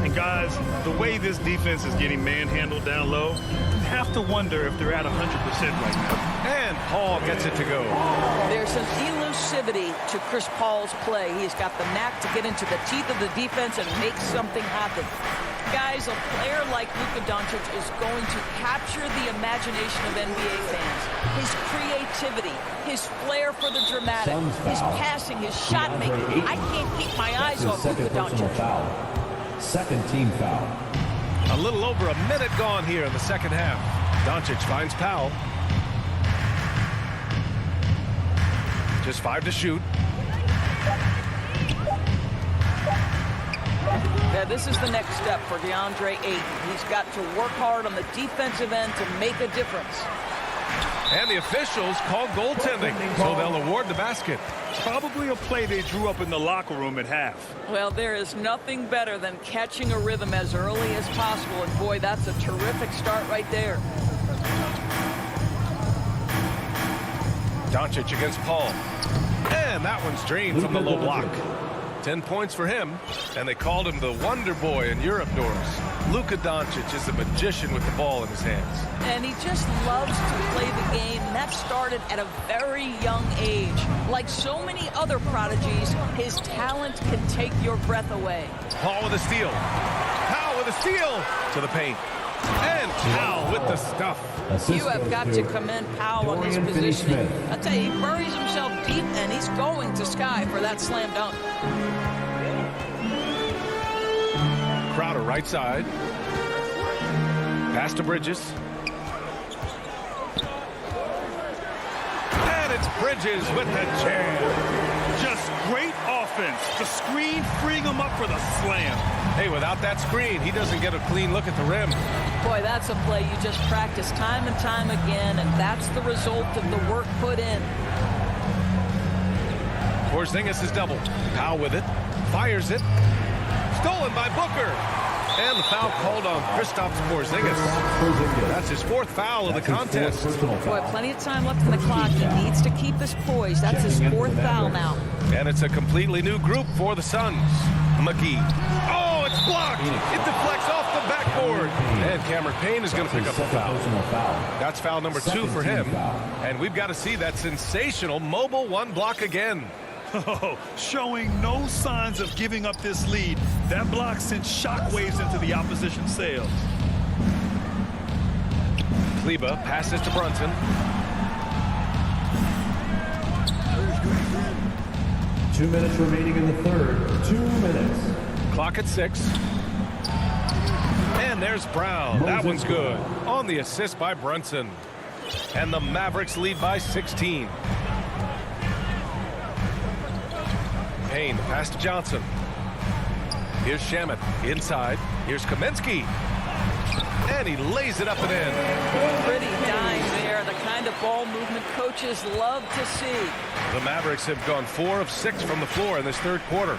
And guys, the way this defense is getting manhandled down low, you have to wonder if they're at 100% right now. And Paul gets it to go. There's an elusivity to Chris Paul's play. He's got the knack to get into the teeth of the defense and make something happen. Guys, a player like Luka Doncic is going to capture the imagination of NBA fans. His creativity, his flair for the dramatic, his passing, his shot making. I can't keep my eyes off Luka Doncic. Second team foul. A little over a minute gone here in the second half. Doncic finds Powell. Just 5 to shoot. Yeah, this is the next step for DeAndre Ayton. He's got to work hard on the defensive end to make a difference. And the officials call goaltending, so they'll award the basket. Probably a play they drew up in the locker room at half. Well, there is nothing better than catching a rhythm as early as possible, and boy, that's a terrific start right there. Doncic against Paul. And that one's drained from the low block. 10 points for him, and they called him the Wonder Boy in Europe, Doris. Luka Doncic is a magician with the ball in his hands. And he just loves to play the game, and that started at a very young age. Like so many other prodigies, his talent can take your breath away. Paul with a steal. Powell with a steal to the paint. And Powell with the stuff. You have got to commend Powell on his positioning. I tell you, he buries himself deep, and he's going to sky for that slam dunk. Crowder right side. Pass to Bridges. And it's Bridges with the jam. Just great offense. The screen freeing him up for the slam. Hey, without that screen, he doesn't get a clean look at the rim. Boy, that's a play you just practice time and time again, and that's the result of the work put in. Porzingis is double. Powell with it. Fires it. Stolen by Booker. And the foul called on Kristaps Porzingis. That's his 4th foul of the contest. Boy, plenty of time left in the clock. He needs to keep his poise. That's his 4th foul now. And it's a completely new group for the Suns. McGee. Oh, it's blocked. It deflects off the backboard. And Cameron Payne is going to pick up the foul. That's foul number 2 for him. And we've got to see that sensational mobile 1 block again. Oh, showing no signs of giving up this lead. That block sent shockwaves into the opposition sails. Kleber passes to Brunson. Two minutes remaining in the third. 2 minutes. Clock at 6. And there's Brown. That one's good. On the assist by Brunson. And the Mavericks lead by 16. Payne, pass to Johnson. Here's Shamet, inside. Here's Kaminsky. And he lays it up and in. Pretty dime there, the kind of ball movement coaches love to see. The Mavericks have gone 4 of 6 from the floor in this third quarter.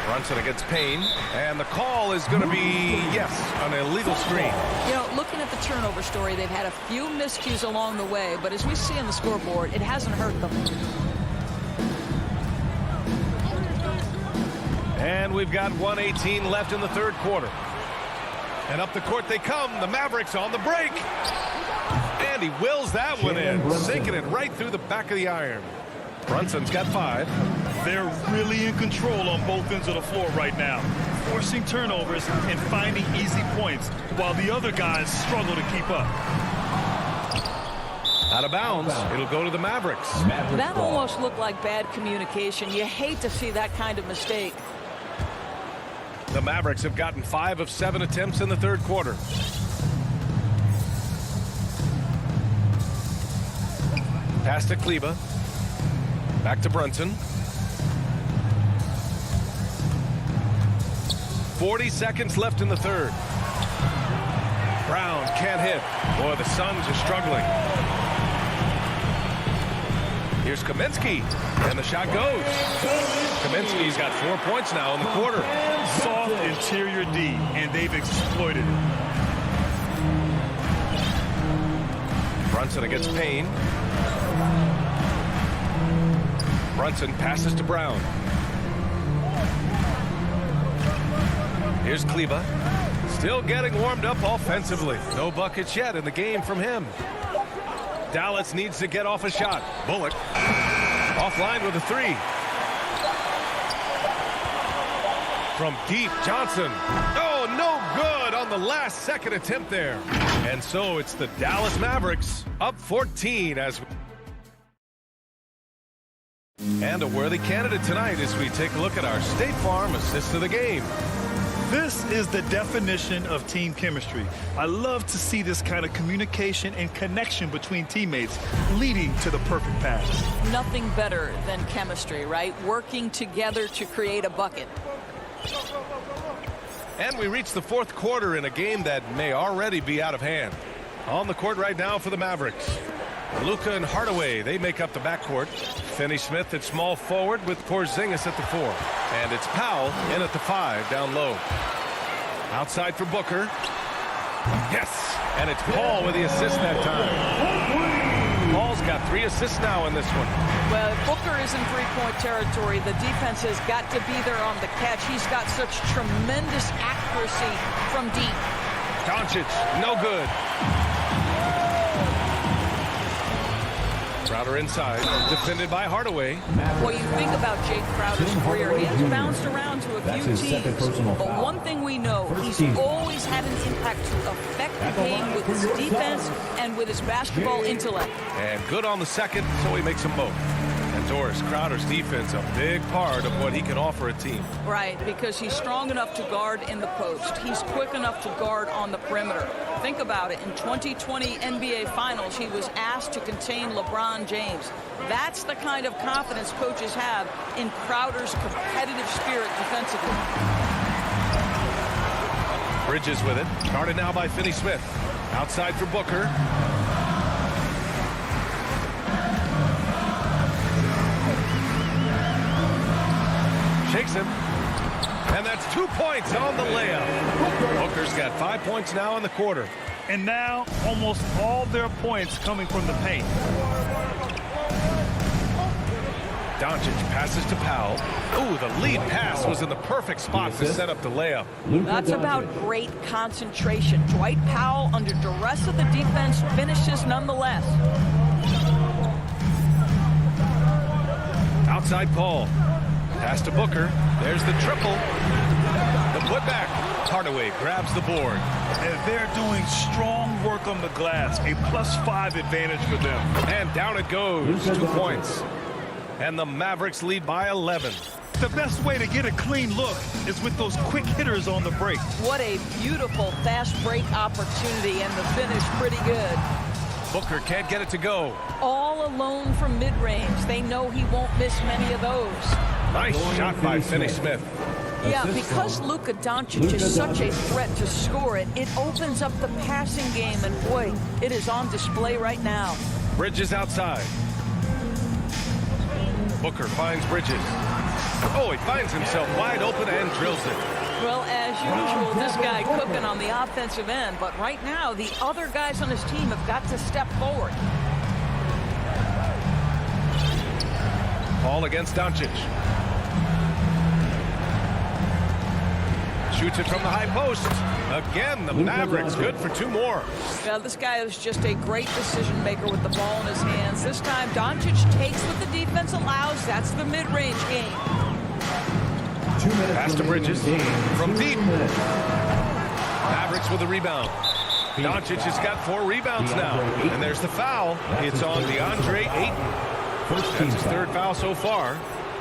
Brunson against Payne, and the call is going to be, yes, an illegal screen. You know, looking at the turnover story, they've had a few miscues along the way, but as we see on the scoreboard, it hasn't hurt them. And we've got 1:18 left in the third quarter. And up the court they come. The Mavericks on the break. And he wills that one in, sinking it right through the back of the iron. Brunson's got 5. They're really in control on both ends of the floor right now, forcing turnovers and finding easy points while the other guys struggle to keep up. Out of bounds. It'll go to the Mavericks. That almost looked like bad communication. You hate to see that kind of mistake. The Mavericks have gotten 5 of 7 attempts in the third quarter. Pass to Kleber. Back to Brunson. 40 seconds left in the third. Brown can't hit. Boy, the Suns are struggling. Here's Kaminsky, and the shot goes. Kaminsky's got 4 points now in the quarter. Soft interior D, and they've exploited it. Brunson against Payne. Brunson passes to Brown. Here's Kleber. Still getting warmed up offensively. No buckets yet in the game from him. Dallas needs to get off a shot. Bullock offline with a 3. From deep, Johnson. Oh, no good on the last second attempt there. And so it's the Dallas Mavericks up 14 as and a worthy candidate tonight as we take a look at our State Farm assist of the game. This is the definition of team chemistry. I love to see this kind of communication and connection between teammates leading to the perfect pass. Nothing better than chemistry, right? Working together to create a bucket. And we reach the fourth quarter in a game that may already be out of hand. On the court right now for the Mavericks. Luka and Hardaway, they make up the backcourt. Finney-Smith at small forward with Porzingis at the 4. And it's Powell in at the 5 down low. Outside for Booker. Yes! And it's Paul with the assist that time. Paul's got 3 assists now in this one. Well, if Booker is in three-point territory, the defense has got to be there on the catch. He's got such tremendous accuracy from deep. Doncic, no good. Crowder inside, defended by Hardaway. Well, you think about Jake Crowder's career. He has bounced around to a few teams. But one thing we know, he's always had an impact to affect the game with his defense and with his basketball intellect. And good on the second, so he makes them both. And Doris, Crowder's defense, a big part of what he can offer a team. Right, because he's strong enough to guard in the post. He's quick enough to guard on the perimeter. Think about it. In 2020 NBA Finals, he was asked to contain LeBron James. That's the kind of confidence coaches have in Crowder's competitive spirit defensively. Bridges with it. Guarded now by Finney-Smith. Outside for Booker. Shakes him. And that's 2 points on the layup. Booker's got 5 points now in the quarter. And now almost all their points coming from the paint. Doncic passes to Powell. Ooh, the lead pass was in the perfect spot to set up the layup. That's about great concentration. Dwight Powell, under duress of the defense, finishes nonetheless. Outside Paul. Pass to Booker. There's the triple. The putback. Hardaway grabs the board. And they're doing strong work on the glass. A +5 advantage for them. And down it goes. 2 points. And the Mavericks lead by 11. The best way to get a clean look is with those quick hitters on the break. What a beautiful fast break opportunity, and the finish pretty good. Booker can't get it to go. All alone from mid-range. They know he won't miss many of those. Nice shot by Finney-Smith. Yeah, because Luka Doncic is such a threat to score it, it opens up the passing game, and boy, it is on display right now. Bridges outside. Booker finds Bridges. Oh, he finds himself wide open and drills it. Well, as usual, this guy cooking on the offensive end, but right now the other guys on his team have got to step forward. Paul against Doncic. Shoots it from the high post. Again, the Mavericks good for 2 more. Well, this guy is just a great decision maker with the ball in his hands. This time, Doncic takes what the defense allows. That's the mid-range game. Pass to Bridges from deep. Mavericks with a rebound. Doncic has got 4 rebounds now. And there's the foul. It's on DeAndre Ayton. That's his 3rd foul so far.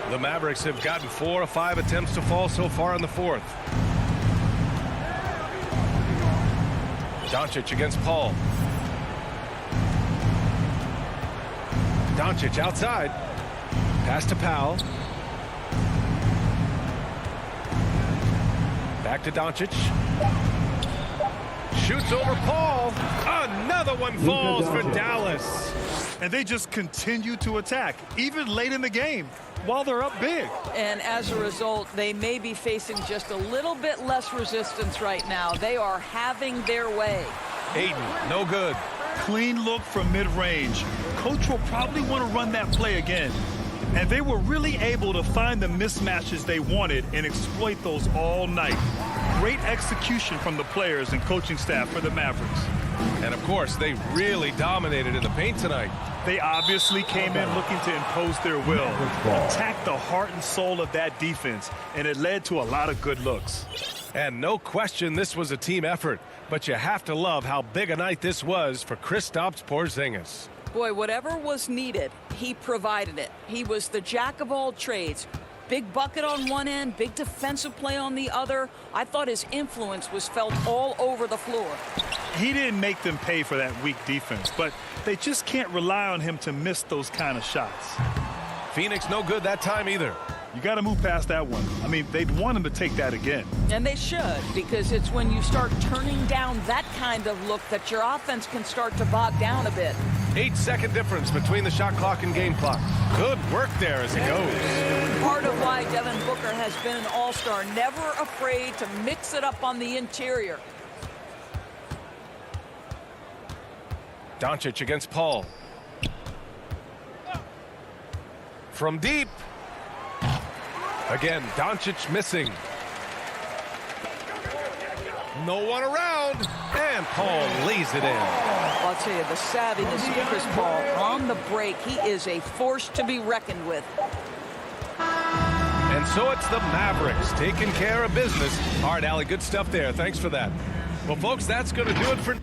The Mavericks have gotten 4 of 5 attempts to fall so far in the 4th. Doncic against Paul. Doncic outside. Pass to Powell. Back to Doncic. Shoots over Paul. Another one falls for Dallas. And they just continue to attack, even late in the game, while they're up big. And as a result, they may be facing just a little bit less resistance right now. They are having their way. Ayton, no good. Clean look from mid-range. Coach will probably want to run that play again. And they were really able to find the mismatches they wanted and exploit those all night. Great execution from the players and coaching staff for the Mavericks. And, of course, they really dominated in the paint tonight. They obviously came in looking to impose their will, attack the heart and soul of that defense, and it led to a lot of good looks. And no question this was a team effort, but you have to love how big a night this was for Kristaps Porzingis. Boy, whatever was needed, he provided it. He was the jack of all trades. Big bucket on one end, big defensive play on the other. I thought his influence was felt all over the floor. He didn't make them pay for that weak defense, but they just can't rely on him to miss those kind of shots. Phoenix no good that time either. You got to move past that one. I mean, they'd want him to take that again. And they should, because it's when you start turning down that kind of look that your offense can start to bog down a bit. 8-second difference between the shot clock and game clock. Good work there as it goes. Part of why Devin Booker has been an all-star, never afraid to mix it up on the interior. Doncic against Paul. From deep. Again, Doncic missing. No one around, and Paul lays it in. I'll tell you, the savviness of Chris Paul on the break, he is a force to be reckoned with. And so it's the Mavericks taking care of business. All right, Allie, good stuff there. Thanks for that. Well, folks, that's going to do it for...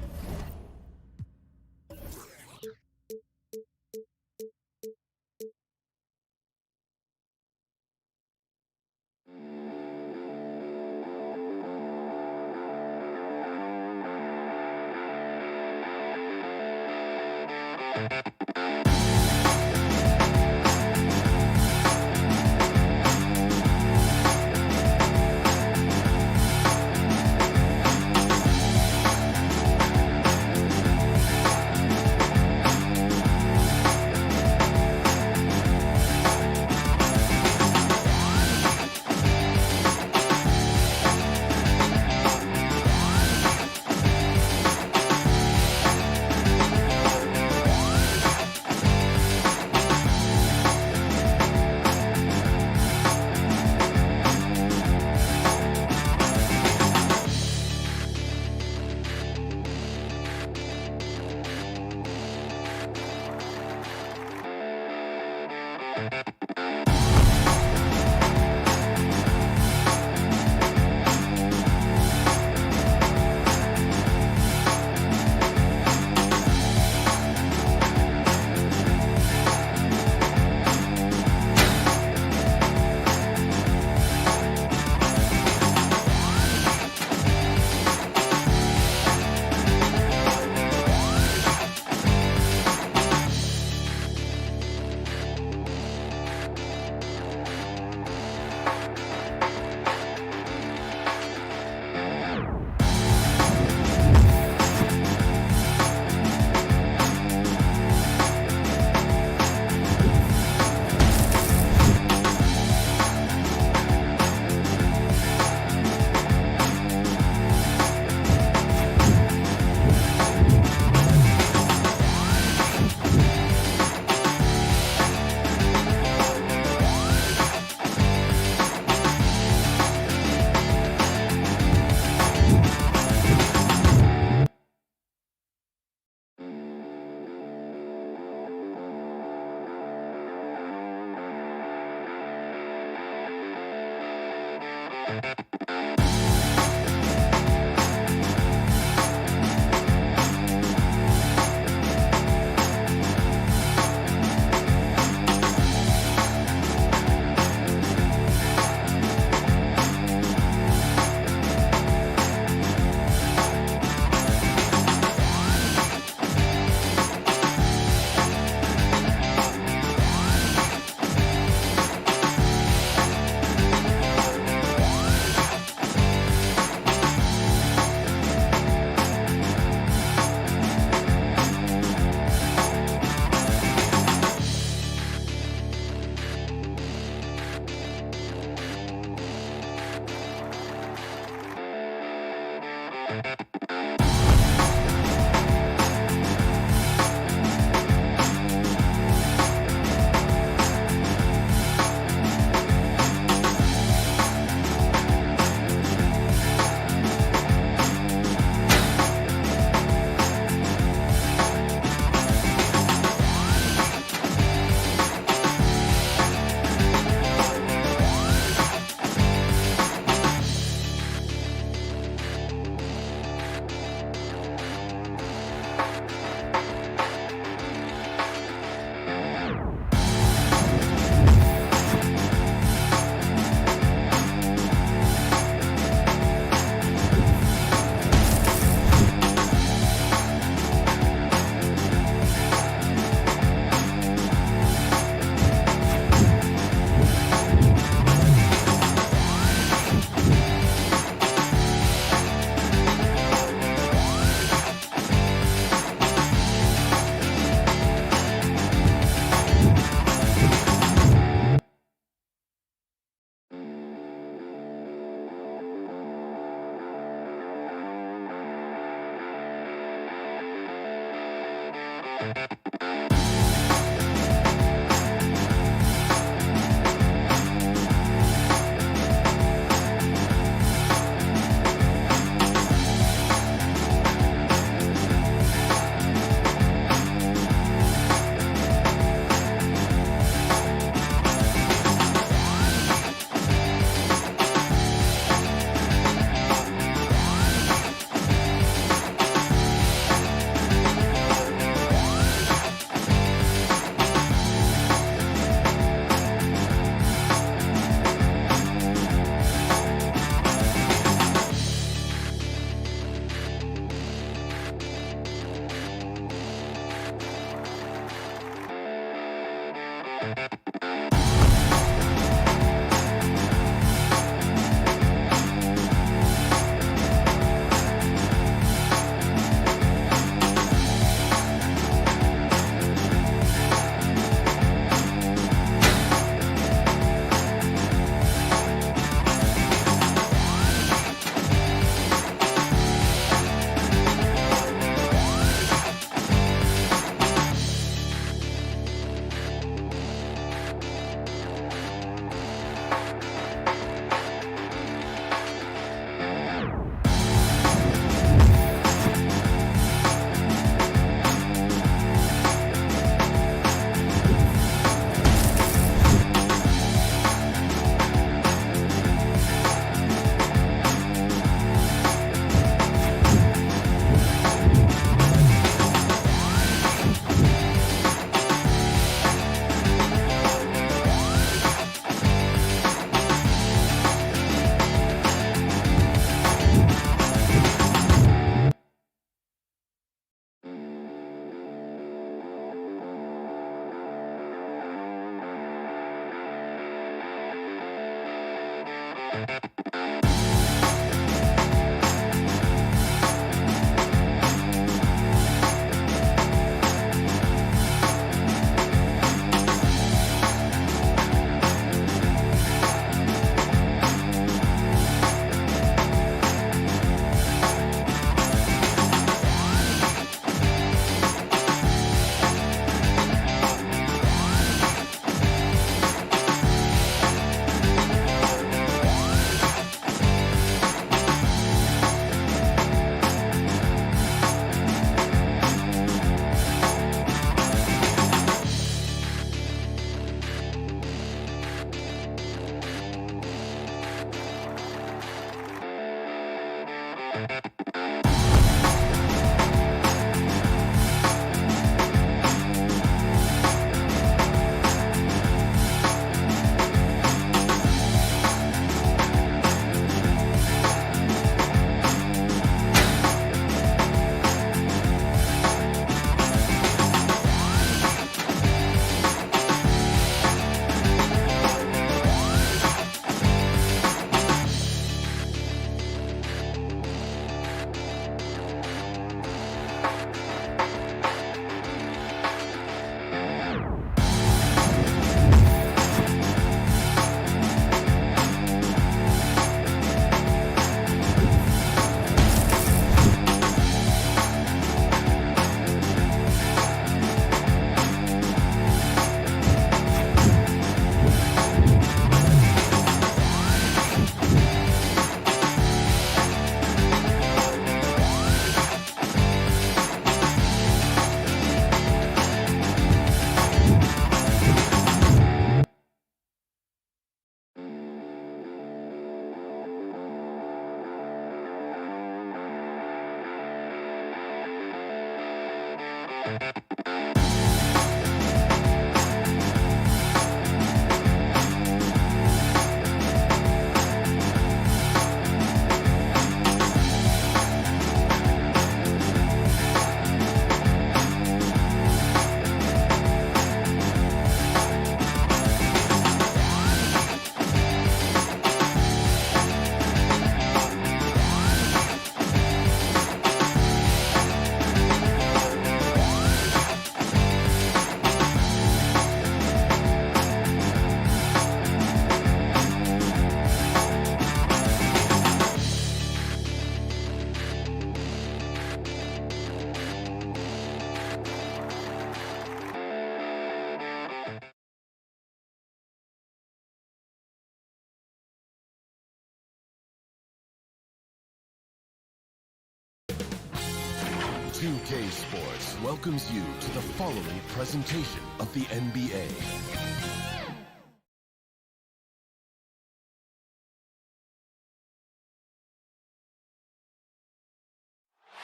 2K Sports welcomes you to the following presentation of the NBA.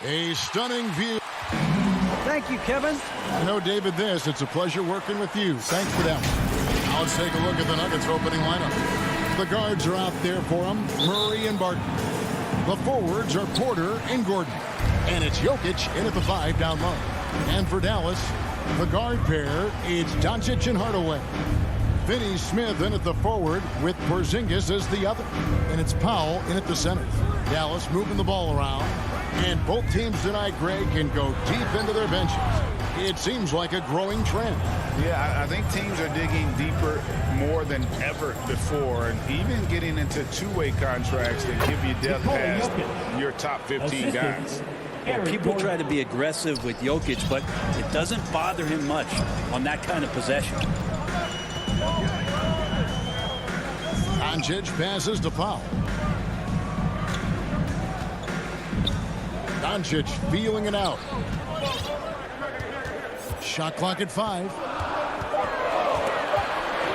A stunning view. Thank you, Kevin. I know, David, it's a pleasure working with you. Thanks for that. Now let's take a look at the Nuggets opening lineup. The guards are out there for them, Murray and Barton. The forwards are Porter and Gordon. And it's Jokic in at the 5 down low. And for Dallas, the guard pair, it's Doncic and Hardaway. Finney-Smith in at the forward with Porzingis as the other. And it's Powell in at the center. Dallas moving the ball around. And both teams tonight, Greg, can go deep into their benches. It seems like a growing trend. Yeah, I think teams are digging deeper more than ever before, and even getting into two-way contracts that give you depth past your top 15 guys. Well, people try to be aggressive with Jokic, but it doesn't bother him much on that kind of possession. Doncic passes to Powell. Doncic feeling it out. Shot clock at 5.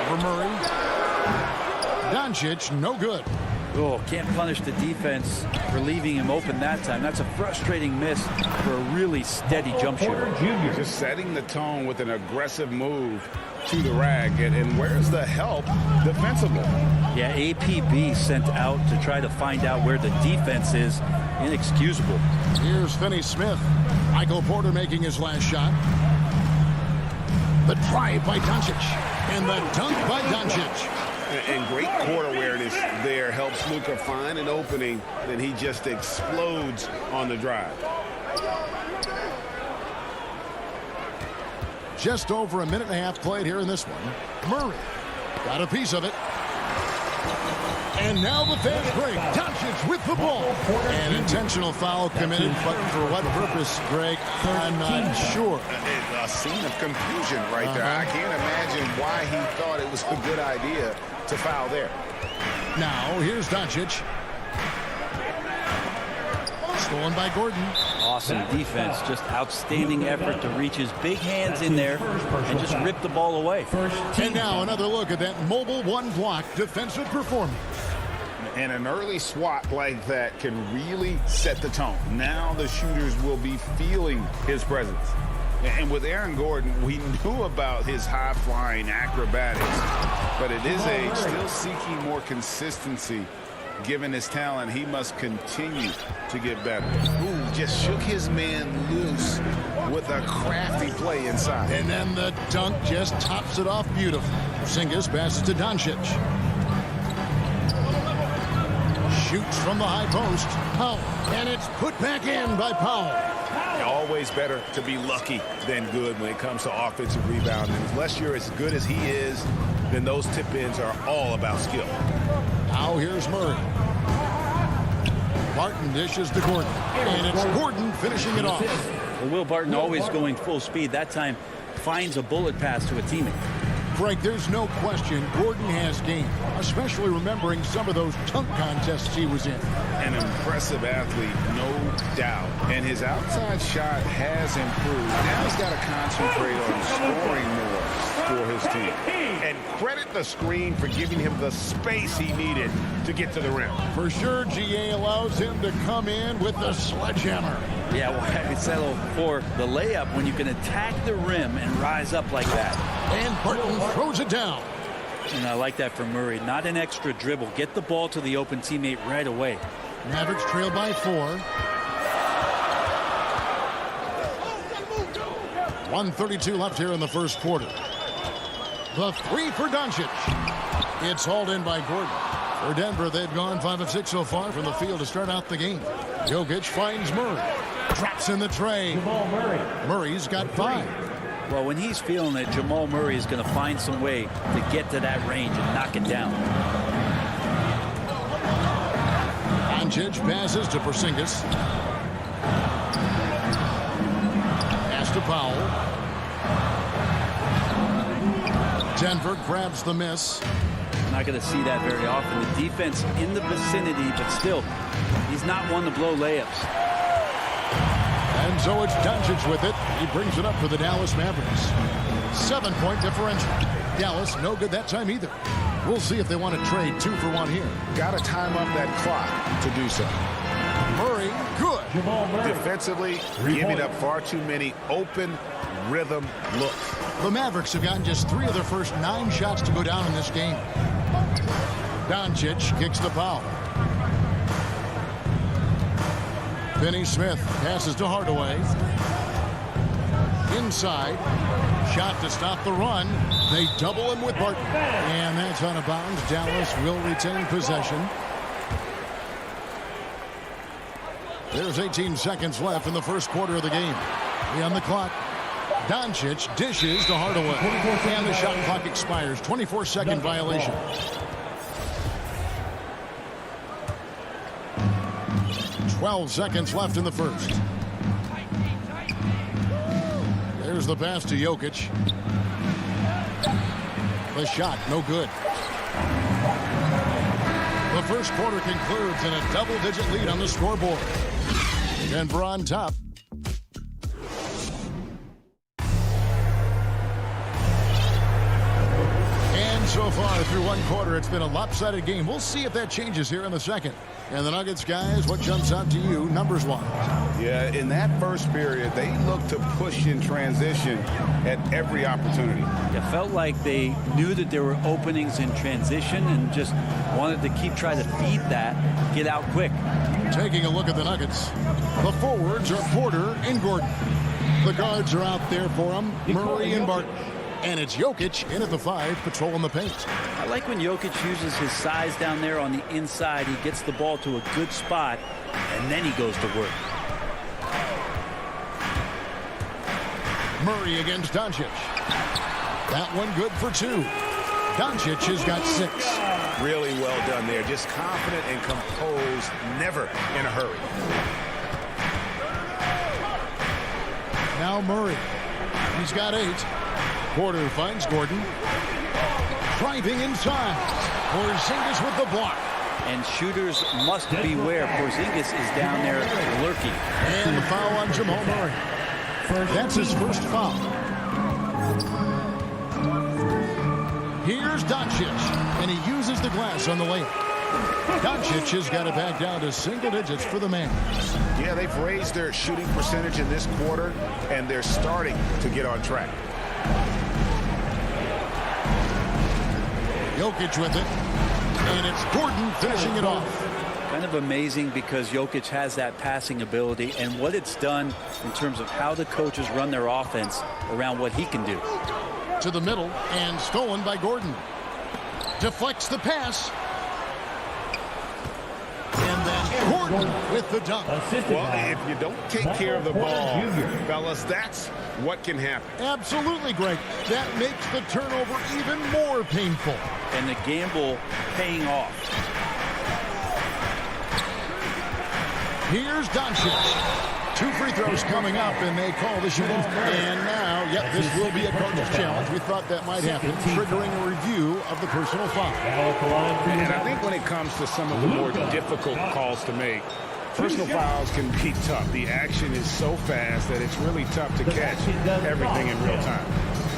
Over Murray. Doncic, no good. Oh, can't punish the defense for leaving him open that time. That's a frustrating miss for a really steady jump shooter. Just setting the tone with an aggressive move to the rack. And where's the help defensively? Yeah, APB sent out to try to find out where the defense is. Inexcusable. Here's Finney-Smith. Michael Porter making his last shot. The drive by Doncic. And the dunk by Doncic. And great court awareness there helps Luka find an opening, then he just explodes on the drive. Just over a minute and a half played here in this one. Murray got a piece of it. And now the fast break. Doncic with the ball. An intentional foul committed, but for what purpose, Greg, I'm not sure. A scene of confusion right there. I can't imagine why he thought it was a good idea to foul there. Now, here's Doncic. Stolen by Gordon. Awesome defense. Just outstanding effort to reach his big hands in there and just rip the ball away. And now another look at that mobile one-block defensive performance. And an early swat like that can really set the tone. Now the shooters will be feeling his presence. And with Aaron Gordon, we knew about his high-flying acrobatics, but it is still seeking more consistency. Given his talent, he must continue to get better. Ooh, just shook his man loose with a crafty play inside. And then the dunk just tops it off beautifully. Porzingis passes to Doncic. Shoots from the high post. Powell. And it's put back in by Powell. Always better to be lucky than good when it comes to offensive rebounding. Unless you're as good as he is, then those tip-ins are all about skill. Now here's Murray. Barton dishes to Gordon. And it's Gordon finishing it off. Well, Will Barton always going full speed. That time finds a bullet pass to a teammate. Frank, there's no question Gordon has game, especially remembering some of those dunk contests he was in. An impressive athlete, no doubt. And his outside shot has improved. Now he's got to concentrate on scoring more for his team. And credit the screen for giving him the space he needed to get to the rim. For sure, GA allows him to come in with the sledgehammer. Yeah, why settle for the layup when you can attack the rim and rise up like that? And Barton throws it down. And I like that from Murray. Not an extra dribble. Get the ball to the open teammate right away. Mavericks trail by 4. 1:32 left here in the first quarter. The 3 for Doncic. It's hauled in by Gordon. For Denver, they've gone 5 of 6 so far from the field to start out the game. Jokic finds Murray. Drops in the tray. Murray's got 5. Well, when he's feeling it, Jamal Murray is going to find some way to get to that range and knock it down. Doncic passes to Porzingis. Pass to Powell. Denver grabs the miss. Not going to see that very often. The defense in the vicinity, but still, he's not one to blow layups. And so it's Doncic with it. He brings it up for the Dallas Mavericks. 7-point differential. Dallas, no good that time either. We'll see if they want to trade 2 for 1 here. Got to time up that clock to do so. Murray, good. Defensively, giving up far too many open rhythm looks. The Mavericks have gotten just 3 of their first 9 shots to go down in this game. Doncic kicks the foul. Finney Smith passes to Hardaway. Inside. Shot to stop the run. They double him with Barton. And that's out of bounds. Dallas will retain possession. There's 18 seconds left in the first quarter of the game. On the clock. Doncic dishes to Hardaway. And the shot clock expires. 24-second violation. Twelve seconds left in the first. There's the pass to Jokic. The shot, no good. The first quarter concludes in a double-digit lead on the scoreboard. Denver on top. And so far through one quarter, it's been a lopsided game. We'll see if that changes here in the second. And the Nuggets, guys, what jumps out to you, numbers-wise? Yeah, in that first period, they looked to push in transition at every opportunity. It felt like they knew that there were openings in transition and just wanted to keep trying to feed that, get out quick. Taking a look at the Nuggets. The forwards are Porter and Gordon. The guards are out there for them, Murray and Barton. And it's Jokic in at the 5, patrolling the paint. I like when Jokic uses his size down there on the inside. He gets the ball to a good spot, and then he goes to work. Murray against Doncic. That one good for 2. Doncic has got 6. Really well done there. Just confident and composed, never in a hurry. Now Murray. He's got 8. Porter finds Gordon. Driving inside. Porzingis with the block. And shooters must beware. Porzingis is down there lurking. And the foul on Jamal Murray. That's his first foul. Here's Doncic. And he uses the glass on the layup. Doncic has got it back down to single digits for the man. Yeah, they've raised their shooting percentage in this quarter, and they're starting to get on track. Jokic with it. And it's Gordon finishing it off. Kind of amazing because Jokic has that passing ability and what it's done in terms of how the coaches run their offense around what he can do. To the middle and stolen by Gordon. Deflects the pass. And then Gordon with the dunk. Well, if you don't take care of the ball, fellas, that's what can happen. Absolutely, Greg. That makes the turnover even more painful. And the gamble paying off. Here's Doncic. 2 free throws coming up, and they call the shooting. And now, yep, this will be a coach's challenge. We thought that might happen, triggering a review of the personal foul. And I think when it comes to some of the more difficult calls to make, personal fouls can be tough. The action is so fast that it's really tough to catch everything in real time.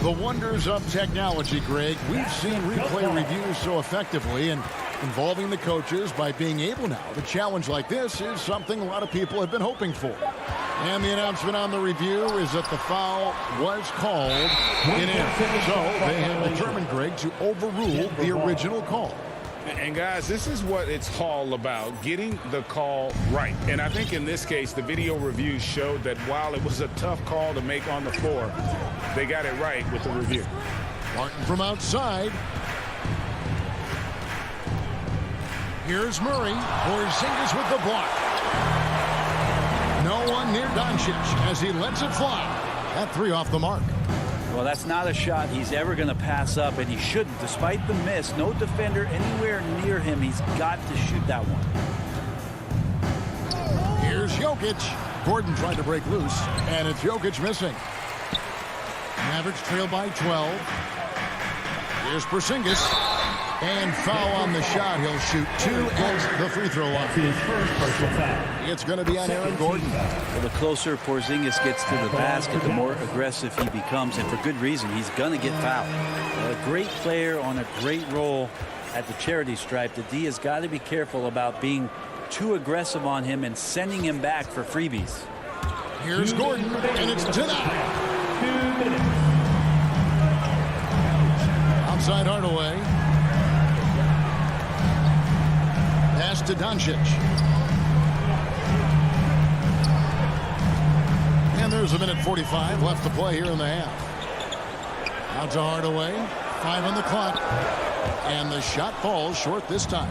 The wonders of technology, Greg. We've seen replay reviews so effectively, and involving the coaches by being able now to challenge like this is something a lot of people have been hoping for. And the announcement on the review is that the foul was called in error. So they have determined, Greg, to overrule the original call. And guys, this is what it's all about, getting the call right. And I think in this case, the video review showed that while it was a tough call to make on the floor, they got it right with the review. Martin from outside. Here's Murray. Porzingis with the block. No one near Doncic as he lets it fly. That 3 off the mark. Well, that's not a shot he's ever going to pass up, and he shouldn't. Despite the miss, no defender anywhere near him. He's got to shoot that one. Here's Jokic. Gordon tried to break loose, and it's Jokic missing. Mavericks trail by 12. Here's Porzingis. And foul on the shot. He'll shoot 2 at the free throw line. It's going to be on Aaron Gordon. Well, the closer Porzingis gets to the basket, the more aggressive he becomes, and for good reason. He's going to get fouled. A great player on a great role at the charity stripe. The D has got to be careful about being too aggressive on him and sending him back for freebies. Here's Gordon, and it's denied. Outside Hardaway. Pass to Doncic. And there's a minute 45 left to play here in the half. Out to Hardaway. 5 on the clock. And the shot falls short this time.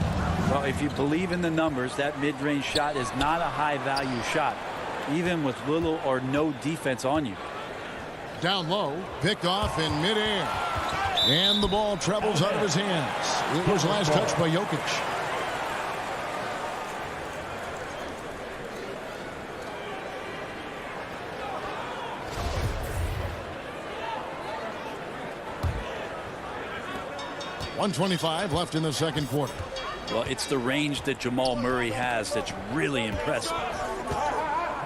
Well, if you believe in the numbers, that mid-range shot is not a high-value shot, even with little or no defense on you. Down low, picked off in midair. And the ball travels out of his hands. It was last touched by Jokic. .125 left in the second quarter. Well, it's the range that Jamal Murray has that's really impressive.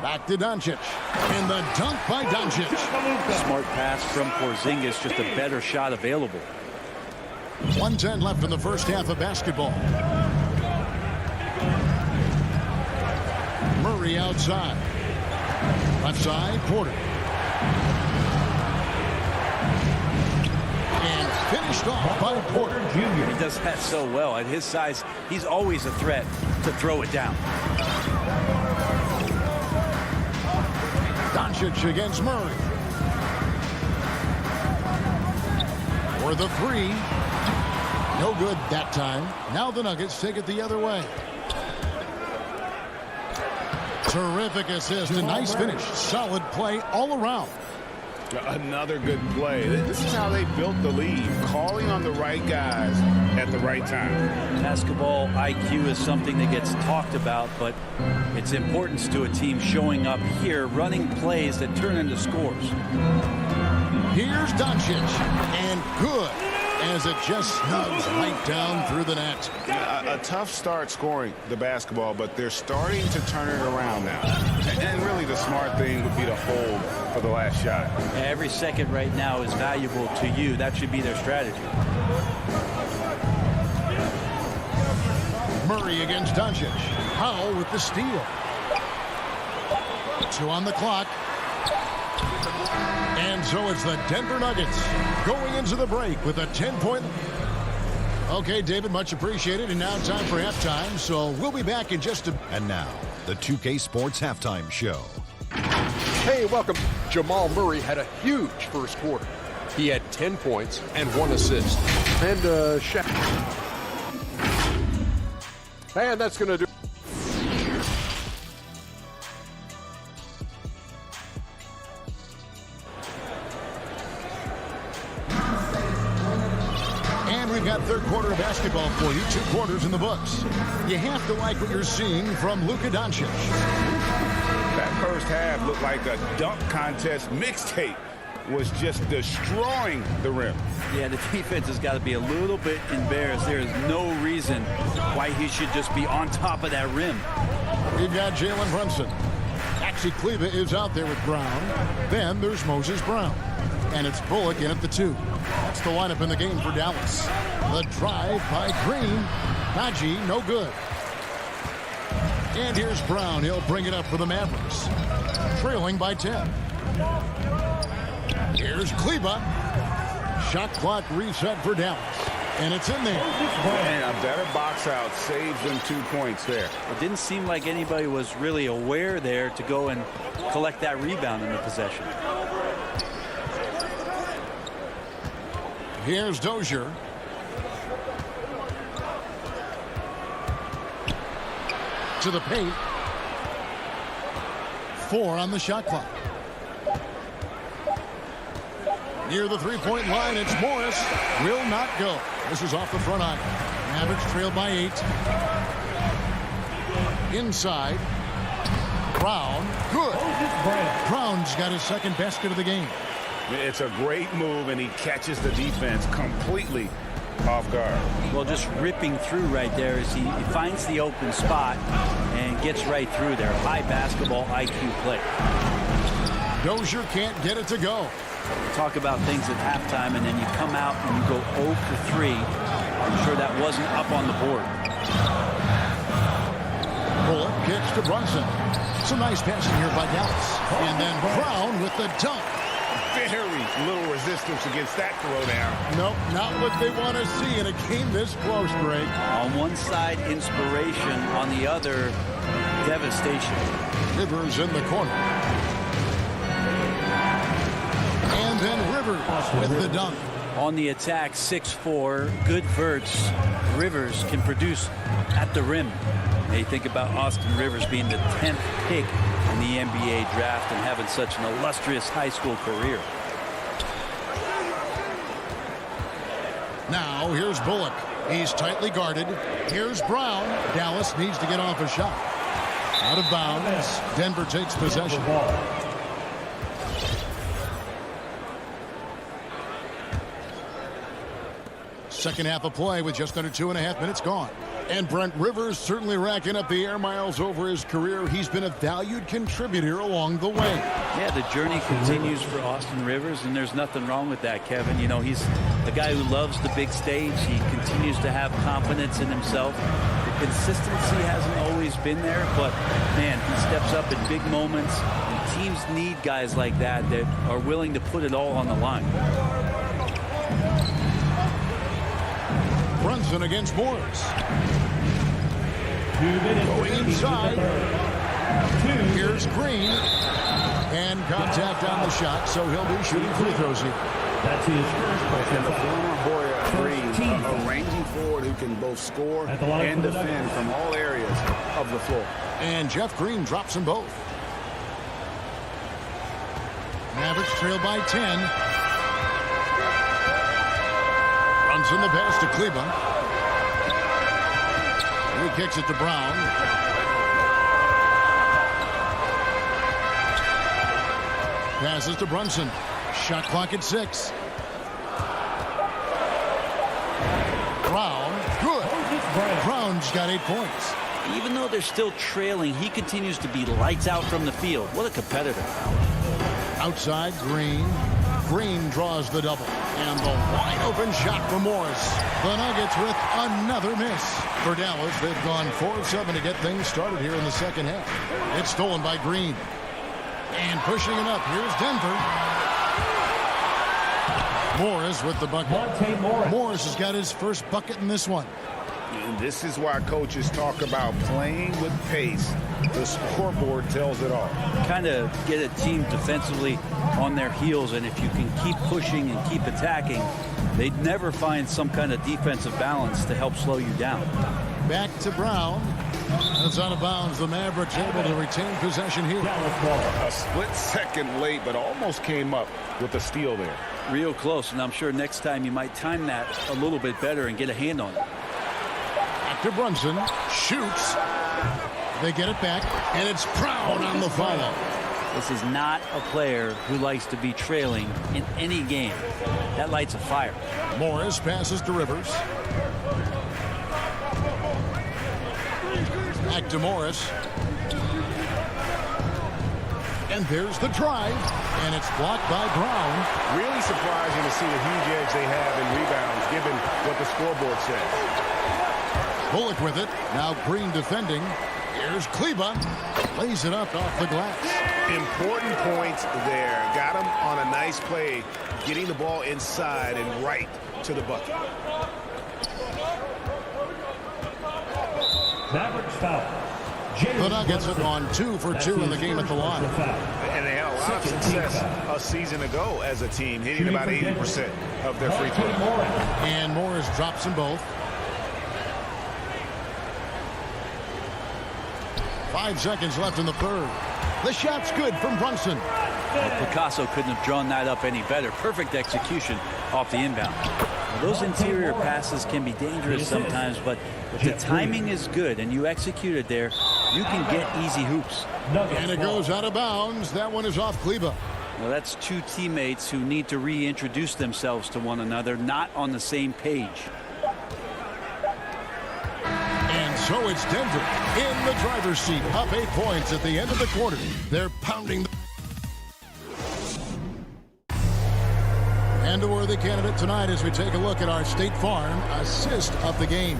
Back to Doncic. And the dunk by Doncic. Smart pass from Porzingis, just a better shot available. 1:10 left in the first half of basketball. Murray outside. Left side, Porter. And finished off by Porter Jr. He does that so well. At his size, he's always a threat to throw it down. Doncic against Murray. For the 3. No good that time. Now the Nuggets take it the other way. Terrific assist. A nice finish. Solid play all around. Another good play. This is how they built the lead. Calling on the right guys at the right time. Basketball IQ is something that gets talked about, but its importance to a team showing up here, running plays that turn into scores. Here's Doncic. And good. As it just snugs right down through the net. A tough start scoring the basketball, but they're starting to turn it around now. And really the smart thing would be to hold for the last shot. Every second right now is valuable to you. That should be their strategy. Murray against Doncic. Powell with the steal. 2 on the clock. And so it's the Denver Nuggets going into the break with a 10-point. Okay, David, much appreciated. And now time for halftime. So we'll be back in just a... And now, the 2K Sports Halftime Show. Hey, welcome. Jamal Murray had a huge first quarter. He had 10 points and 1 assist. And Shaq. And that's going to do. And we've got third quarter of basketball for you. 2 quarters in the books. You have to like what you're seeing from Luka Doncic. That first half looked like a dunk contest mixtape. Was just destroying the rim. Yeah, the defense has got to be a little bit embarrassed. There is no reason why he should just be on top of that rim. We've got Jalen Brunson. Maxi Kleber is out there with Brown. Then there's Moses Brown. And it's Bullock in at the 2. That's the lineup in the game for Dallas. The drive by Green. Haji, no good. And here's Brown. He'll bring it up for the Mavericks. Trailing by 10. Here's Kleber. Shot clock reset for Dallas. And it's in there. And a better box out saves them 2 points there. It didn't seem like anybody was really aware there to go and collect that rebound in the possession. Here's Dozier. To the paint. 4 on the shot clock. Near the three-point line, it's Morris. Will not go. This is off the front iron. Mavericks trailed by 8. Inside. Brown. Good. Brown's got his second basket of the game. It's a great move, and he catches the defense completely off guard. Well, just ripping through right there as he finds the open spot and gets right through there. High basketball IQ play. Dozier can't get it to go. Talk about things at halftime, and then you come out and you go 0 for 3. I'm sure that wasn't up on the board. Bullock kicks to Brunson. Some nice passing here by Dallas. And then Brown with the dunk. Very little resistance against that throwdown. Nope, not what they want to see in a game this close, Greg. On one side, inspiration. On the other, devastation. Rivers in the corner. And then Rivers with the dunk. On the attack, 6'4", good verts. Rivers can produce at the rim. They think about Austin Rivers being the 10th pick in the NBA draft and having such an illustrious high school career. Now here's Bullock. He's tightly guarded. Here's Brown. Dallas needs to get off a shot. Out of bounds. Denver takes possession. Second half of play with just under 2.5 minutes gone. And Brent Rivers certainly racking up the air miles over his career. He's been a valued contributor along the way. Yeah, the journey continues for Austin Rivers, and there's nothing wrong with that, Kevin. You know, he's a guy who loves the big stage. He continues to have confidence in himself. The consistency hasn't always been there, but, man, he steps up in big moments. And teams need guys like that that are willing to put it all on the line. Brunson against Morris. Going inside. Here's Green. And contact on the shot, so he'll be shooting free throws here. That's his first. And the former Hoya Green, a ranging forward who can both score and defend from all areas of the floor. And Jeff Green drops them both. Mavericks trail by 10. Brunson the pass to Kleber. He kicks it to Brown. Passes to Brunson. Shot clock at 6. Brown, good. Brown's got 8 points. Even though they're still trailing, he continues to be lights out from the field. What a competitor. Outside, Green. Green draws the double. And the wide open shot for Morris. The Nuggets with another miss. For Dallas, they've gone 4 of 7 to get things started here in the second half. It's stolen by Green. And pushing it up, here's Denver. Morris with the bucket. Morris has got his first bucket in this one. And this is why coaches talk about playing with pace. The scoreboard tells it all. Kind of get a team defensively on their heels, and if you can keep pushing and keep attacking, they'd never find some kind of defensive balance to help slow you down. Back to Brown. It's out of bounds. The Mavericks able to retain possession here. A split second late, but almost came up with a steal there. Real close, and I'm sure next time you might time that a little bit better and get a hand on it. Back to Brunson. Shoots. They get it back, and it's Brown on the follow. This is not a player who likes to be trailing in any game. That lights a fire. Morris passes to Rivers. Back to Morris. And there's the drive. And it's blocked by Brown. Really surprising to see the huge edge they have in rebounds, given what the scoreboard says. Bullock with it. Now Green defending. Here's Kleber. Lays it up off the glass. Important points there. Got him on a nice play, getting the ball inside and right to the bucket. Mavericks foul. The Nuggets have gone 2 for 2 in the game at the line. And they had a lot of success a season ago as a team, hitting about 80% of their free throws. And Morris drops them both. 5 seconds left in the third. The shot's good from Brunson. Well, Picasso couldn't have drawn that up any better. Perfect execution off the inbound. Now, those interior passes can be dangerous sometimes, but if the timing is good and you execute it there, you can get easy hoops. And it goes out of bounds. That one is off Kleber. Well, that's two teammates who need to reintroduce themselves to one another, not on the same page. So it's Denver in the driver's seat, up 8 points at the end of the quarter. They're pounding. And a worthy candidate tonight as we take a look at our State Farm assist of the game.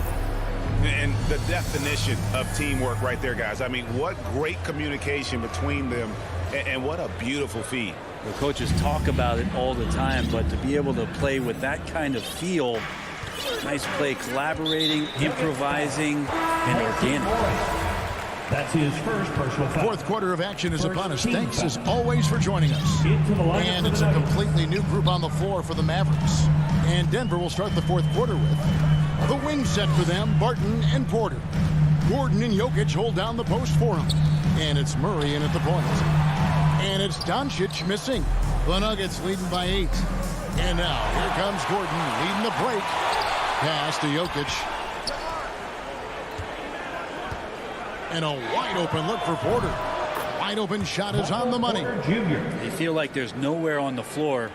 And the definition of teamwork right there, guys. I mean, what great communication between them, and what a beautiful feed. The coaches talk about it all the time, but to be able to play with that kind of feel, nice play, collaborating, improvising, and organic. That's his first personal foul. Fourth quarter of action is upon us. Thanks as always for joining us. And it's a completely new group on the floor for the Mavericks. And Denver will start the fourth quarter with the wing set for them, Barton and Porter. Gordon and Jokic hold down the post for him. And it's Murray in at the point. And it's Doncic missing. The Nuggets leading by 8. And now here comes Gordon leading the break. Pass to Jokic. And a wide open look for Porter. Wide open shot is on the money. They feel like there's nowhere on the floor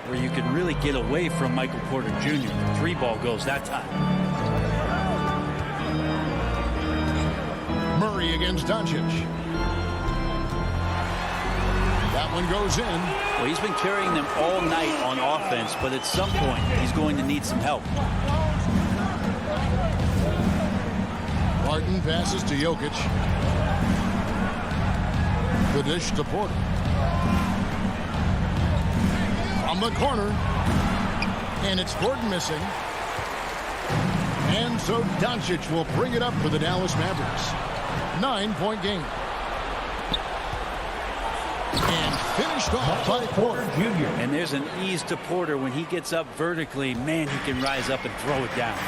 where you can really get away from Michael Porter Jr. The 3 ball goes that time. Murray against Doncic. That one goes in. Well, he's been carrying them all night on offense, but at some point he's going to need some help. Barton passes to Jokic. The dish to Porter. From the corner. And it's Gordon missing. And so Doncic will bring it up for the Dallas Mavericks. 9-point game. And finished off by Porter Jr. And there's an ease to Porter when he gets up vertically. Man, he can rise up and throw it down.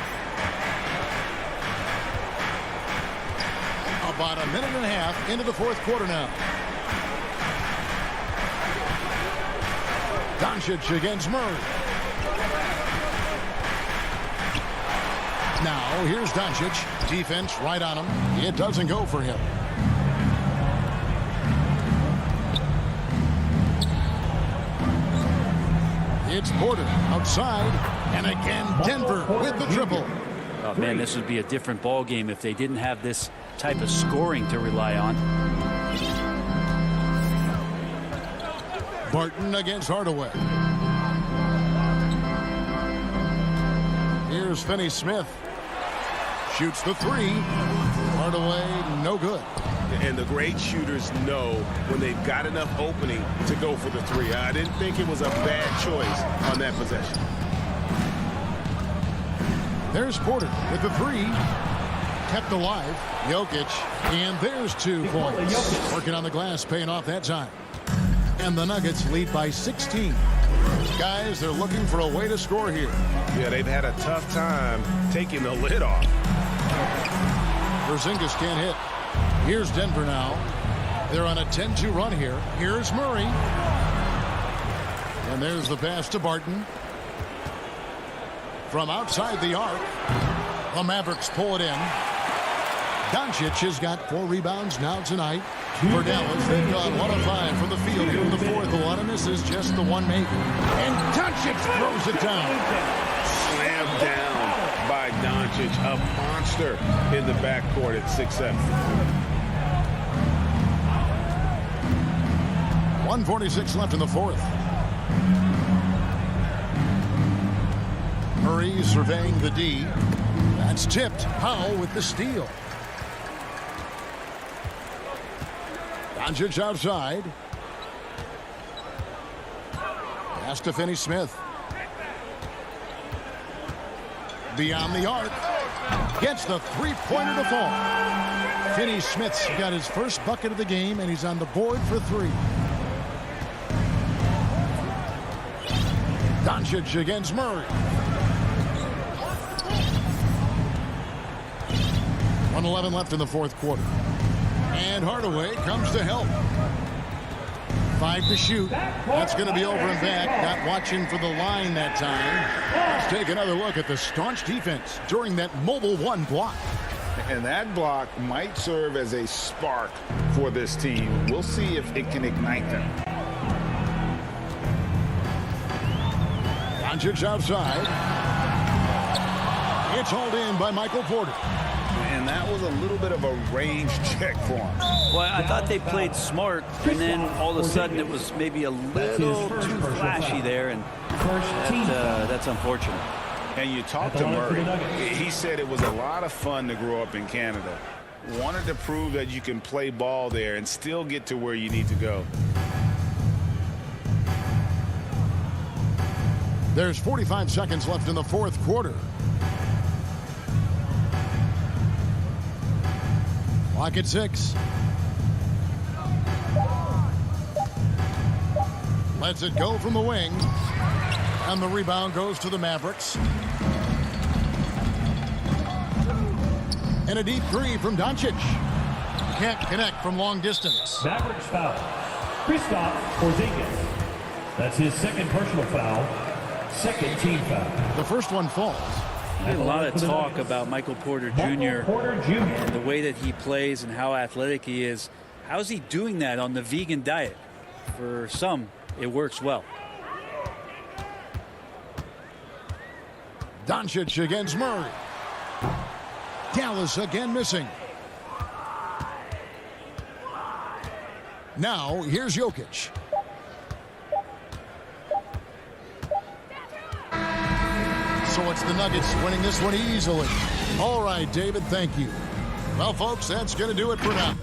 About a minute and a half into the fourth quarter now. Doncic against Murray. Now here's Doncic. Defense right on him. It doesn't go for him. It's Porter outside. And again Denver with the triple. Oh, man, this would be a different ball game if they didn't have this type of scoring to rely on. Barton against Hardaway. Here's Finney-Smith. Shoots the 3. Hardaway, no good. And the great shooters know when they've got enough opening to go for the 3. I didn't think it was a bad choice on that possession. There's Porter with the 3. Kept alive. Jokic. And there's 2 points. Working on the glass, paying off that time. And the Nuggets lead by 16. Guys, they're looking for a way to score here. Yeah, they've had a tough time taking the lid off. Porzingis can't hit. Here's Denver now. They're on a 10-2 run here. Here's Murray. And there's the pass to Barton. From outside the arc, the Mavericks pull it in. Doncic has got 4 rebounds now tonight. For Dallas, they've gone 1 of 5 from the field here in the fourth. One, and this is just the 1 make. And Doncic throws it down. Slammed down by Doncic, a monster in the backcourt at 6'7". 1:46 left in the fourth. Murray surveying the D. That's tipped. Powell with the steal. Doncic outside. Pass to Finney-Smith. Beyond the arc. Gets the 3-pointer to fall. Finney-Smith's got his first bucket of the game, and he's on the board for 3. Doncic against Murray. 1:11 left in the fourth quarter. And Hardaway comes to help. 5 to shoot. That's going to be over and back. Not watching for the line that time. Let's take another look at the staunch defense during that mobile 1 block. And that block might serve as a spark for this team. We'll see if it can ignite them. Doncic outside. It's hauled in by Michael Porter. And that was a little bit of a range check for him. Well, I thought they played smart, and then all of a sudden it was maybe a little too flashy there, and that's unfortunate. And you talked to Murray. He said it was a lot of fun to grow up in Canada. Wanted to prove that you can play ball there and still get to where you need to go. There's 45 seconds left in the fourth quarter. Clock at 6. Lets it go from the wing. And the rebound goes to the Mavericks. And a deep three from Doncic. Can't connect from long distance. Mavericks foul. Kristaps Porzingis. That's his second personal foul. Second team foul. The first one falls. A lot of talk about Michael Porter Jr. and the way that he plays and how athletic he is. How's he doing that on the vegan diet? For some, it works well. Doncic against Murray. Dallas again missing. Now, here's Jokic. So it's the Nuggets winning this one easily. All right, David, thank you. Well, folks, that's going to do it for now.